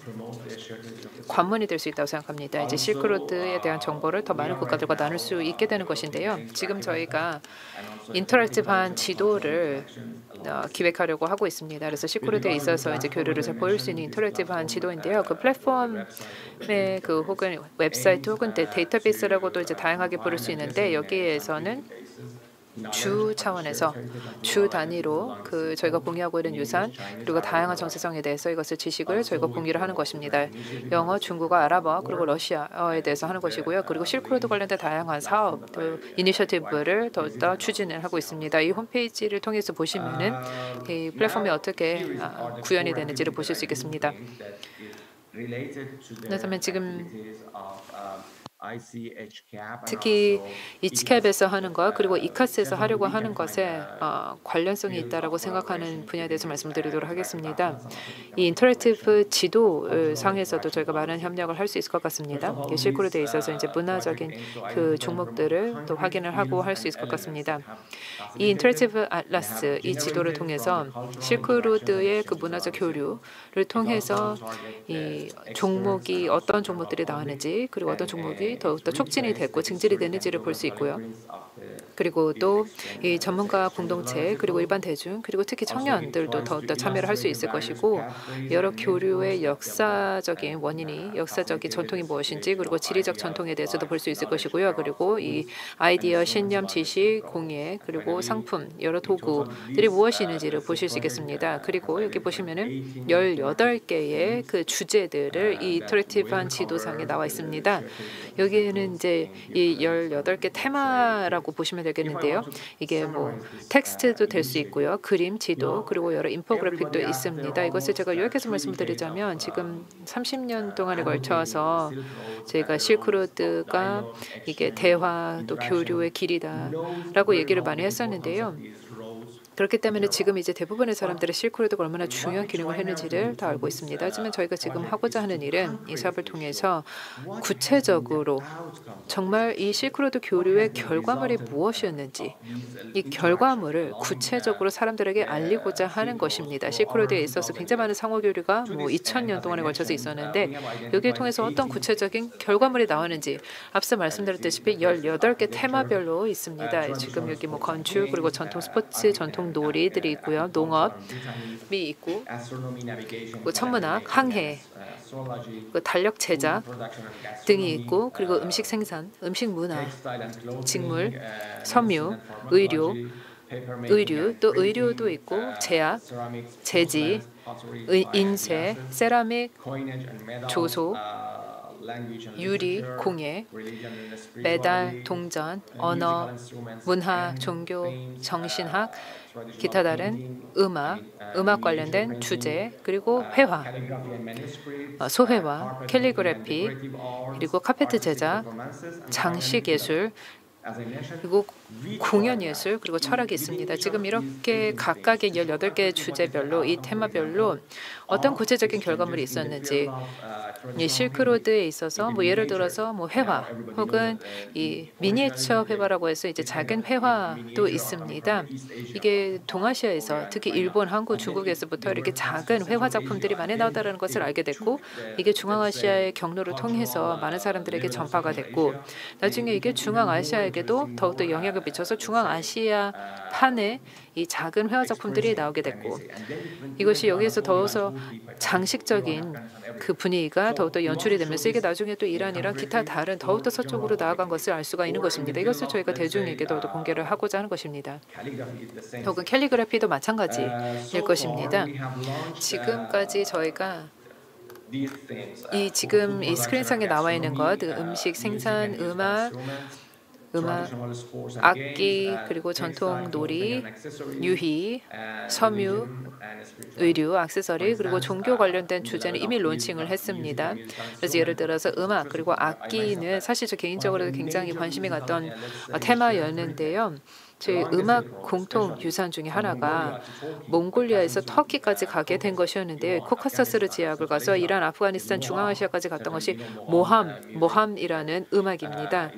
관문이 될 수 있다고 생각합니다. 이제 실크로드에 대한 정보를 더 많은 국가들과 나눌 수 있게 되는 것인데요. 지금 저희가 인터랙티브한 지도를 기획하려고 하고 있습니다. 그래서 실크로드에 있어서 이제 교류를 잘 보일 수 있는 인터랙티브한 지도인데요. 그 플랫폼의 그 혹은 웹사이트 혹은 데이터베이스라고도 이제 다양하게 부를 수 있는데 여기에서는 주 차원에서 주 단위로 저희가 공유하고 있는 유산 그리고 다양한 정체성에 대해서 이것을 지식을 저희가 공유를 하는 것입니다. 영어, 중국어, 아랍어 그리고 러시아어에 대해서 하는 것이고요. 그리고 실크로드 관련된 다양한 사업, 이니셔티브를 더욱더 추진을 하고 있습니다. 이 홈페이지를 통해서 보시면은 이 플랫폼이 어떻게 구현이 되는지를 보실 수 있겠습니다. 그렇다면 지금 특히 이치캡에서 하는 것 그리고 이카스에서 하려고 하는 것에 관련성이 있다라고 생각하는 분야에 대해서 말씀드리도록 하겠습니다. 이 인터랙티브 지도 상에서도 저희가 많은 협력을 할 수 있을 것 같습니다. 실크로드에 있어서 이제 문화적인 그 종목들을 또 확인을 하고 할 수 있을 것 같습니다. 이 인터랙티브 아틀라스 이 지도를 통해서 실크로드의 그 문화적 교류를 통해서 이 종목이 어떤 종목들이 나왔는지 그리고 어떤 종목이 더욱더 촉진이 됐고 증진이 되는지를 볼 수 있고요. 그리고 또 이 전문가 공동체 그리고 일반 대중 그리고 특히 청년들도 더욱더 참여를 할 수 있을 것이고 여러 교류의 역사적인 원인이 역사적인 전통이 무엇인지 그리고 지리적 전통에 대해서도 볼 수 있을 것이고요. 그리고 이 아이디어, 신념, 지식, 공예 그리고 상품 여러 도구들이 무엇이 있는지를 보실 수 있겠습니다. 그리고 여기 보시면은 18개의 그 주제들을 이 인터랙티브한 지도상에 나와 있습니다. 여기에는 이제 이 18개 테마라고 보시면 되겠는데요. 이게 뭐 텍스트도 될 수 있고요. 그림, 지도, 그리고 여러 인포그래픽도 있습니다. 이것을 제가 요약해서 말씀드리자면 지금 30년 동안에 걸쳐서 제가 실크로드가 이게 대화 또 교류의 길이다라고 얘기를 많이 했었는데요. 그렇기 때문에 지금 이제 대부분의 사람들이 실크로드가 얼마나 중요한 기능을 했는지를 다 알고 있습니다. 하지만 저희가 지금 하고자 하는 일은 이 사업을 통해서 구체적으로 정말 이 실크로드 교류의 결과물이 무엇이었는지 이 결과물을 구체적으로 사람들에게 알리고자 하는 것입니다. 실크로드에 있어서 굉장히 많은 상호 교류가 뭐 2000년 동안에 걸쳐서 있었는데 여기를 통해서 어떤 구체적인 결과물이 나오는지 앞서 말씀드렸다시피 18개 테마별로 있습니다. 지금 여기 뭐 건축 그리고 전통 스포츠, 전통 놀이들이 있고요. 농업이 있고 천문학, 항해, 달력 제작 등이 있고 그리고 음식 생산, 음식 문화, 직물, 섬유, 의류 또 의료도 있고 제약, 제지, 인쇄, 세라믹, 조소, 유리, 공예, 메달, 동전, 언어, 문화, 종교, 정신학, 기타 다른 음악 관련된 주제, 그리고 회화, 소회화, 캘리그래피, 그리고 카페트 제작, 장식 예술, 그리고 공연 예술, 그리고 철학이 있습니다. 지금 이렇게 각각의 18개 주제별로 이 테마별로 어떤 구체적인 결과물이 있었는지 이 실크로드에 있어서 뭐 예를 들어서 뭐 회화 혹은 이 미니에처 회화라고 해서 이제 작은 회화도 있습니다. 이게 동아시아에서 특히 일본, 한국, 중국에서부터 이렇게 작은 회화 작품들이 많이 나왔다는 것을 알게 됐고 이게 중앙아시아의 경로를 통해서 많은 사람들에게 전파가 됐고 나중에 이게 중앙아시아에게도 더욱더 영향을 미쳐서 중앙아시아 판에 이 작은 회화 작품들이 나오게 됐고 이것이 여기에서 더워서 장식적인 그 분위기가 더욱더 연출이 되면서 이게 나중에 또 이란이랑 기타 다른 더욱더 서쪽으로 나아간 것을 알 수가 있는 것입니다. 이것을 저희가 대중에게 더욱더 공개를 하고자 하는 것입니다. 혹은 캘리그라피도 마찬가지일 것입니다. 지금까지 저희가 지금 이 스크린상에 나와 있는 것, 음식, 생산, 음악, 악기, 그리고 전통 놀이, 유희, 섬유, 의류, 액세서리, 그리고 종교 관련된 주제는 이미 론칭을 했습니다. 그래서 예를 들어서 음악 그리고 악기는 사실 저 개인적으로도 굉장히 관심이 갔던 테마였는데요. 저희 음악 공통 유산 중에 하나가 몽골리아에서 터키까지 가게 된 것이었는데 코카서스를 지역을 가서 이란, 아프가니스탄, 중앙아시아까지 갔던 것이 모함이라는 음악입니다.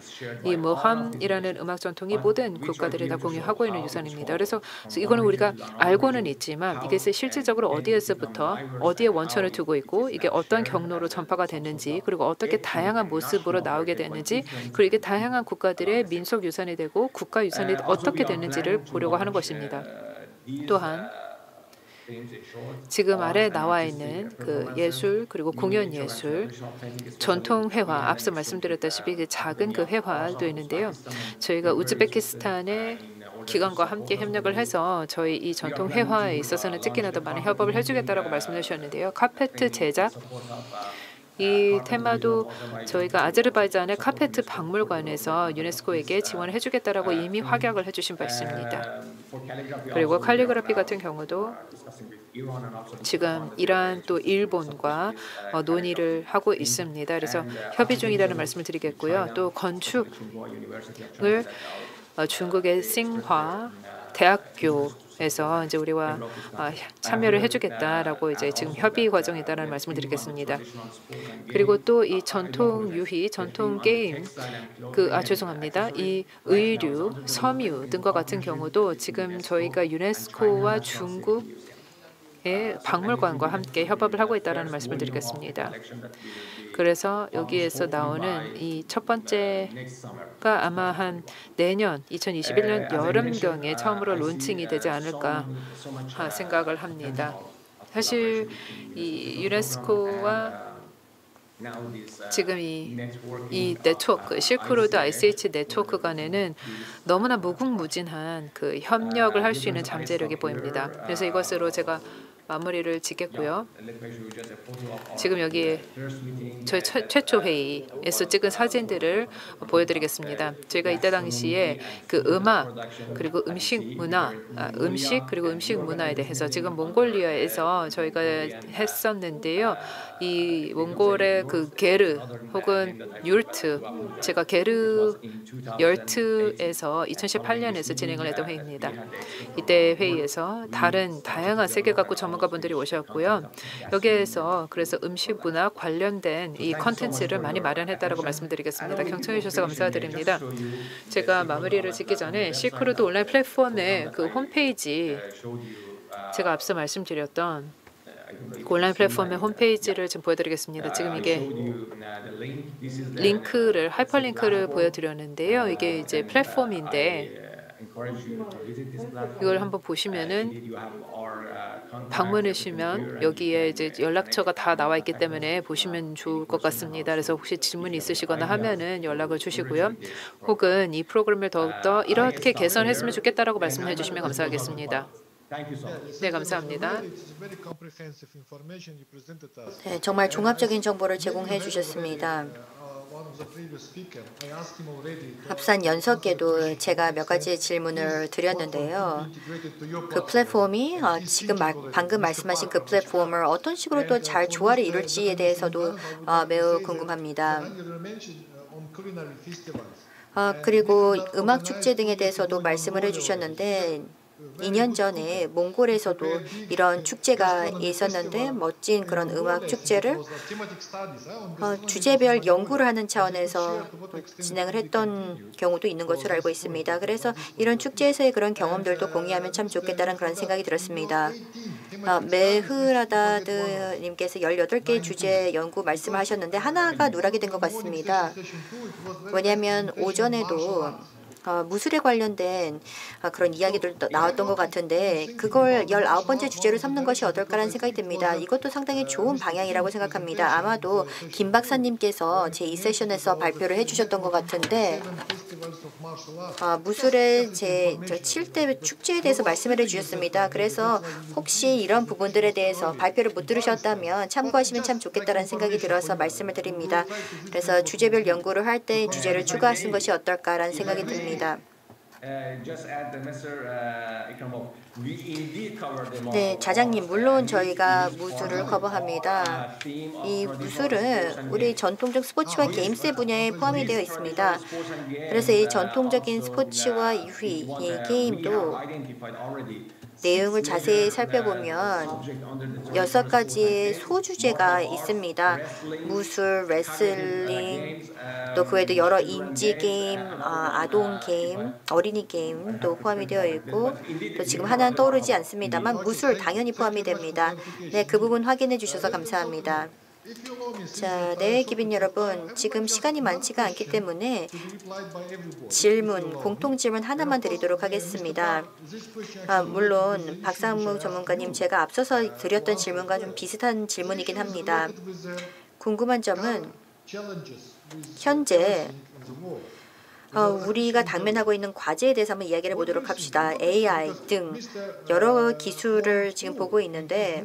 이 모함이라는 음악 전통이 모든 국가들이 다 공유하고 있는 유산입니다. 그래서 이거는 우리가 알고는 있지만 이것이 실질적으로 어디에서부터 어디에 원천을 두고 있고 이게 어떤 경로로 전파가 됐는지 그리고 어떻게 다양한 모습으로 나오게 됐는지 그리고 이게 다양한 국가들의 민속 유산이 되고 국가 유산이 어떻게 됐는지를 보려고 하는 것입니다. 또한 지금 아래 나와 있는 그 예술 그리고 공연 예술, 전통 회화 앞서 말씀드렸다시피 그 작은 그 회화도 있는데요. 저희가 우즈베키스탄의 기관과 함께 협력을 해서 저희 이 전통 회화에 있어서는 특히나 더 많은 협업을 해주겠다라고 말씀해 주셨는데요. 카페트 제작 이 테마도 저희가 아제르바이잔의 카페트 박물관에서 유네스코에게 지원을 해주겠다라고 이미 확약을 해주신 바 있습니다. 그리고 칼리그라피 같은 경우도 지금 이란 또 일본과 논의를 하고 있습니다. 그래서 협의 중이라는 말씀을 드리겠고요. 또 건축을 중국의 싱화 대학교에서 이제 우리와 참여를 해주겠다라고 이제 지금 협의 과정이다라는 말씀을 드리겠습니다. 그리고 또 이 전통 유희, 전통 게임, 죄송합니다. 이 의류, 섬유 등과 같은 경우도 지금 저희가 유네스코와 중국의 박물관과 함께 협업을 하고 있다라는 말씀을 드리겠습니다. 그래서 여기에서 나오는 이 첫 번째가 아마 한 내년 2021년 여름경에 처음으로 론칭이 되지 않을까 생각을 합니다. 사실 이 유네스코와 지금 이 네트워크, 실크로드 ICH 네트워크 간에는 너무나 무궁무진한 그 협력을 할 수 있는 잠재력이 보입니다. 그래서 이것으로 제가 마무리를 짓겠고요. 지금 여기 저희 최초 회의에서 찍은 사진들을 보여드리겠습니다. 저희가 이때 당시에 그 음악 그리고 음식 문화에 대해서 지금 몽골리아에서 저희가 했었는데요. 이 몽골의 그 게르 혹은 율트, 제가 게르 열트에서 2018년에서 진행을 했던 회의입니다. 이때 회의에서 다양한 세계각국 전문가분들이 오셨고요. 여기에서 그래서 음식 문화 관련된 이 컨텐츠를 많이 마련했다라고 말씀드리겠습니다. 경청해 주셔서 감사드립니다. 제가 마무리를 짓기 전에 실크로드 온라인 플랫폼의 그 홈페이지 제가 앞서 말씀드렸던 그 온라인 플랫폼의 홈페이지를 지금 보여드리겠습니다. 지금 이게 하이퍼링크를 보여드렸는데요. 이게 이제 플랫폼인데 이걸 한번 보시면은 방문하시면 여기에 이제 연락처가 다 나와 있기 때문에 보시면 좋을 것 같습니다. 그래서 혹시 질문이 있으시거나 하면은 연락을 주시고요. 혹은 이 프로그램을 더욱더 이렇게 개선했으면 좋겠다라고 말씀해 주시면 감사하겠습니다. 네, 감사합니다. 네, 정말 종합적인 정보를 제공해 주셨습니다. 합산 연석에도 제가 몇 가지 질문을 드렸는데요. 그 플랫폼이 지금 방금 말씀하신 그 플랫폼을 어떤 식으로 또 잘 조화를 이룰지에 대해서도 매우 궁금합니다. 그리고 음악 축제 등에 대해서도 말씀을 해주셨는데 2년 전에 몽골에서도 이런 축제가 있었는데 멋진 그런 음악 축제를 주제별 연구를 하는 차원에서 진행을 했던 경우도 있는 것으로 알고 있습니다. 그래서 이런 축제에서의 그런 경험들도 공유하면 참 좋겠다는 그런 생각이 들었습니다. 메흐라다드님께서 18개 주제 연구 말씀을 하셨는데 하나가 누락이 된 것 같습니다. 왜냐하면 오전에도 무술에 관련된 그런 이야기들도 나왔던 것 같은데 그걸 19번째 주제로 삼는 것이 어떨까라는 생각이 듭니다. 이것도 상당히 좋은 방향이라고 생각합니다. 아마도 김 박사님께서 제2세션에서 발표를 해주셨던 것 같은데 무술의 제7대 축제에 대해서 말씀을 해주셨습니다. 그래서 혹시 이런 부분들에 대해서 발표를 못 들으셨다면 참고하시면 참 좋겠다는 생각이 들어서 말씀을 드립니다. 그래서 주제별 연구를 할 때 주제를 추가하신 것이 어떨까라는 생각이 듭니다. 네, 자장님, 물론 저희가 무술을 커버합니다. 이 무술은 우리 전통적 스포츠와 게임스 분야에 포함이 되어 있습니다. 그래서 이 전통적인 스포츠와 유희, 이 게임도 내용을 자세히 살펴보면 6가지의 소주제가 있습니다. 무술, 레슬링, 또 그 외에도 여러 인지 게임, 아동 게임, 어린이 게임도 포함이 되어 있고 또 지금 하나는 떠오르지 않습니다만 무술 당연히 포함이 됩니다. 네, 그 부분 확인해 주셔서 감사합니다. 자, 네, 기빈 여러분, 지금 시간이 많지가 않기 때문에 질문, 공통 질문 하나만 드리도록 하겠습니다. 물론 박상무 전문가님, 제가 앞서서 드렸던 질문과 좀 비슷한 질문이긴 합니다. 궁금한 점은 현재 우리가 당면하고 있는 과제에 대해서 한번 이야기를 해보도록 합시다. AI 등 여러 기술을 지금 보고 있는데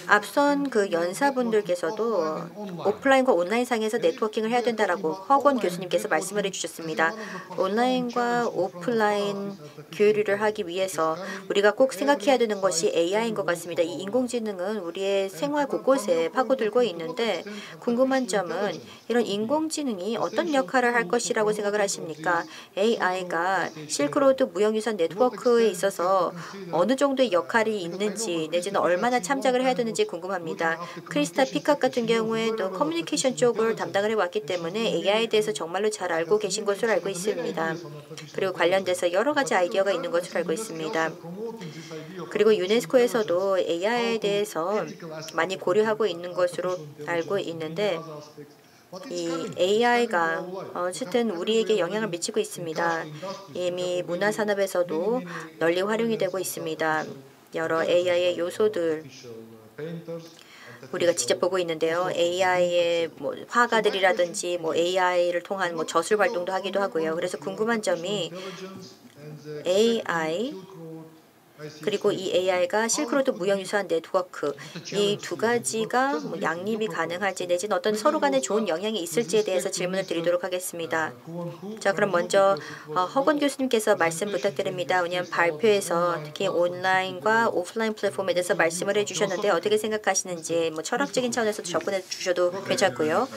앞선 그 연사분들께서도 오프라인과 온라인 상에서 네트워킹을 해야 된다라고 허권 교수님께서 말씀을 해주셨습니다. 온라인과 오프라인 교류를 하기 위해서 우리가 꼭 생각해야 되는 것이 AI인 것 같습니다. 이 인공지능은 우리의 생활 곳곳에 파고들고 있는데 궁금한 점은 이런 인공지능이 어떤 역할을 할 것이라고 생각을 하십니까? AI가 실크로드 무형유산 네트워크에 있어서 어느 정도의 역할이 있는지 내지는 얼마나 참작을 해야 되는지 궁금합니다. 크리스타 피캅 같은 경우에도 커뮤니케이션 쪽을 담당을 해왔기 때문에 AI에 대해서 정말로 잘 알고 계신 것으로 알고 있습니다. 그리고 관련돼서 여러 가지 아이디어가 있는 것으로 알고 있습니다. 그리고 유네스코에서도 AI에 대해서 많이 고려하고 있는 것으로 알고 있는데 이 AI가 어쨌든 우리에게 영향을 미치고 있습니다. 이미 문화산업에서도 널리 활용이 되고 있습니다. 여러 AI의 요소들 우리가 직접 보고 있는데요. AI의 화가들이라든지 AI를 통한 저술 활동도 하기도 하고요. 그래서 궁금한 점이 AI 그리고 이 AI가 실크로드 무형유산 네트워크 이 두 가지가 양립이 가능할지 내지는 어떤 서로 간에 좋은 영향이 있을지에 대해서 질문을 드리도록 하겠습니다. 자, 그럼 먼저 허건 교수님께서 말씀 부탁드립니다. 왜냐하면 발표에서 특히 온라인과 오프라인 플랫폼에 대해서 말씀을 해주셨는데 어떻게 생각하시는지 철학적인 차원에서 접근해 주셔도 괜찮고요.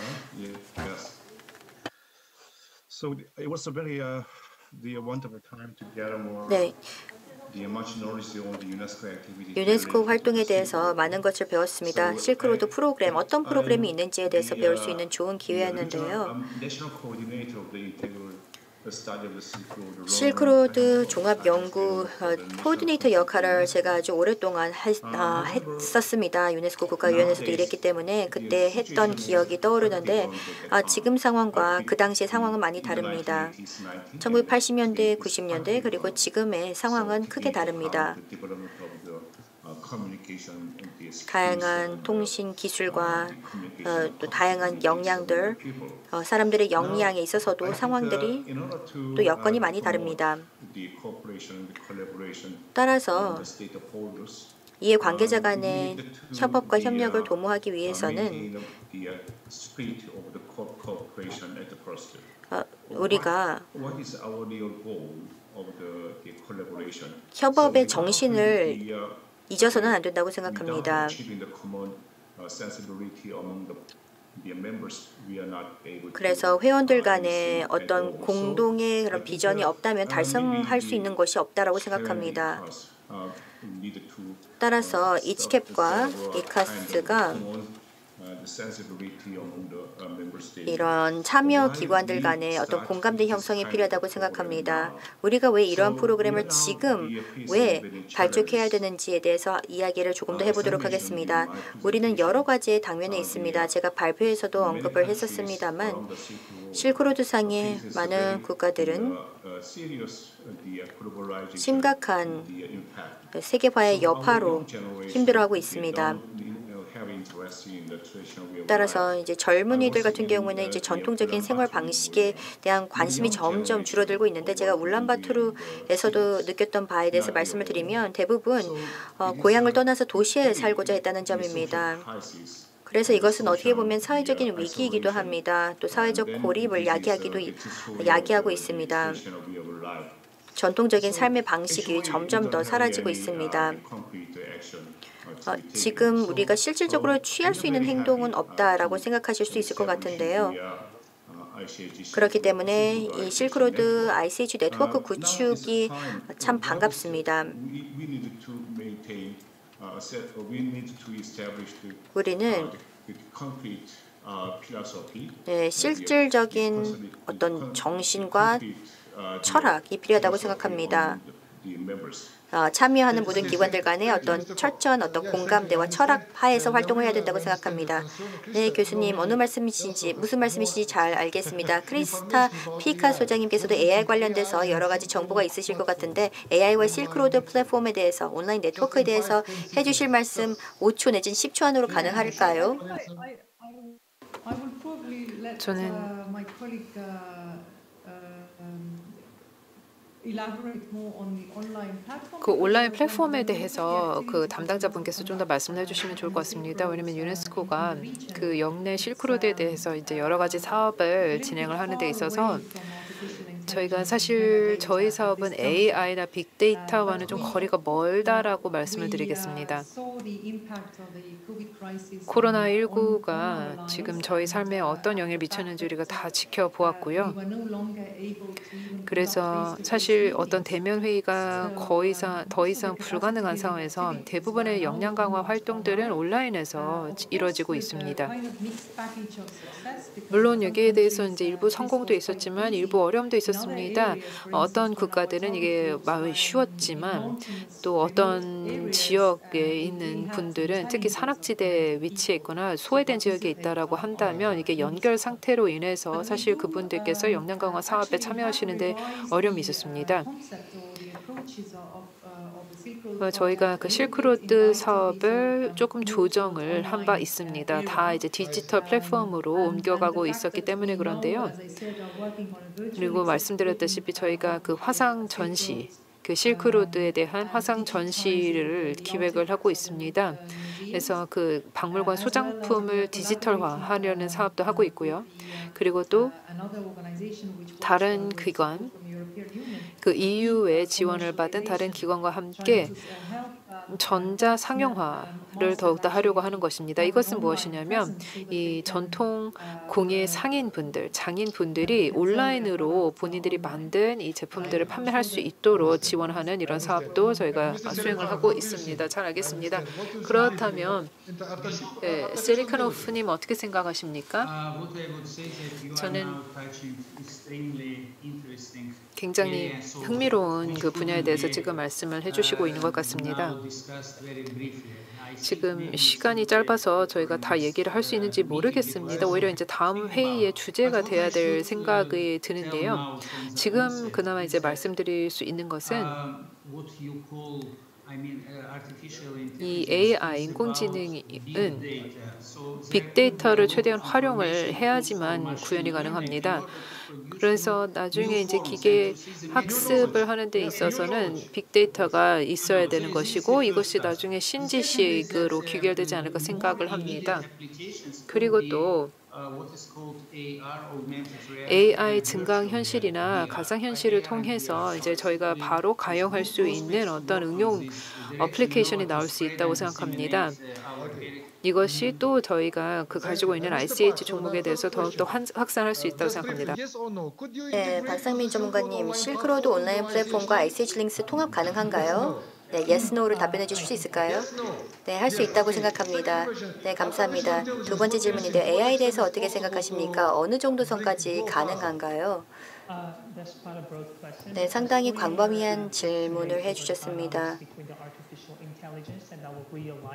So it was a very wonderful time to gather more. 네. 유네스코 활동에 대해서 많은 것을 배웠습니다. 실크로드 프로그램, 어떤 프로그램이 있는지에 대해서 배울 수 있는 좋은 기회였는데요. 실크로드 종합연구 코디네이터 역할을 제가 아주 오랫동안 했었습니다. 유네스코 국가위원회에서도 일했기 때문에 그때 했던 기억이 떠오르는데 지금 상황과 그 당시의 상황은 많이 다릅니다. 1980년대, 90년대 그리고 지금의 상황은 크게 다릅니다. 다양한 통신 기술과 또 다양한 역량들, 사람들의 역량에 있어서도 상황들이 또 여건이 많이 다릅니다. 따라서 이해 관계자 간의 협업과 협력을 도모하기 위해서는 우리가 협업의 정신을 잊어서는 안 된다고 생각합니다. 그래서 회원들 간에 어떤 공동의 그런 비전이 없다면 달성할 수 있는 것이 없다라고 생각합니다. 따라서 이치캡과 이카스가 이런 참여 기관들 간의 어떤 공감대 형성이 필요하다고 생각합니다. 우리가 왜 이러한 프로그램을 지금 왜 발족해야 되는지에 대해서 이야기를 조금 더 해보도록 하겠습니다. 우리는 여러 가지의 당면에 있습니다. 제가 발표에서도 언급을 했었습니다만 실크로드상의 많은 국가들은 심각한 세계화의 여파로 힘들어하고 있습니다. 따라서 이제 젊은이들 같은 경우는 이제 전통적인 생활 방식에 대한 관심이 점점 줄어들고 있는데 제가 울란바토르에서도 느꼈던 바에 대해서 말씀을 드리면 대부분 고향을 떠나서 도시에 살고자 했다는 점입니다. 그래서 이것은 어떻게 보면 사회적인 위기이기도 합니다. 또 사회적 고립을 야기하고 있습니다. 전통적인 삶의 방식이 점점 더 사라지고 있습니다. 지금 우리가 실질적으로 취할 수 있는 행동은 없다라고 생각하실 수 있을 것 같은데요. 그렇기 때문에 이 실크로드 ICH 네트워크 구축이 참 반갑습니다. 우리는 실질적인 어떤 정신과 철학이 필요하다고 생각합니다. 참여하는 모든 기관들 간의 어떤 철저한 어떤 공감대와 철학 하에서 활동을 해야 된다고 생각합니다. 네, 교수님 어느 말씀이신지 무슨 말씀이신지 잘 알겠습니다. 크리스타 피카 소장님께서도 AI 관련돼서 여러 가지 정보가 있으실 것 같은데 AI와 실크로드 플랫폼에 대해서 온라인 네트워크에 대해서 해주실 말씀 5초 내진 10초 안으로 가능할까요? 저는 그 온라인 플랫폼에 대해서 그 담당자분께서 좀 더 말씀을 해주시면 좋을 것 같습니다. 왜냐하면 유네스코가 그 영내 실크로드에 대해서 이제 여러 가지 사업을 진행을 하는 데 있어서 저희가 사실 저희 사업은 AI나 빅데이터와는 좀 거리가 멀다라고 말씀을 드리겠습니다. 코로나19가 지금 저희 삶에 어떤 영향을 미쳤는지 우리가 다 지켜보았고요. 그래서 사실 어떤 대면 회의가 더 이상 불가능한 상황에서 대부분의 역량 강화 활동들은 온라인에서 이루어지고 있습니다. 물론 여기에 대해서 이제 일부 성공도 있었지만 일부 어려움도 있었습니다. 어떤 국가들은 이게 마음이 쉬웠지만 또 어떤 지역에 있는 분들은 특히 산악지대에 위치해 있거나 소외된 지역에 있다라고 한다면 이게 연결 상태로 인해서 사실 그분들께서 역량 강화 사업에 참여하시는데 어려움이 있었습니다. 저희가 그 실크로드 사업을 조금 조정을 한 바 있습니다. 다 이제 디지털 플랫폼으로 옮겨가고 있었기 때문에 그런데요. 그리고 말씀드렸다시피 저희가 그 화상 전시, 그 실크로드에 대한 화상 전시를 기획을 하고 있습니다. 그래서 그 박물관 소장품을 디지털화하려는 사업도 하고 있고요. 그리고 또 다른 기관, 그 EU의 지원을 받은 다른 기관과 함께 전자 상용화를 더욱더 하려고 하는 것입니다. 이것은 무엇이냐면 이 전통 공예 상인분들, 장인분들이 온라인으로 본인들이 만든 이 제품들을 판매할 수 있도록 지원하는 이런 사업도 저희가 수행을 하고 있습니다. 잘 알겠습니다. 그렇다면 세리카노프님 어떻게 생각하십니까? 저는 굉장히 흥미로운 그 분야에 대해서 지금 말씀을 해주시고 있는 것 같습니다. 지금 시간이 짧아서 저희가 다 얘기를 할 수 있는지 모르겠습니다. 오히려 이제 다음 회의의 주제가 돼야 될 생각이 드는데요. 지금 그나마 이제 말씀드릴 수 있는 것은 이 AI 인공지능은 빅데이터를 최대한 활용을 해야지만 구현이 가능합니다. 그래서 나중에 이제 기계 학습을 하는 데 있어서는 빅데이터가 있어야 되는 것이고 이것이 나중에 신지식으로 귀결되지 않을까 생각을 합니다. 그리고 또 what is called AR, augmented reality. AI 증강 현실이나 가상 현실을 통해서 이제 저희가 바로 가용할 수 있는 어떤 응용 어플리케이션이 나올 수 있다고 생각합니다. 이것이 또 저희가 가지고 있는 ICH 종목에 대해서 더욱더 확산할 수 있다고 생각합니다. 네, 박상민 전문가님, 실크로드 온라인 플랫폼과 ICH 링스 통합 가능한가요? 네, yes, no를 답변해 주실 수 있을까요? 네, 할 수 있다고 생각합니다. 네, 감사합니다. 두 번째 질문인데요. AI에 대해서 어떻게 생각하십니까? 어느 정도 선까지 가능한가요? 네, 상당히 광범위한 질문을 해주셨습니다.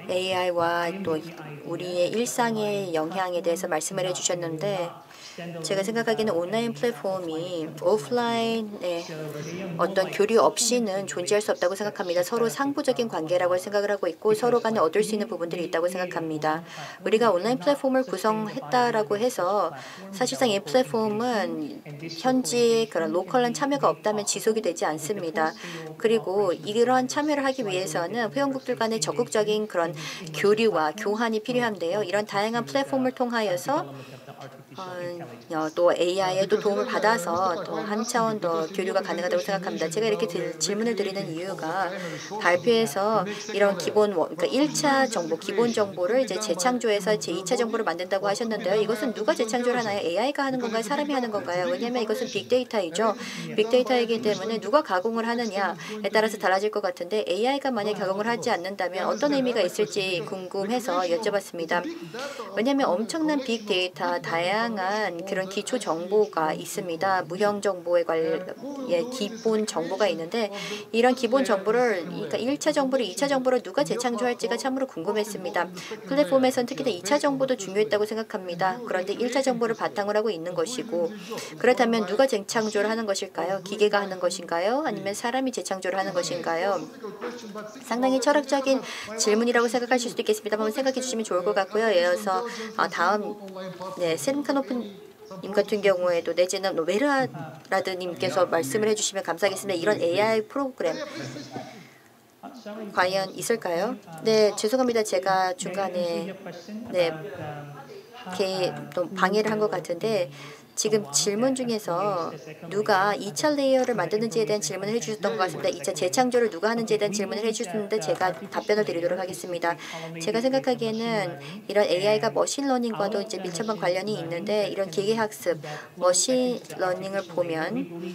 AI와 또 우리의 일상의 영향에 대해서 말씀을 해주셨는데 제가 생각하기에는 온라인 플랫폼이 오프라인의 어떤 교류 없이는 존재할 수 없다고 생각합니다. 서로 상부적인 관계라고 생각을 하고 있고 서로 간에 얻을 수 있는 부분들이 있다고 생각합니다. 우리가 온라인 플랫폼을 구성했다라고 해서 사실상 이 플랫폼은 현지 그런 로컬한 참여가 없다면 지속이 되지 않습니다. 그리고 이러한 참여를 하기 위해서는 회원국들 간의 적극적인 그런 교류와 교환이 필요한데요. 이런 다양한 플랫폼을 통하여서 또 AI의 또 도움을 받아서 또 한 차원 더 교류가 가능하다고 생각합니다. 제가 이렇게 질문을 드리는 이유가 발표에서 이런 그러니까 1차 정보, 기본 정보를 이제 재창조해서 제2차 정보를 만든다고 하셨는데요. 이것은 누가 재창조를 하나요? AI가 하는 건가요? 사람이 하는 건가요? 왜냐하면 이것은 빅데이터이죠. 빅데이터이기 때문에 누가 가공을 하느냐에 따라서 달라질 것 같은데 AI가 만약 가공을 하지 않는다면 어떤 의미가 있을지 궁금해서 여쭤봤습니다. 왜냐하면 엄청난 빅데이터, 다양한 그런 기초 정보가 있습니다. 무형 정보에 관련 기본 정보가 있는데 이런 기본 정보를 그러니까 1차 정보를 2차 정보로 누가 재창조할지가 참으로 궁금했습니다. 플랫폼에서는 특히나 2차 정보도 중요했다고 생각합니다. 그런데 1차 정보를 바탕으로 하고 있는 것이고 그렇다면 누가 재창조를 하는 것일까요? 기계가 하는 것인가요? 아니면 사람이 재창조를 하는 것인가요? 상당히 철학적인 질문이라고 생각하실 수도 있겠습니다. 한번 생각해 주시면 좋을 것 같고요. 이어서 다음 셀카노프님 같은 경우에도 내지는 웨르라드님께서 말씀을 해주시면 감사하겠습니다. 이런 AI 프로그램 과연 있을까요? 네, 죄송합니다. 제가 중간에 또 방해를 한 것 같은데 지금 질문 중에서 누가 2차 레이어를 만드는지에 대한 질문을 해주셨던 것 같습니다. 2차 재창조를 누가 하는지에 대한 질문을 해주셨는데 제가 답변을 드리도록 하겠습니다. 제가 생각하기에는 이런 AI가 머신러닝과도 이제 밀접한 관련이 있는데 이런 기계학습, 머신러닝을 보면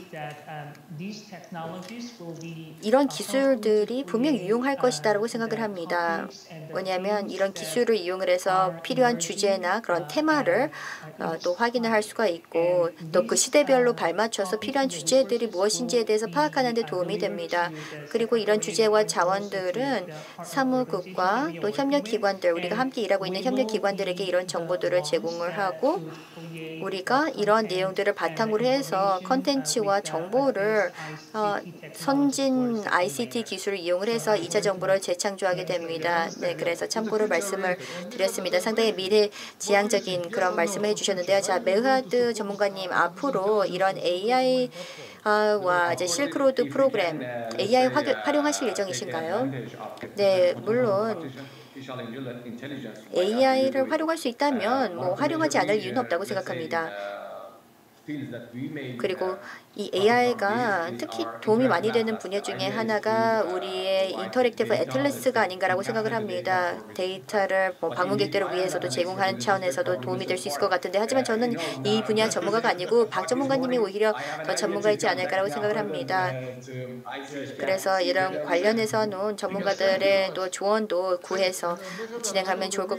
이런 기술들이 분명히 유용할 것이다라고 생각을 합니다. 왜냐하면 이런 기술을 이용을 해서 필요한 주제나 그런 테마를 또 확인을 할 수가 있고 또 그 시대별로 발맞춰서 필요한 주제들이 무엇인지에 대해서 파악하는 데 도움이 됩니다. 그리고 이런 주제와 자원들은 사무국과 또 협력기관들, 우리가 함께 일하고 있는 협력기관들에게 이런 정보들을 제공을 하고 우리가 이런 내용들을 바탕으로 해서 컨텐츠와 정보를 선진 ICT 기술을 이용을 해서 2차 정보를 재창조하게 됩니다. 네, 그래서 참고로 말씀을 드렸습니다. 상당히 미래지향적인 그런 말씀을 해주셨는데요. 자, 메흐아드 전문가님, 앞으로 이런 AI와 이제 실크로드 프로그램 AI 활용하실 예정이신가요? 네, 물론 AI를 활용할 수 있다면 활용하지 않을 이유는 없다고 생각합니다. 그리고 이 AI가 특히 도움이 많이 되는 분야 중에 하나가 우리의 인터랙티브 애틀래스가 아닌가라고 생각을 합니다. 데이터를 방문객들을 위해서도 제공하는 차원에서도 도움이 될 수 있을 것 같은데 하지만 저는 이 분야 전문가가 아니고 박 전문가님이 오히려 더 전문가이지 않을까라고 생각을 합니다. 그래서 이런 관련해서는 전문가들의 또 조언도 구해서 진행하면 좋을 것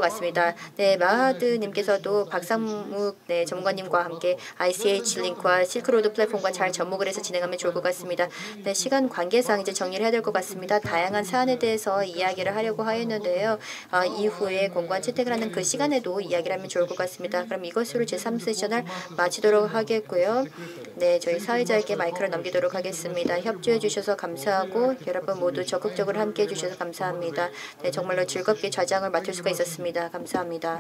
같습니다. 네, 마하드님께서도 박상묵 전문가님과 함께 ICH 링크와 실크로드 플랫폼과 잘 접목을 해서 진행하면 좋을 것 같습니다. 네, 시간 관계상 이제 정리를 해야 될 것 같습니다. 다양한 사안에 대해서 이야기를 하려고 하였는데요. 이후에 공고한 채택을 하는 그 시간에도 이야기를 하면 좋을 것 같습니다. 그럼 이것으로 제3세션을 마치도록 하겠고요. 네, 저희 사회자에게 마이크를 넘기도록 하겠습니다. 협조해 주셔서 감사하고 여러분 모두 적극적으로 함께해 주셔서 감사합니다. 네, 정말로 즐겁게 좌장을 맡을 수가 있었습니다. 감사합니다.